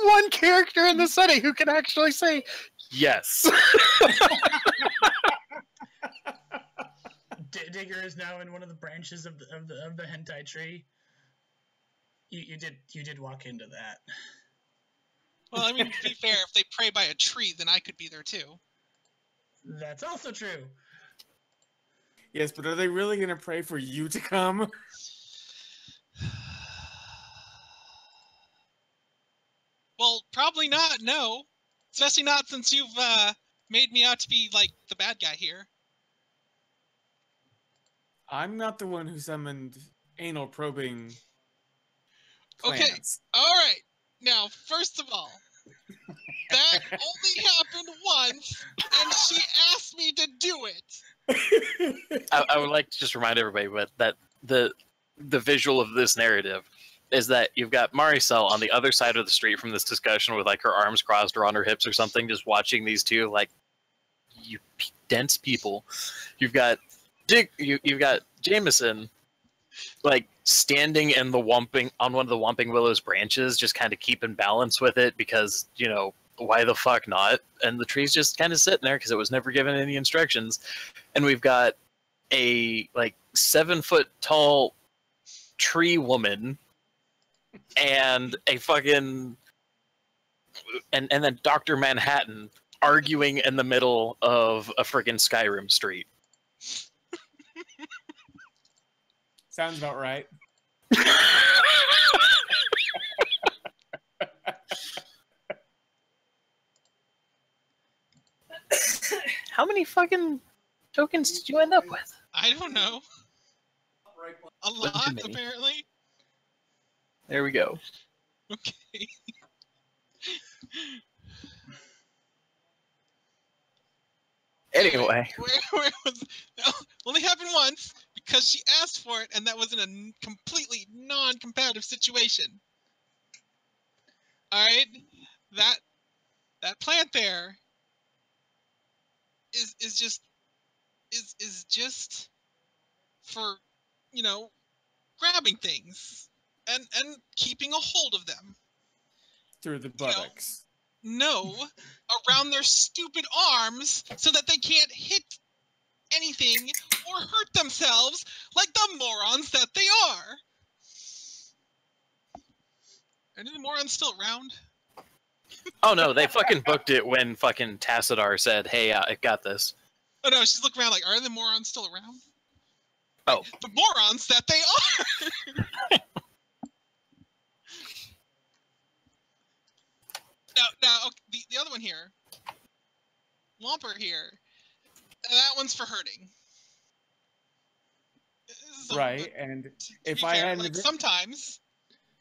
Speaker 2: One character in the setting who can actually say yes.
Speaker 3: Digger is now in one of the branches of the hentai tree. You did walk into that.
Speaker 6: Well, I mean, to be fair, if they pray by a tree, then I could be there too.
Speaker 3: That's also true.
Speaker 5: Yes, but are they really going to pray for you to come?
Speaker 6: Well, probably not, no. Especially not since you've made me out to be, like, the bad guy here.
Speaker 5: I'm not the one who summoned anal probing
Speaker 6: Okay,
Speaker 5: plants.
Speaker 6: alright. Now, first of all, that only happened once, and she asked me to do it.
Speaker 2: I would like to just remind everybody, but that the visual of this narrative is that you've got Maricel on the other side of the street from this discussion with like her arms crossed or on her hips or something, just watching these two like you dense people. You've got you've got Jameson like standing in the on one of the Whomping Willow's branches, just kind of keeping balance with it because, you know, why the fuck not? And the tree's just kind of sitting there because it was never given any instructions. And we've got a like 7-foot tall tree woman and a fucking and then Dr. Manhattan arguing in the middle of a friggin' Skyrim street.
Speaker 5: Sounds about right.
Speaker 2: How many fucking tokens did you end up with?
Speaker 6: I don't know. A
Speaker 2: Look
Speaker 6: lot,
Speaker 2: to me.
Speaker 6: apparently.
Speaker 2: There we go.
Speaker 6: Okay.
Speaker 2: Anyway,
Speaker 6: Where was... No, only happened once, because she asked for it, and that was in a completely non-competitive situation. Alright? That plant there is just for, you know, grabbing things and keeping a hold of them.
Speaker 5: Through the buttocks.
Speaker 6: No, around their stupid arms so that they can't hit anything or hurt themselves like the morons that they are. Are any of the morons still around?
Speaker 2: Oh no, they fucking booked it when fucking Tassadar said, "Hey, I got this."
Speaker 6: Oh no, she's looking around like, are the morons still around?
Speaker 2: Oh,
Speaker 6: The morons that they are! now okay, the other one here, Whomper here, that one's for hurting. So,
Speaker 5: Right, and
Speaker 6: to
Speaker 5: if
Speaker 6: be
Speaker 5: I
Speaker 6: fair,
Speaker 5: hadn't
Speaker 6: like
Speaker 5: have-
Speaker 6: sometimes,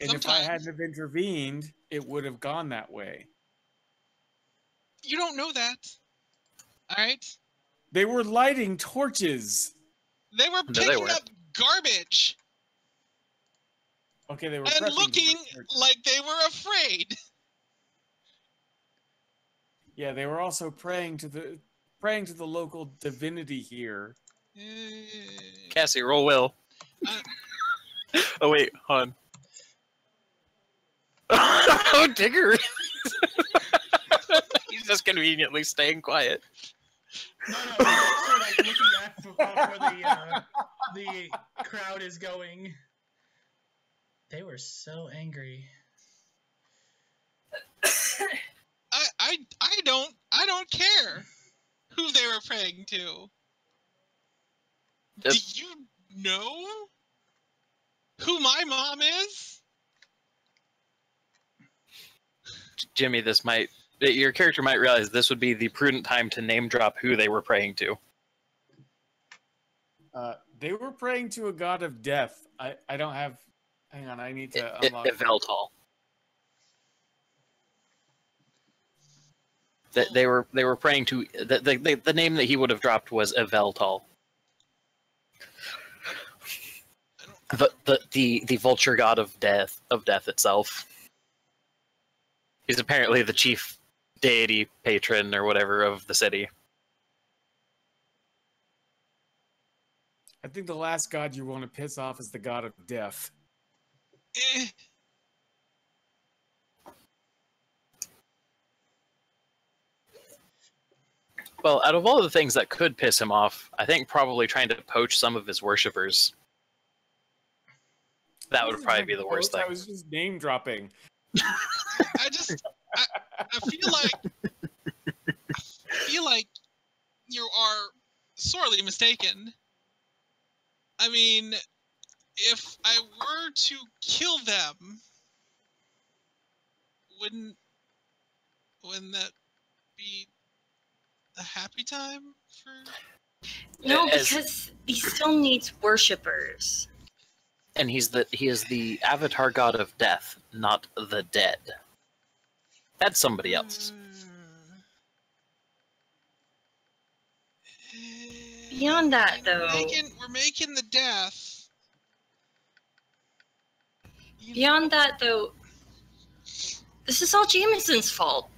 Speaker 5: if I hadn't have intervened, it would have gone that way.
Speaker 6: you don't know that. All right,
Speaker 5: They were lighting torches.
Speaker 6: they were
Speaker 2: No, they
Speaker 6: picking
Speaker 2: weren't.
Speaker 6: up garbage
Speaker 5: Okay, they were
Speaker 6: and
Speaker 5: prepping to
Speaker 6: looking
Speaker 5: light torches.
Speaker 6: like they were afraid.
Speaker 5: Yeah, they were also praying to the local divinity here.
Speaker 2: Cassie, roll will.
Speaker 6: Uh,
Speaker 2: Oh wait, hon. Oh, Digger! He's just conveniently staying quiet.
Speaker 3: No, he's actually like looking at where the crowd is going. They were so angry.
Speaker 6: I don't care who they were praying to. Do you know who my mom is?
Speaker 2: Jimmy, your character might realize this would be the prudent time to name drop who they were praying to.
Speaker 5: They were praying to a god of death. I don't have. Hang on, I need to unlock.
Speaker 2: Eveltal. They were praying to the name that he would have dropped was Eveltal. The vulture god of death itself. He's apparently the chief deity patron or whatever of the city.
Speaker 5: I think the last god you want to piss off is the god of death.
Speaker 6: Eh.
Speaker 2: Well, out of all the things that could piss him off, I think probably trying to poach some of his worshippers. That would probably be the worst thing.
Speaker 5: I was just name dropping.
Speaker 6: I feel like you are sorely mistaken. I mean, if I were to kill them, wouldn't that be a happy time for?
Speaker 4: No, because he still needs worshippers.
Speaker 2: And he is the avatar god of death, not the dead. That's somebody else.
Speaker 4: Beyond that, though.
Speaker 6: We're making the death.
Speaker 4: Beyond that, though, this is all Jameson's fault.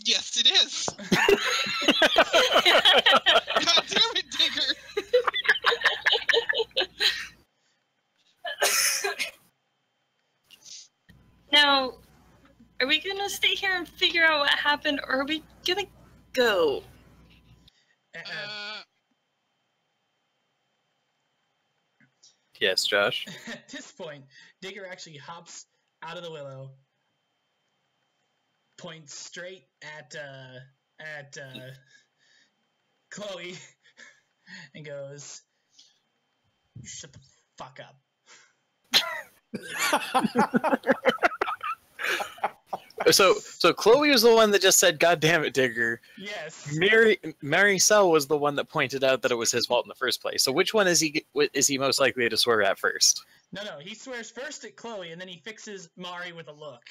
Speaker 6: Yes, it is. God damn it, Digger.
Speaker 4: Now, are we gonna stay here and figure out what happened, or are we gonna go?
Speaker 2: Yes, Josh.
Speaker 3: At this point, Digger actually hops out of the willow, points straight at Chloe, and goes, "You shut the fuck up."
Speaker 2: So Chloe was the one that just said, "God damn it, Digger."
Speaker 3: Yes.
Speaker 2: Maricel was the one that pointed out that it was his fault in the first place. So which one is he most likely to swear at first?
Speaker 3: No, he swears first at Chloe, and then he fixes Mari with a look.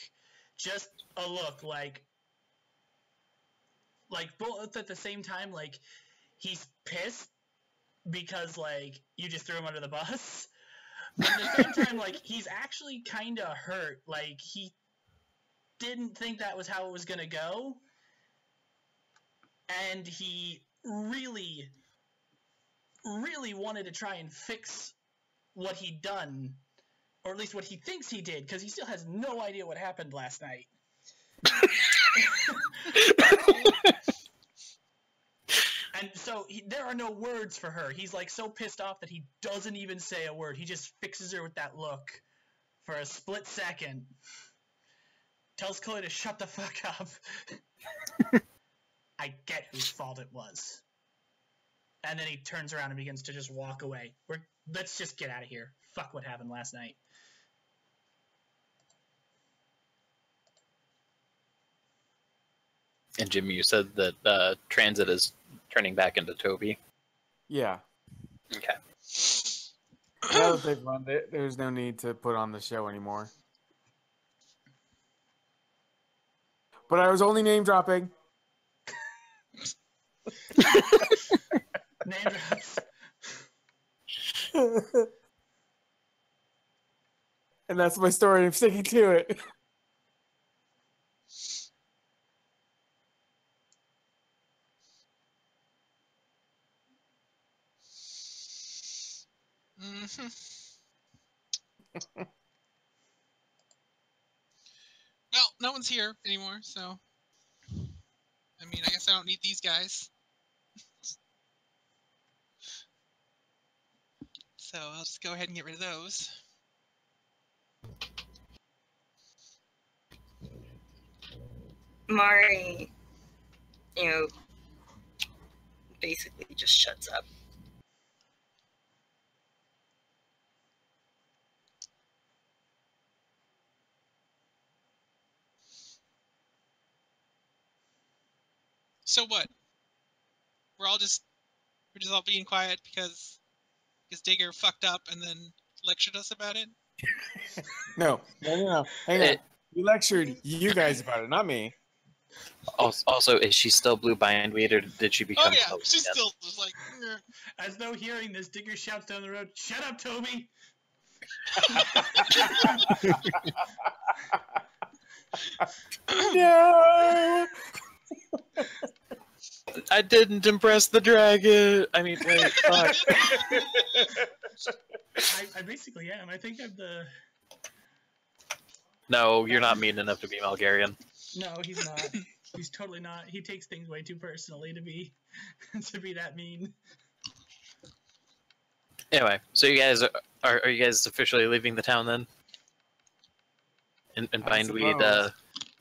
Speaker 3: Just a look, like both at the same time, like he's pissed because like you just threw him under the bus. But at the same time, like he's actually kind of hurt. Like he didn't think that was how it was gonna go, and he really, really wanted to try and fix what he'd done, or at least what he thinks he did, because he still has no idea what happened last night. And so there are no words for her. He's like so pissed off that he doesn't even say a word. He just fixes her with that look for a split second. Tells Chloe to shut the fuck up. I get whose fault it was. And then he turns around and begins to just walk away. Let's just get out of here. Fuck what happened last night.
Speaker 2: And Jimmy, you said that Transit is turning back into Toby.
Speaker 5: Yeah.
Speaker 2: Okay.
Speaker 5: Now that they've run it, there's no need to put on the show anymore. But I was only name dropping.
Speaker 3: Name drops.
Speaker 5: And that's my story. I'm sticking to it.
Speaker 6: Mm-hmm. Well, no one's here anymore, so I mean, I guess I don't need these guys. So I'll just go ahead and get rid of those.
Speaker 4: Mari, basically just shuts up.
Speaker 6: So what? We're just all being quiet because Digger fucked up and then lectured us about it?
Speaker 5: No. Hang on. We lectured you guys about it, not me.
Speaker 2: Also, is she still blue bindweed, or did she become?
Speaker 6: Oh yeah,
Speaker 2: Toby
Speaker 6: she's
Speaker 2: again?
Speaker 6: still just like.
Speaker 3: As though hearing this, Digger shouts down the road, "Shut up, Toby!"
Speaker 5: No.
Speaker 2: I didn't impress the dragon. I mean, wait, fuck.
Speaker 3: I basically am. I think I'm the...
Speaker 2: No, you're not mean enough to be Malgarian.
Speaker 3: No, he's not. He's totally not. He takes things way too personally to be to be that mean.
Speaker 2: Anyway, so you guys are you guys officially leaving the town then? And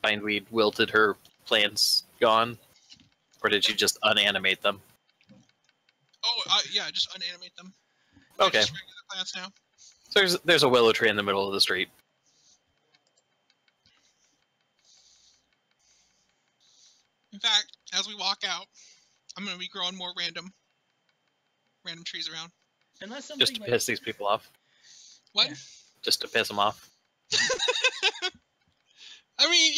Speaker 2: Bindweed wilted her plants gone, or did she just unanimate them?
Speaker 6: Oh yeah, just unanimate them.
Speaker 2: Okay.
Speaker 6: Just regular plants now.
Speaker 2: So there's a willow tree in the middle of the street.
Speaker 6: In fact, as we walk out, I'm going to be growing more random trees around.
Speaker 3: Unless something
Speaker 2: Just to piss these people off.
Speaker 6: What?
Speaker 3: Yeah.
Speaker 2: Just to piss them off.
Speaker 6: I mean,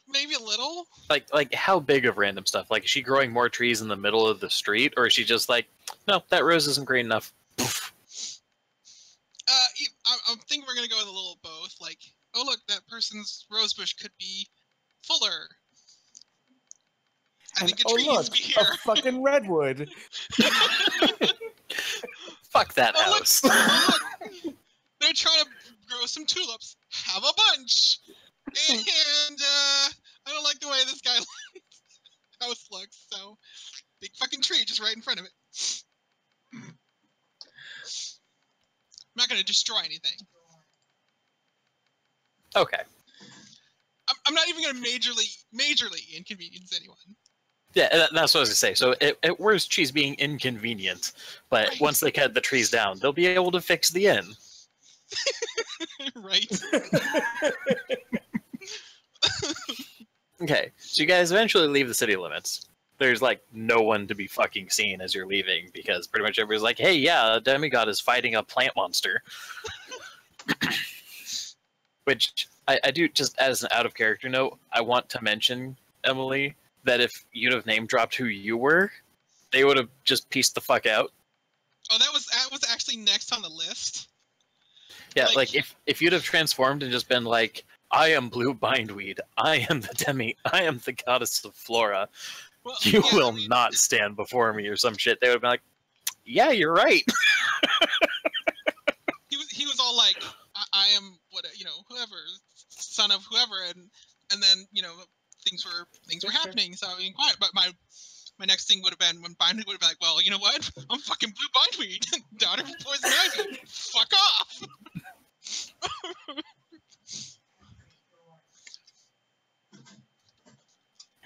Speaker 6: maybe a little.
Speaker 2: Like how big of random stuff? Like, is she growing more trees in the middle of the street, or is she just like, no, that rose isn't green enough?
Speaker 6: I think we're going to go with a little both. Like, oh look, that person's rose bush could be fuller. I think a tree needs to be here.
Speaker 5: A fucking redwood.
Speaker 2: Fuck that
Speaker 6: Oh,
Speaker 2: house.
Speaker 6: look, they're trying to grow some tulips. Have a bunch. And I don't like the way this guy house looks, so big fucking tree just right in front of it. I'm not going to destroy anything.
Speaker 2: Okay.
Speaker 6: I'm not even going to majorly inconvenience anyone.
Speaker 2: Yeah, that's what I was gonna say. So at worst, she's being inconvenient, but
Speaker 6: Right.
Speaker 2: once they cut the trees down, they'll be able to fix the inn.
Speaker 6: Right.
Speaker 2: Okay, so you guys eventually leave the city limits. There's like no one to be fucking seen as you're leaving because pretty much everybody's like, "Hey, yeah, a demigod is fighting a plant monster." Which I do, just as an out of character note, I want to mention, Emily, that if you'd have name dropped who you were, they would have just pieced the fuck out.
Speaker 6: Oh, that was actually next on the list.
Speaker 2: Yeah, like if you'd have transformed and just been like, I am Blue Bindweed, I am the goddess of Flora,
Speaker 6: Well,
Speaker 2: you
Speaker 6: yeah,
Speaker 2: will
Speaker 6: I mean,
Speaker 2: not stand before me or some shit, they would have been like, yeah, you're right.
Speaker 6: He was all like, I am whoever, son of whoever, and then things were happening, so I mean quiet. But my My next thing would have been when Bindweed would have been like, well, you know what? I'm fucking blue Bindweed, daughter of Poison Ivy. Fuck off.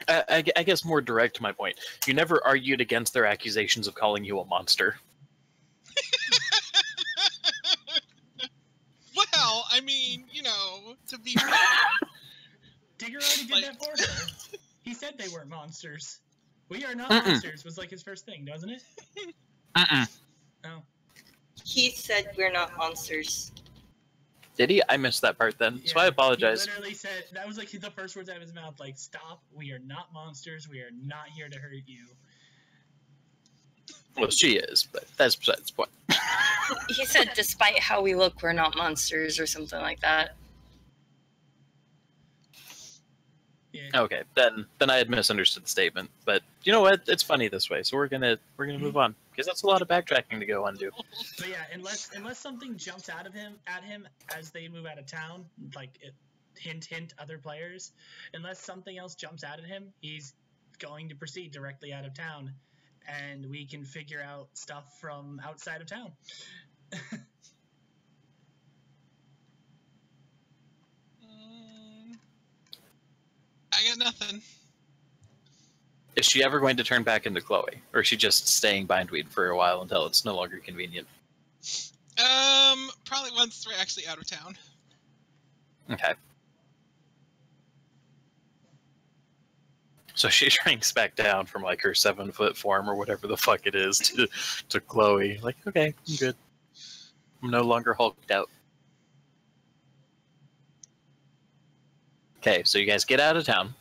Speaker 2: I guess more direct to my point. You never argued against their accusations of calling you a monster.
Speaker 6: Well, I mean, you know, to be fair.
Speaker 3: Digger already did
Speaker 6: Like-
Speaker 3: that for her. He said they weren't monsters. We are not
Speaker 2: Mm-mm.
Speaker 3: monsters was like his first thing, doesn't it? Oh.
Speaker 4: He said we're not monsters.
Speaker 2: Did he? I missed that part then, so I
Speaker 3: Yeah,
Speaker 2: apologize.
Speaker 3: He literally said, that was like the first words out of his mouth, like, stop, we are not monsters, we are not here to hurt you.
Speaker 2: Well, she is, but that's besides the point.
Speaker 4: He said, despite how we look, we're not monsters or something like that.
Speaker 3: Yeah.
Speaker 2: Okay, then I had misunderstood the statement. But you know what? It's funny this way, so we're gonna move on because that's a lot of backtracking to go undo.
Speaker 3: But yeah, unless something jumps out of him at him as they move out of town, like hint other players, unless something else jumps out at him, he's going to proceed directly out of town, and we can figure out stuff from outside of town.
Speaker 6: I got nothing.
Speaker 2: Is she ever going to turn back into Chloe, or is she just staying Bindweed for a while until it's no longer convenient?
Speaker 6: Probably once we're actually out of town.
Speaker 2: Okay. So she shrinks back down from like her 7-foot form or whatever the fuck it is to Chloe. Like, okay, I'm good. I'm no longer hulked out. Okay, so you guys get out of town.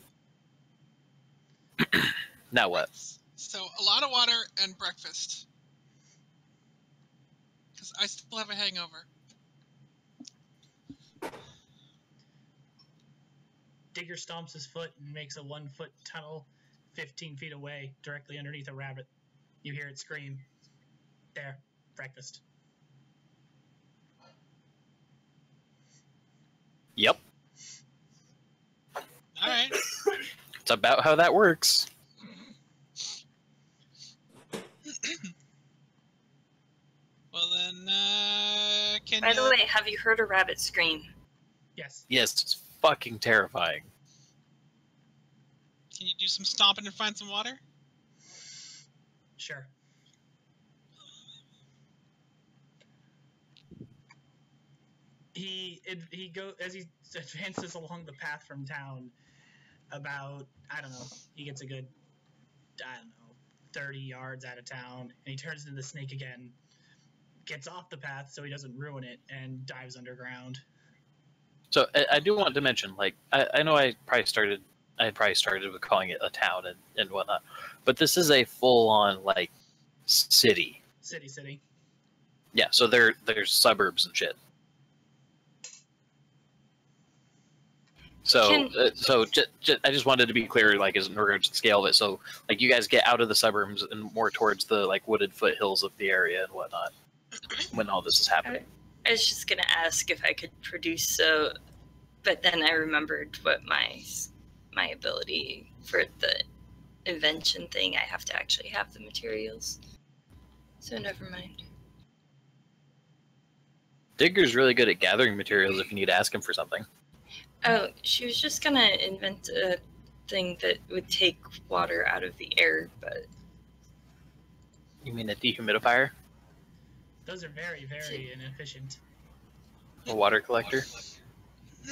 Speaker 2: Now what?
Speaker 6: So a lot of water and breakfast. Because I still have a hangover.
Speaker 3: Digger stomps his foot and makes a 1-foot tunnel 15 feet away, directly underneath a rabbit. You hear it scream. There, breakfast.
Speaker 2: Yep.
Speaker 6: Alright.
Speaker 2: It's about how that works.
Speaker 6: Well then, can
Speaker 4: By the way, have you heard a rabbit scream?
Speaker 3: Yes.
Speaker 2: Yes, it's fucking terrifying.
Speaker 6: can you do some stomping and find some water?
Speaker 3: Sure. He go as he advances along the path from town. About, I don't know, he gets a good, 30 yards out of town, and he turns into the snake again, gets off the path so he doesn't ruin it, and dives underground.
Speaker 2: So I do want to mention, like, I know I had probably started with calling it a town and whatnot, but this is a full-on, like, city.
Speaker 3: City.
Speaker 2: Yeah, so there's suburbs and shit. So, I just wanted to be clear, like, as in regards to the scale of it. So, like, you guys get out of the suburbs and more towards the, like, wooded foothills of the area and whatnot when all this is happening.
Speaker 4: I was just gonna ask if I could produce but then I remembered what my ability for the invention thing. I have to actually have the materials, so never mind.
Speaker 2: Digger's really good at gathering materials if you need to ask him for something.
Speaker 4: Oh, she was just gonna invent a thing that would take water out of the air, but
Speaker 2: You mean a dehumidifier?
Speaker 3: Those are very, very inefficient.
Speaker 2: A water collector?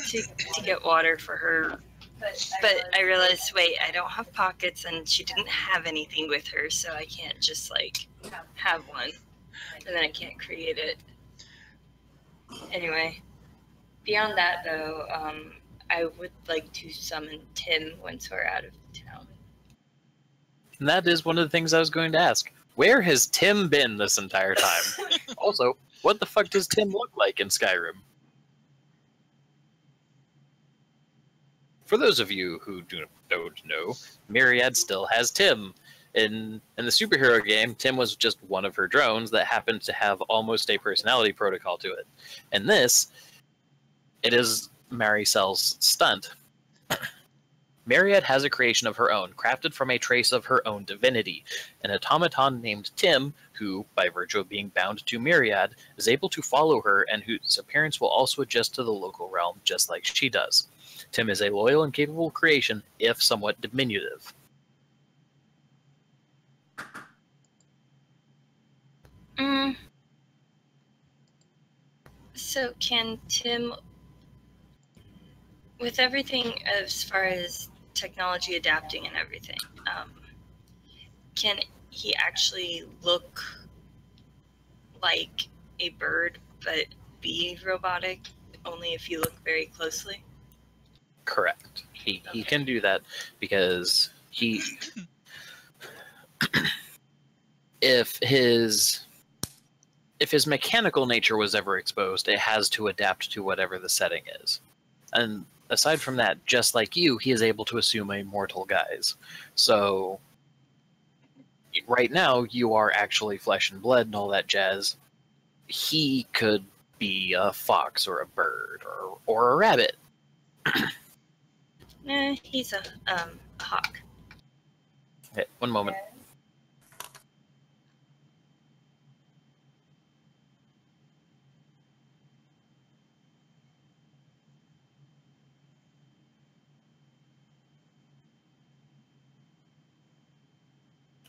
Speaker 4: to get water for her. But I realized, wait, I don't have pockets, and she didn't have anything with her, so I can't just, like, have one. And then I can't create it. Anyway, beyond that, though, I would like to summon Tim once we're out of town.
Speaker 2: And that is one of the things I was going to ask. Where has Tim been this entire time? Also, what the fuck does Tim look like in Skyrim? For those of you who don't know, Myriad still has Tim. In the superhero game, Tim was just one of her drones that happened to have almost a personality protocol to it. And this, it is Maricel's stunt. Myriad has a creation of her own, crafted from a trace of her own divinity, an automaton named Tim, who, by virtue of being bound to Myriad, is able to follow her and whose appearance will also adjust to the local realm, just like she does. Tim is a loyal and capable creation, if somewhat diminutive.
Speaker 4: Mm. So can Tim, with everything as far as technology adapting and everything, can he actually look like a bird but be robotic only if you look very closely?
Speaker 2: Correct. He can do that because he if his mechanical nature was ever exposed, it has to adapt to whatever the setting is. And aside from that, just like you, he is able to assume a mortal guise. So right now, you are actually flesh and blood and all that jazz. He could be a fox or a bird or a rabbit.
Speaker 4: He's a hawk.
Speaker 2: Okay, one moment.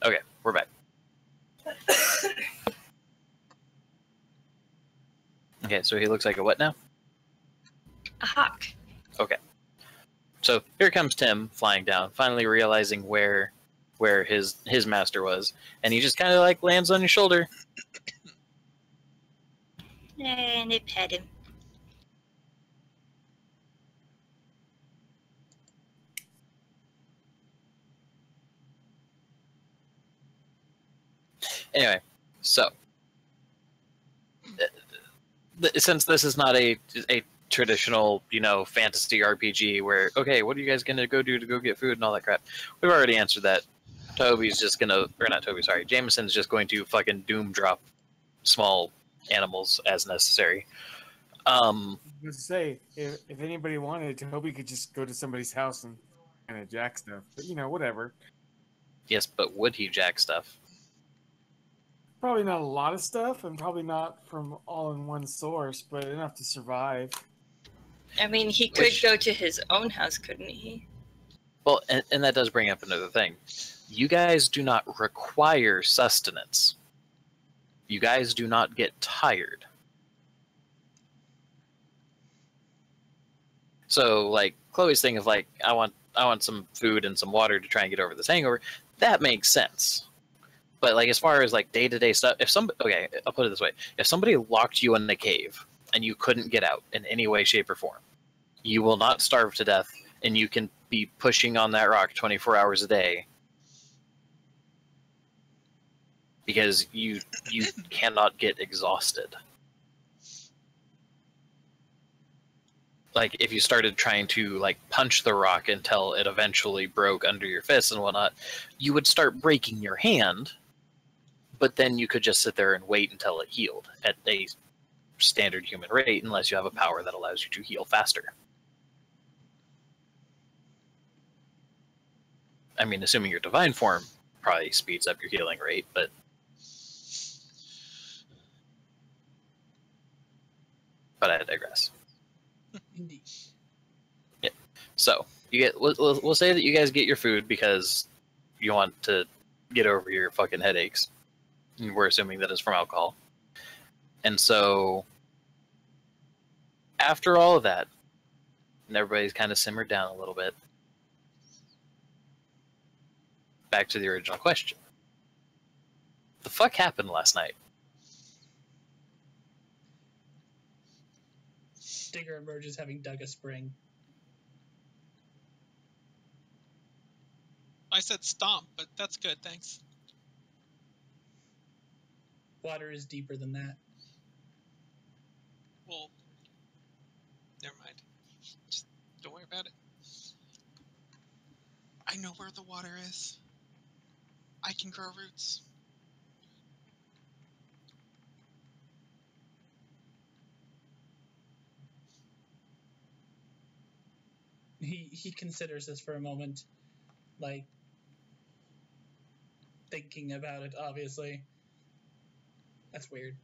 Speaker 2: Okay, we're back. Okay, so he looks like a what now?
Speaker 4: A hawk.
Speaker 2: Okay. So here comes Tim flying down, finally realizing where his master was, and he just kind of like lands on your shoulder.
Speaker 4: And they pet him.
Speaker 2: Anyway, so since this is not a traditional, fantasy RPG where, okay, what are you guys gonna go do to go get food and all that crap? We've already answered that. Toby's just gonna, or not Toby, sorry, Jameson's just going to fucking doom drop small animals as necessary.
Speaker 5: I was gonna say, if anybody wanted, Toby could just go to somebody's house and kind of jack stuff. But whatever.
Speaker 2: Yes, but would he jack stuff?
Speaker 5: Probably not a lot of stuff, and probably not from all in one source, but enough to survive.
Speaker 4: I mean, he could go to his own house, couldn't he?
Speaker 2: Well, and that does bring up another thing. You guys do not require sustenance. You guys do not get tired. So, like, Chloe's thing of, like, I want some food and some water to try and get over this hangover, that makes sense. But, like, as far as, like, day-to-day stuff, okay, I'll put it this way. If somebody locked you in a cave and you couldn't get out in any way, shape, or form, you will not starve to death, and you can be pushing on that rock 24 hours a day because you cannot get exhausted. Like, if you started trying to, like, punch the rock until it eventually broke under your fists and whatnot, you would start breaking your hand, but then you could just sit there and wait until it healed at a standard human rate, unless you have a power that allows you to heal faster. I mean, assuming your divine form probably speeds up your healing rate, but I digress.
Speaker 3: Indeed.
Speaker 2: Yeah. So we'll say that you guys get your food because you want to get over your fucking headaches. And we're assuming that it's from alcohol. And so after all of that, and everybody's kind of simmered down a little bit, back to the original question. The fuck happened last night?
Speaker 3: Digger emerges having dug a spring.
Speaker 6: I said stomp, but that's good, thanks.
Speaker 3: Water is deeper than that.
Speaker 6: Well, never mind. Just don't worry about it. I know where the water is. I can grow roots.
Speaker 3: He considers this for a moment, like thinking about it. Obviously, that's weird.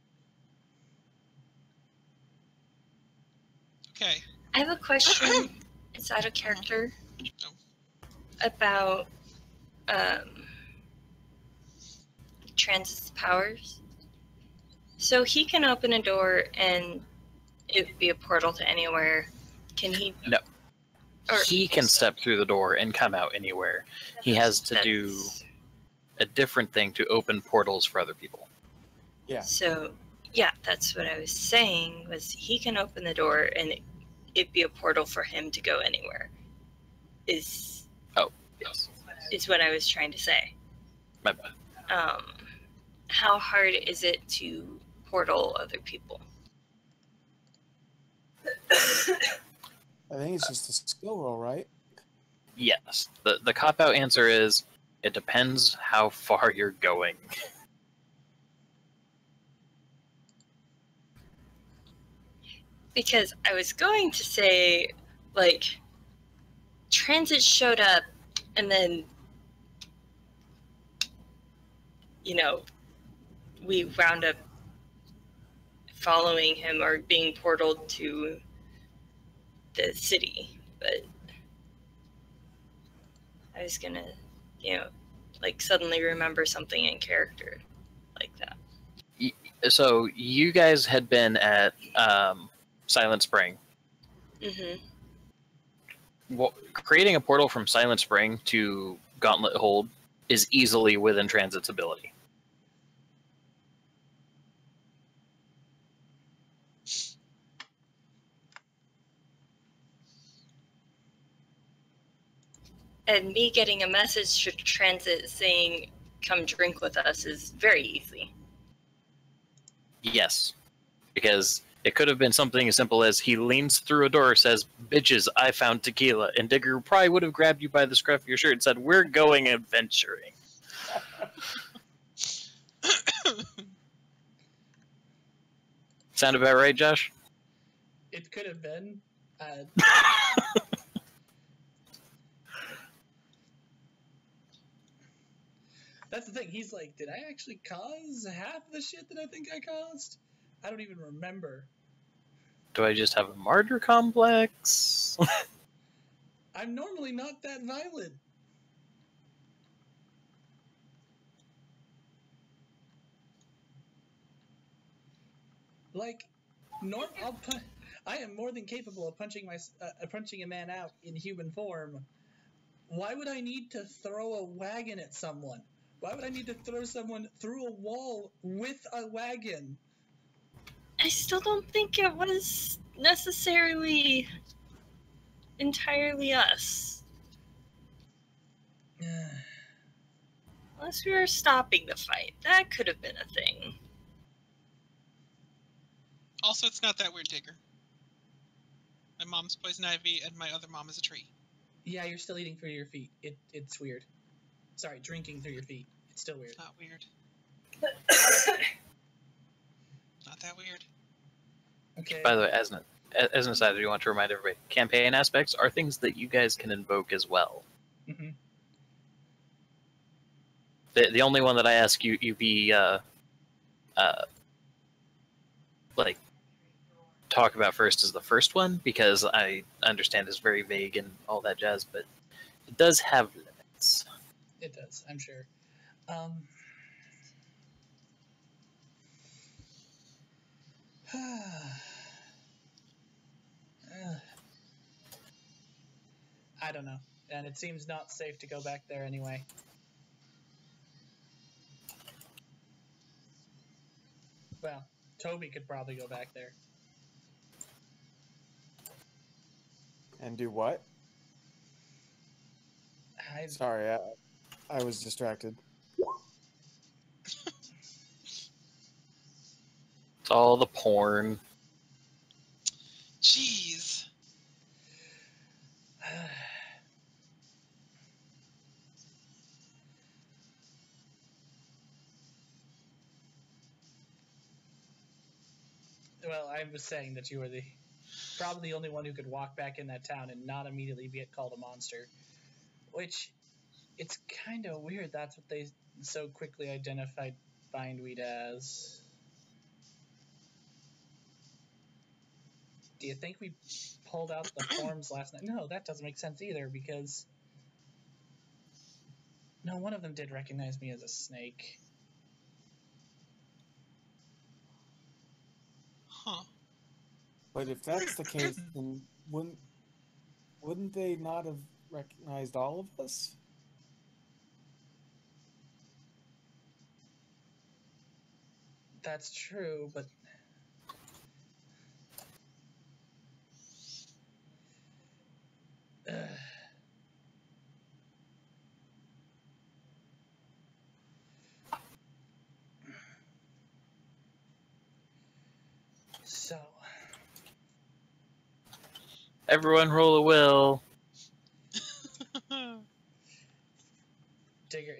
Speaker 6: Okay.
Speaker 4: I have a question. It's out of character.
Speaker 6: Oh.
Speaker 4: About Transit's powers. So he can open a door and it would be a portal to anywhere. Can he?
Speaker 2: No.
Speaker 4: Or,
Speaker 2: He can step through the door and come out anywhere. He has to do a different thing to open portals for other people.
Speaker 5: Yeah.
Speaker 4: So, yeah, that's what I was saying, was he can open the door and it'd be a portal for him to go anywhere. Is
Speaker 2: Yes.
Speaker 4: what I was trying to say.
Speaker 2: My bad.
Speaker 4: How hard is it to portal other people?
Speaker 7: I think it's just a skill roll, right?
Speaker 2: Yes. The cop-out answer is, it depends how far you're going.
Speaker 4: Because I was going to say, like, Transit showed up and then, you know, we wound up following him or being portaled to the city. But I was gonna, like suddenly remember something in character like that.
Speaker 2: So you guys had been at Silent Spring.
Speaker 4: Mm-hmm.
Speaker 2: Well, creating a portal from Silent Spring to Gauntlet Hold is easily within Transit's ability.
Speaker 4: And me getting a message to Transit saying, come drink with us is very easy.
Speaker 2: Yes. Because it could have been something as simple as he leans through a door, says, "Bitches, I found tequila," and Digger probably would have grabbed you by the scruff of your shirt and said, "We're going adventuring." Sound about right, Josh?
Speaker 3: It could have been. That's the thing. He's like, did I actually cause half the shit that I think I caused? I don't even remember.
Speaker 2: Do I just have a martyr complex?
Speaker 3: I'm normally not that violent. Like, I am more than capable of punching a man out in human form. Why would I need to throw a wagon at someone? Why would I need to throw someone through a wall with a wagon?
Speaker 4: I still don't think it was necessarily entirely us. Unless we were stopping the fight. That could have been a thing.
Speaker 6: Also, it's not that weird, Digger. My mom's poison ivy, and my other mom is a tree.
Speaker 3: Yeah, you're still eating through your feet. It's weird. Sorry, drinking through your feet. It's still weird.
Speaker 6: Not weird. Not that weird.
Speaker 3: Okay.
Speaker 2: By the way, as an aside, we want to remind everybody, campaign aspects are things that you guys can invoke as well.
Speaker 3: Mm-hmm.
Speaker 2: The only one that I ask you be like talk about first is the first one, because I understand it's very vague and all that jazz, but it does have limits.
Speaker 3: It does, I'm sure. I don't know, and it seems not safe to go back there anyway. Well, Toby could probably go back there.
Speaker 5: And do what? Sorry, I was distracted.
Speaker 2: It's all the porn.
Speaker 6: Jeez.
Speaker 3: Well, I was saying that you were probably the only one who could walk back in that town and not immediately get called a monster. Which, it's kind of weird that's what they so quickly identified bindweed as. Do you think we pulled out the forms last night? No, that doesn't make sense either, because no, one of them did recognize me as a snake.
Speaker 6: Huh.
Speaker 5: But if that's the case, then wouldn't they not have recognized all of us?
Speaker 3: That's true, but so
Speaker 2: Everyone roll a will.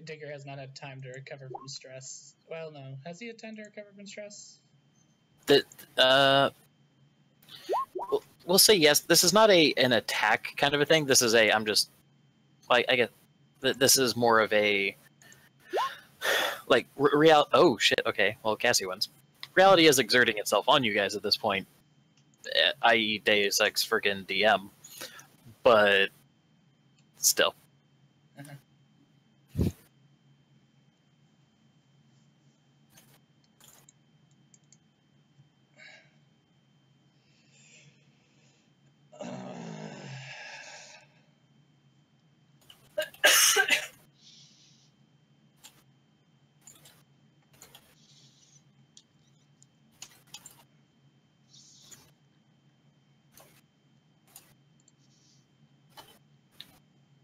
Speaker 3: Digger has not had time to recover from stress. Well, no, has he had time to recover from stress?
Speaker 2: We'll say yes. This is not an attack kind of a thing. This is I'm just like I get that this is more of a like real. Oh shit. Okay. Well, Cassie wins. Reality is exerting itself on you guys at this point, i.e., Deus Ex friggin' DM. But still.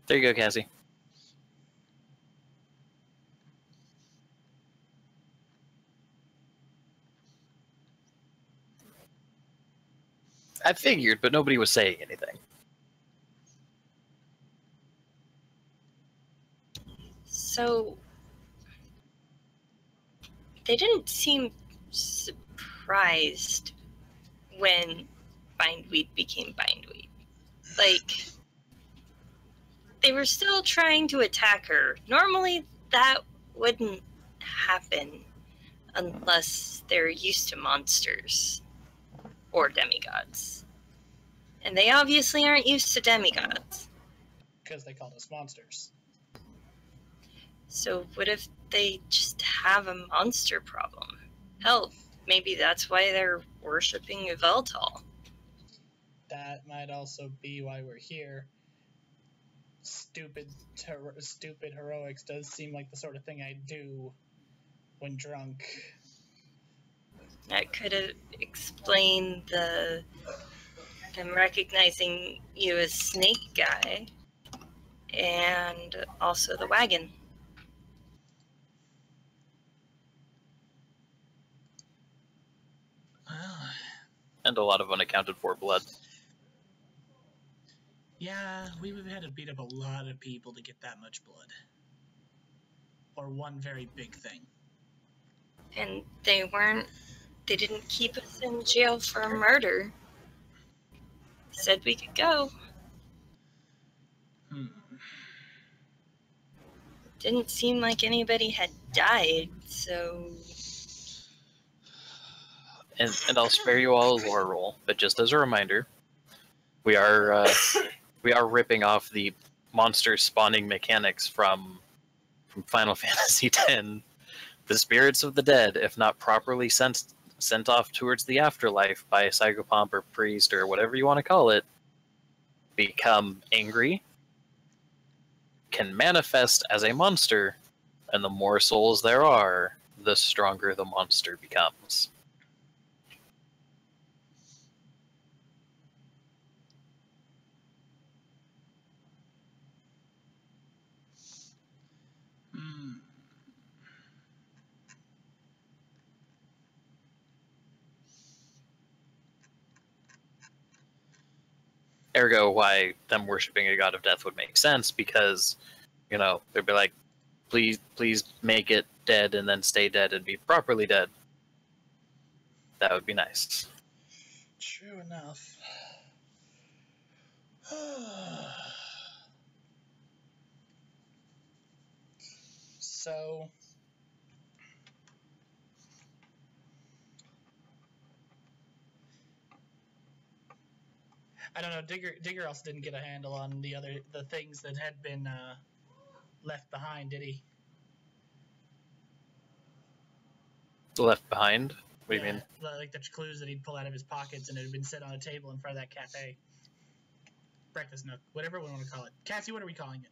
Speaker 2: There you go, Cassie. I figured, but nobody was saying anything.
Speaker 4: So they didn't seem surprised when bindweed became bindweed. Like, they were still trying to attack her. Normally that wouldn't happen unless they're used to monsters or demigods. And they obviously aren't used to demigods.
Speaker 3: Because they called us monsters.
Speaker 4: So what if they just have a monster problem? Hell, maybe that's why they're worshipping Yveltal.
Speaker 3: That might also be why we're here. Stupid heroics does seem like the sort of thing I do when drunk.
Speaker 4: That could have explained them recognizing you as Snake Guy, and also the wagon.
Speaker 2: And a lot of unaccounted for blood.
Speaker 3: Yeah, we would have had to beat up a lot of people to get that much blood. Or one very big thing.
Speaker 4: And they didn't keep us in jail for murder. Said we could go. Didn't seem like anybody had died, so...
Speaker 2: And I'll spare you all a lore roll, but just as a reminder, we are ripping off the monster spawning mechanics from Final Fantasy X. The spirits of the dead, if not properly sent off towards the afterlife by a psychopomp or priest or whatever you want to call it, become angry, can manifest as a monster, and the more souls there are, the stronger the monster becomes. Ergo, why them worshipping a god of death would make sense, because, you know, they'd be like, please make it dead and then stay dead and be properly dead. That would be nice.
Speaker 3: True enough. So, I don't know. Digger also didn't get a handle on the things that had been left behind, did he?
Speaker 2: Left behind? What do you
Speaker 3: Yeah,
Speaker 2: mean?
Speaker 3: like the clues that he'd pull out of his pockets and it had been set on a table in front of that cafe. Breakfast nook, whatever we want to call it. Cassie, what are we calling it?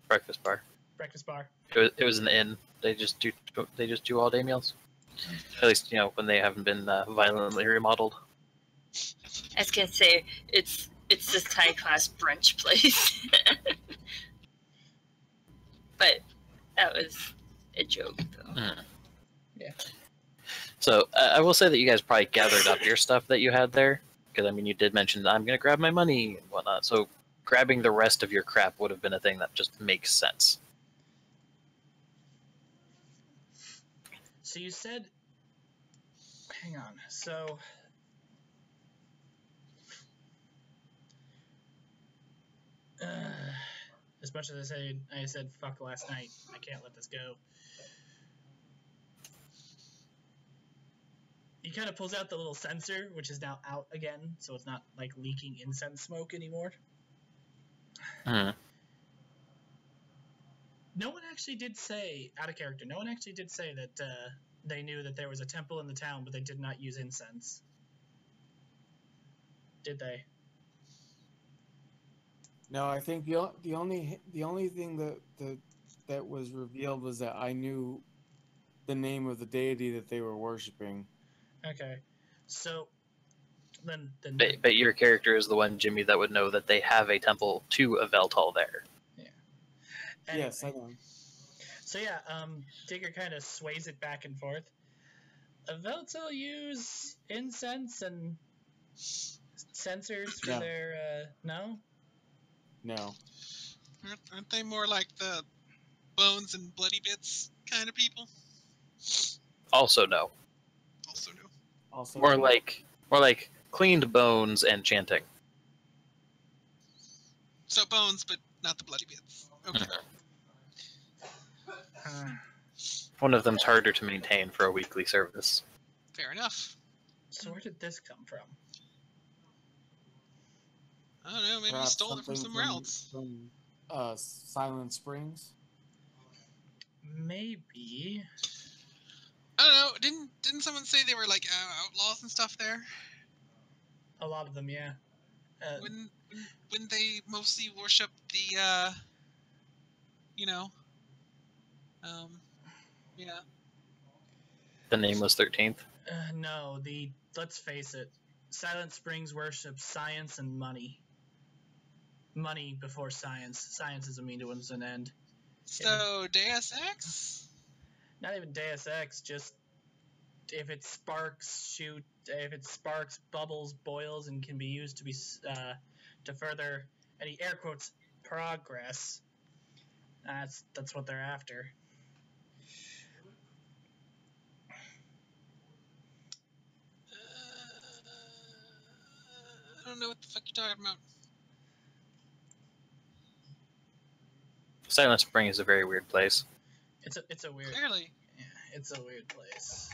Speaker 2: Breakfast bar.
Speaker 3: Breakfast bar.
Speaker 2: It was an inn. They just do all day meals. At least when they haven't been violently remodeled.
Speaker 4: I was gonna say it's this high class brunch place, but that was a joke though.
Speaker 3: Yeah.
Speaker 2: So I will say that you guys probably gathered up your stuff that you had there, because I mean you did mention I'm gonna grab my money and whatnot. So grabbing the rest of your crap would have been a thing that just makes sense.
Speaker 3: So you said, hang on. So as much as I said fuck last night, I can't let this go. He kind of pulls out the little sensor, which is now out again, so it's not like leaking incense smoke anymore.
Speaker 2: Hmm.
Speaker 3: No one actually did say, out of character, no one actually did say that they knew that there was a temple in the town, but they did not use incense. Did they?
Speaker 5: No, I think the only thing that was revealed was that I knew the name of the deity that they were worshiping.
Speaker 3: Okay. So, then
Speaker 2: But your character is the one, Jimmy, that would know that they have a temple to Aveltal there.
Speaker 3: anyway.
Speaker 5: Yes, I know.
Speaker 3: So yeah, Digger kind of sways it back and forth. Veltel use incense and sensors for
Speaker 5: No.
Speaker 3: their
Speaker 5: No.
Speaker 6: Aren't they more like the bones and bloody bits kind of people?
Speaker 2: Also, no.
Speaker 6: Also no.
Speaker 5: Also,
Speaker 2: More like cleaned bones and chanting.
Speaker 6: So bones, but not the bloody bits. Okay.
Speaker 2: One of them's harder to maintain for a weekly service.
Speaker 6: Fair enough.
Speaker 3: So where did this come from?
Speaker 6: I don't know. Maybe you
Speaker 5: perhaps
Speaker 6: stole it from
Speaker 5: something
Speaker 6: somewhere else.
Speaker 5: From Silent Springs.
Speaker 3: Maybe.
Speaker 6: I don't know. Didn't someone say they were like outlaws and stuff there?
Speaker 3: A lot of them, yeah.
Speaker 6: Wouldn't they mostly worship the yeah.
Speaker 2: The Nameless 13th.
Speaker 3: No, let's face it, Silent Springs worships science and money. Money before science. Science is a means to an end.
Speaker 6: So Deus Ex?
Speaker 3: Not even Deus Ex, just if it sparks, bubbles, boils, and can be used to further any air quotes progress. That's what they're after.
Speaker 6: I don't know what the fuck you're talking about.
Speaker 2: Silent Spring is a very weird place.
Speaker 3: It's a weird.
Speaker 6: Clearly.
Speaker 3: Yeah, it's a weird place.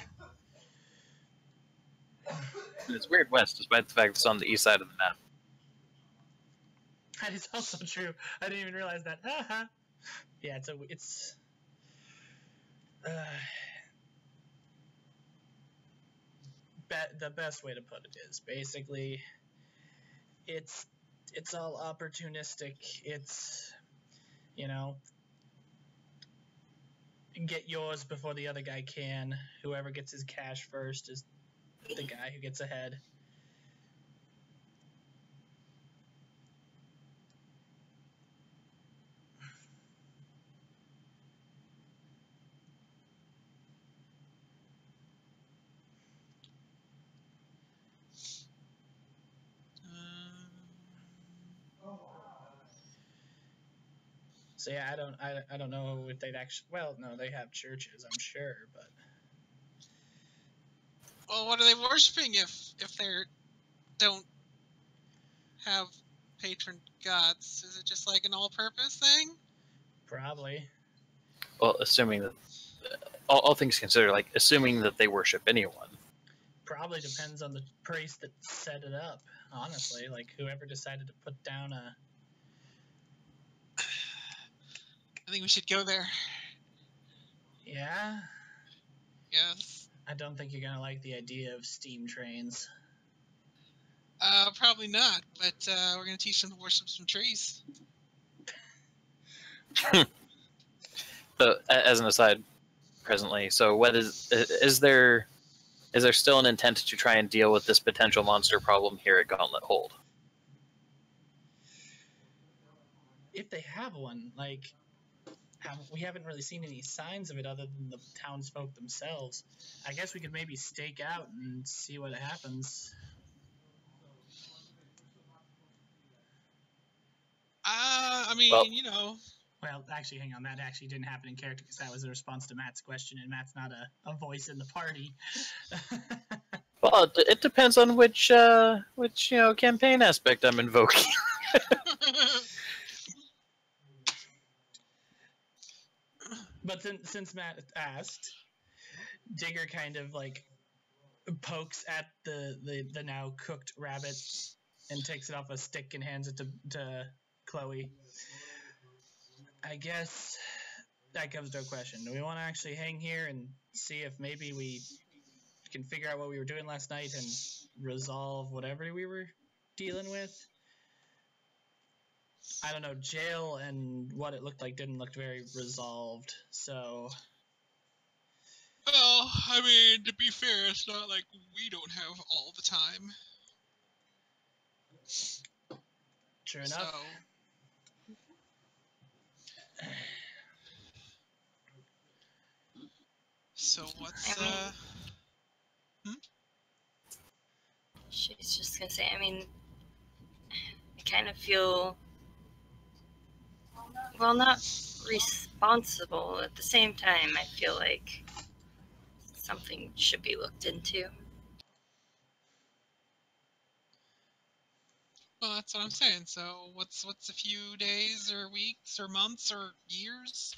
Speaker 2: And it's Weird West, despite the fact it's on the east side of the map.
Speaker 3: That is also true. I didn't even realize that. Yeah, it's. The best way to put it is basically, it's all opportunistic. It's, get yours before the other guy can. Whoever gets his cash first is the guy who gets ahead. So yeah, I don't know if they'd actually. Well, no, they have churches, I'm sure, but.
Speaker 6: Well, what are they worshiping if they don't have patron guts? Is it just like an all-purpose thing?
Speaker 3: Probably.
Speaker 2: Well, assuming that all things considered, like assuming that they worship anyone.
Speaker 3: Probably depends on the priest that set it up, honestly. Like, whoever decided to put down a...
Speaker 6: I think we should go there.
Speaker 3: Yeah?
Speaker 6: Yes.
Speaker 3: I don't think you're gonna like the idea of steam trains.
Speaker 6: Probably not, but we're gonna teach them to worship some trees.
Speaker 2: So, as an aside, presently, so what is there still an intent to try and deal with this potential monster problem here at Gauntlet Hold?
Speaker 3: If they have one, like, we haven't really seen any signs of it other than the townsfolk themselves. I guess we could maybe stake out and see what happens.
Speaker 6: I mean,
Speaker 2: Well-
Speaker 6: you know.
Speaker 3: Well, actually, hang on. That actually didn't happen in character because that was a response to Matt's question, and Matt's not a voice in the party.
Speaker 2: Well, it depends on which campaign aspect I'm invoking.
Speaker 3: But since Matt asked, Digger kind of like pokes at the now cooked rabbit and takes it off a stick and hands it to Chloe. I guess that comes to a question. Do we want to actually hang here and see if maybe we can figure out what we were doing last night and resolve whatever we were dealing with? I don't know, jail and what it looked like didn't look very resolved, so...
Speaker 6: Well, I mean, to be fair, it's not like we don't have all the time.
Speaker 3: True enough.
Speaker 6: So what's,
Speaker 4: She's just gonna say, I mean, I kind of feel, well, not responsible. At the same time, I feel like something should be looked into.
Speaker 6: Well, that's what I'm saying. So what's a few days or weeks or months or years?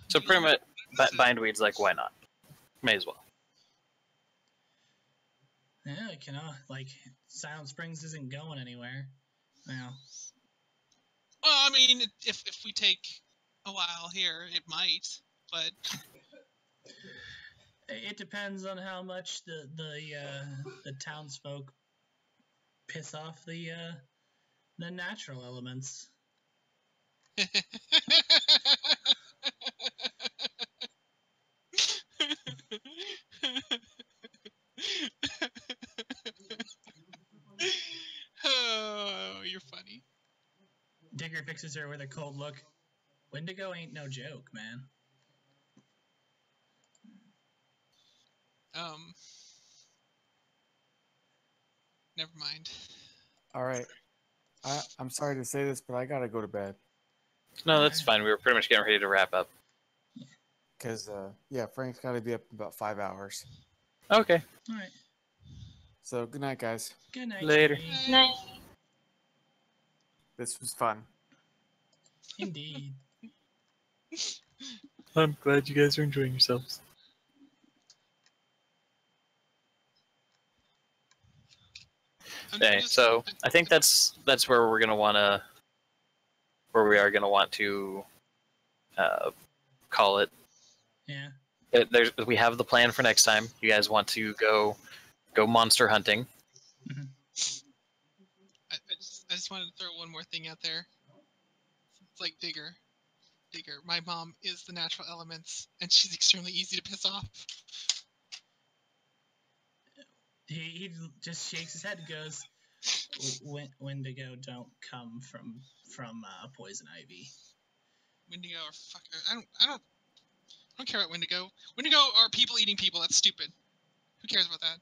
Speaker 2: So pretty much, Bindweed's like, why not? May as well.
Speaker 3: Yeah, you know, like, Silent Springs isn't going anywhere. Now,
Speaker 6: Well, I mean, if we take a while here, it might, but
Speaker 3: it depends on how much the townsfolk piss off the natural elements.
Speaker 6: Oh, you're funny.
Speaker 3: Digger fixes her with a cold look. Wendigo ain't no joke, man.
Speaker 6: Never mind.
Speaker 5: All right. I'm sorry to say this, but I gotta go to bed.
Speaker 2: No, that's fine. We were pretty much getting ready to wrap up.
Speaker 5: Cause yeah, Frank's gotta be up in about 5 hours.
Speaker 2: Okay.
Speaker 3: All right.
Speaker 5: So good night, guys.
Speaker 3: Good night.
Speaker 2: Later.
Speaker 3: Jimmy.
Speaker 4: Night.
Speaker 5: This was fun.
Speaker 3: Indeed.
Speaker 2: I'm glad you guys are enjoying yourselves. Okay, so I think that's where we're gonna wanna, where we are gonna want to call it.
Speaker 3: Yeah.
Speaker 2: We have the plan for next time. You guys want to go monster hunting.
Speaker 6: I just wanted to throw one more thing out there. It's like Digger. My mom is the natural elements, and she's extremely easy to piss off.
Speaker 3: He just shakes his head and goes, Wendigo don't come from poison ivy.
Speaker 6: Wendigo or fuck. I don't care about Wendigo. Wendigo are people eating people. That's stupid. Who cares about that?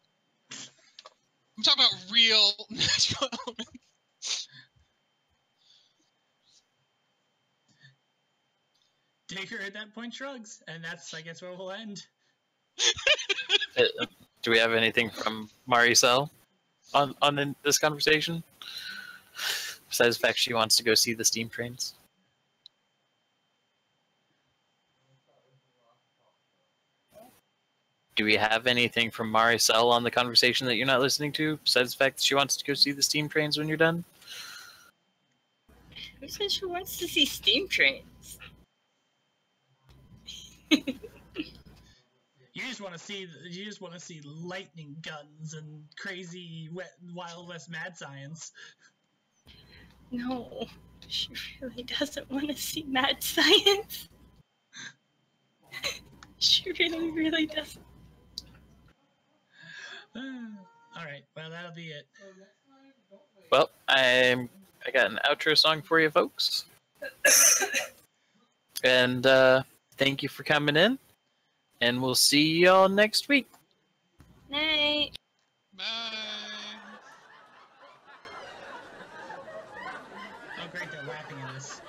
Speaker 6: I'm talking about real natural elements.
Speaker 3: Digger at that point shrugs, and that's, I guess, where we'll end.
Speaker 2: Do we have anything from Maricel? on this conversation? Besides the fact she wants to go see the steam trains. Do we have anything from Maricel on the conversation that you're not listening to? Besides the fact that she wants to go see the steam trains when you're done?
Speaker 4: Who said she wants to see steam trains?
Speaker 3: You just want to see lightning guns and crazy Wild West mad science.
Speaker 4: No, she really doesn't want to see mad science. She really, really doesn't.
Speaker 3: All right, well that'll be it.
Speaker 2: Well, I got an outro song for you, folks. And thank you for coming in. And we'll see y'all next week.
Speaker 4: Night.
Speaker 6: Bye.
Speaker 3: Oh great, they're laughing at us.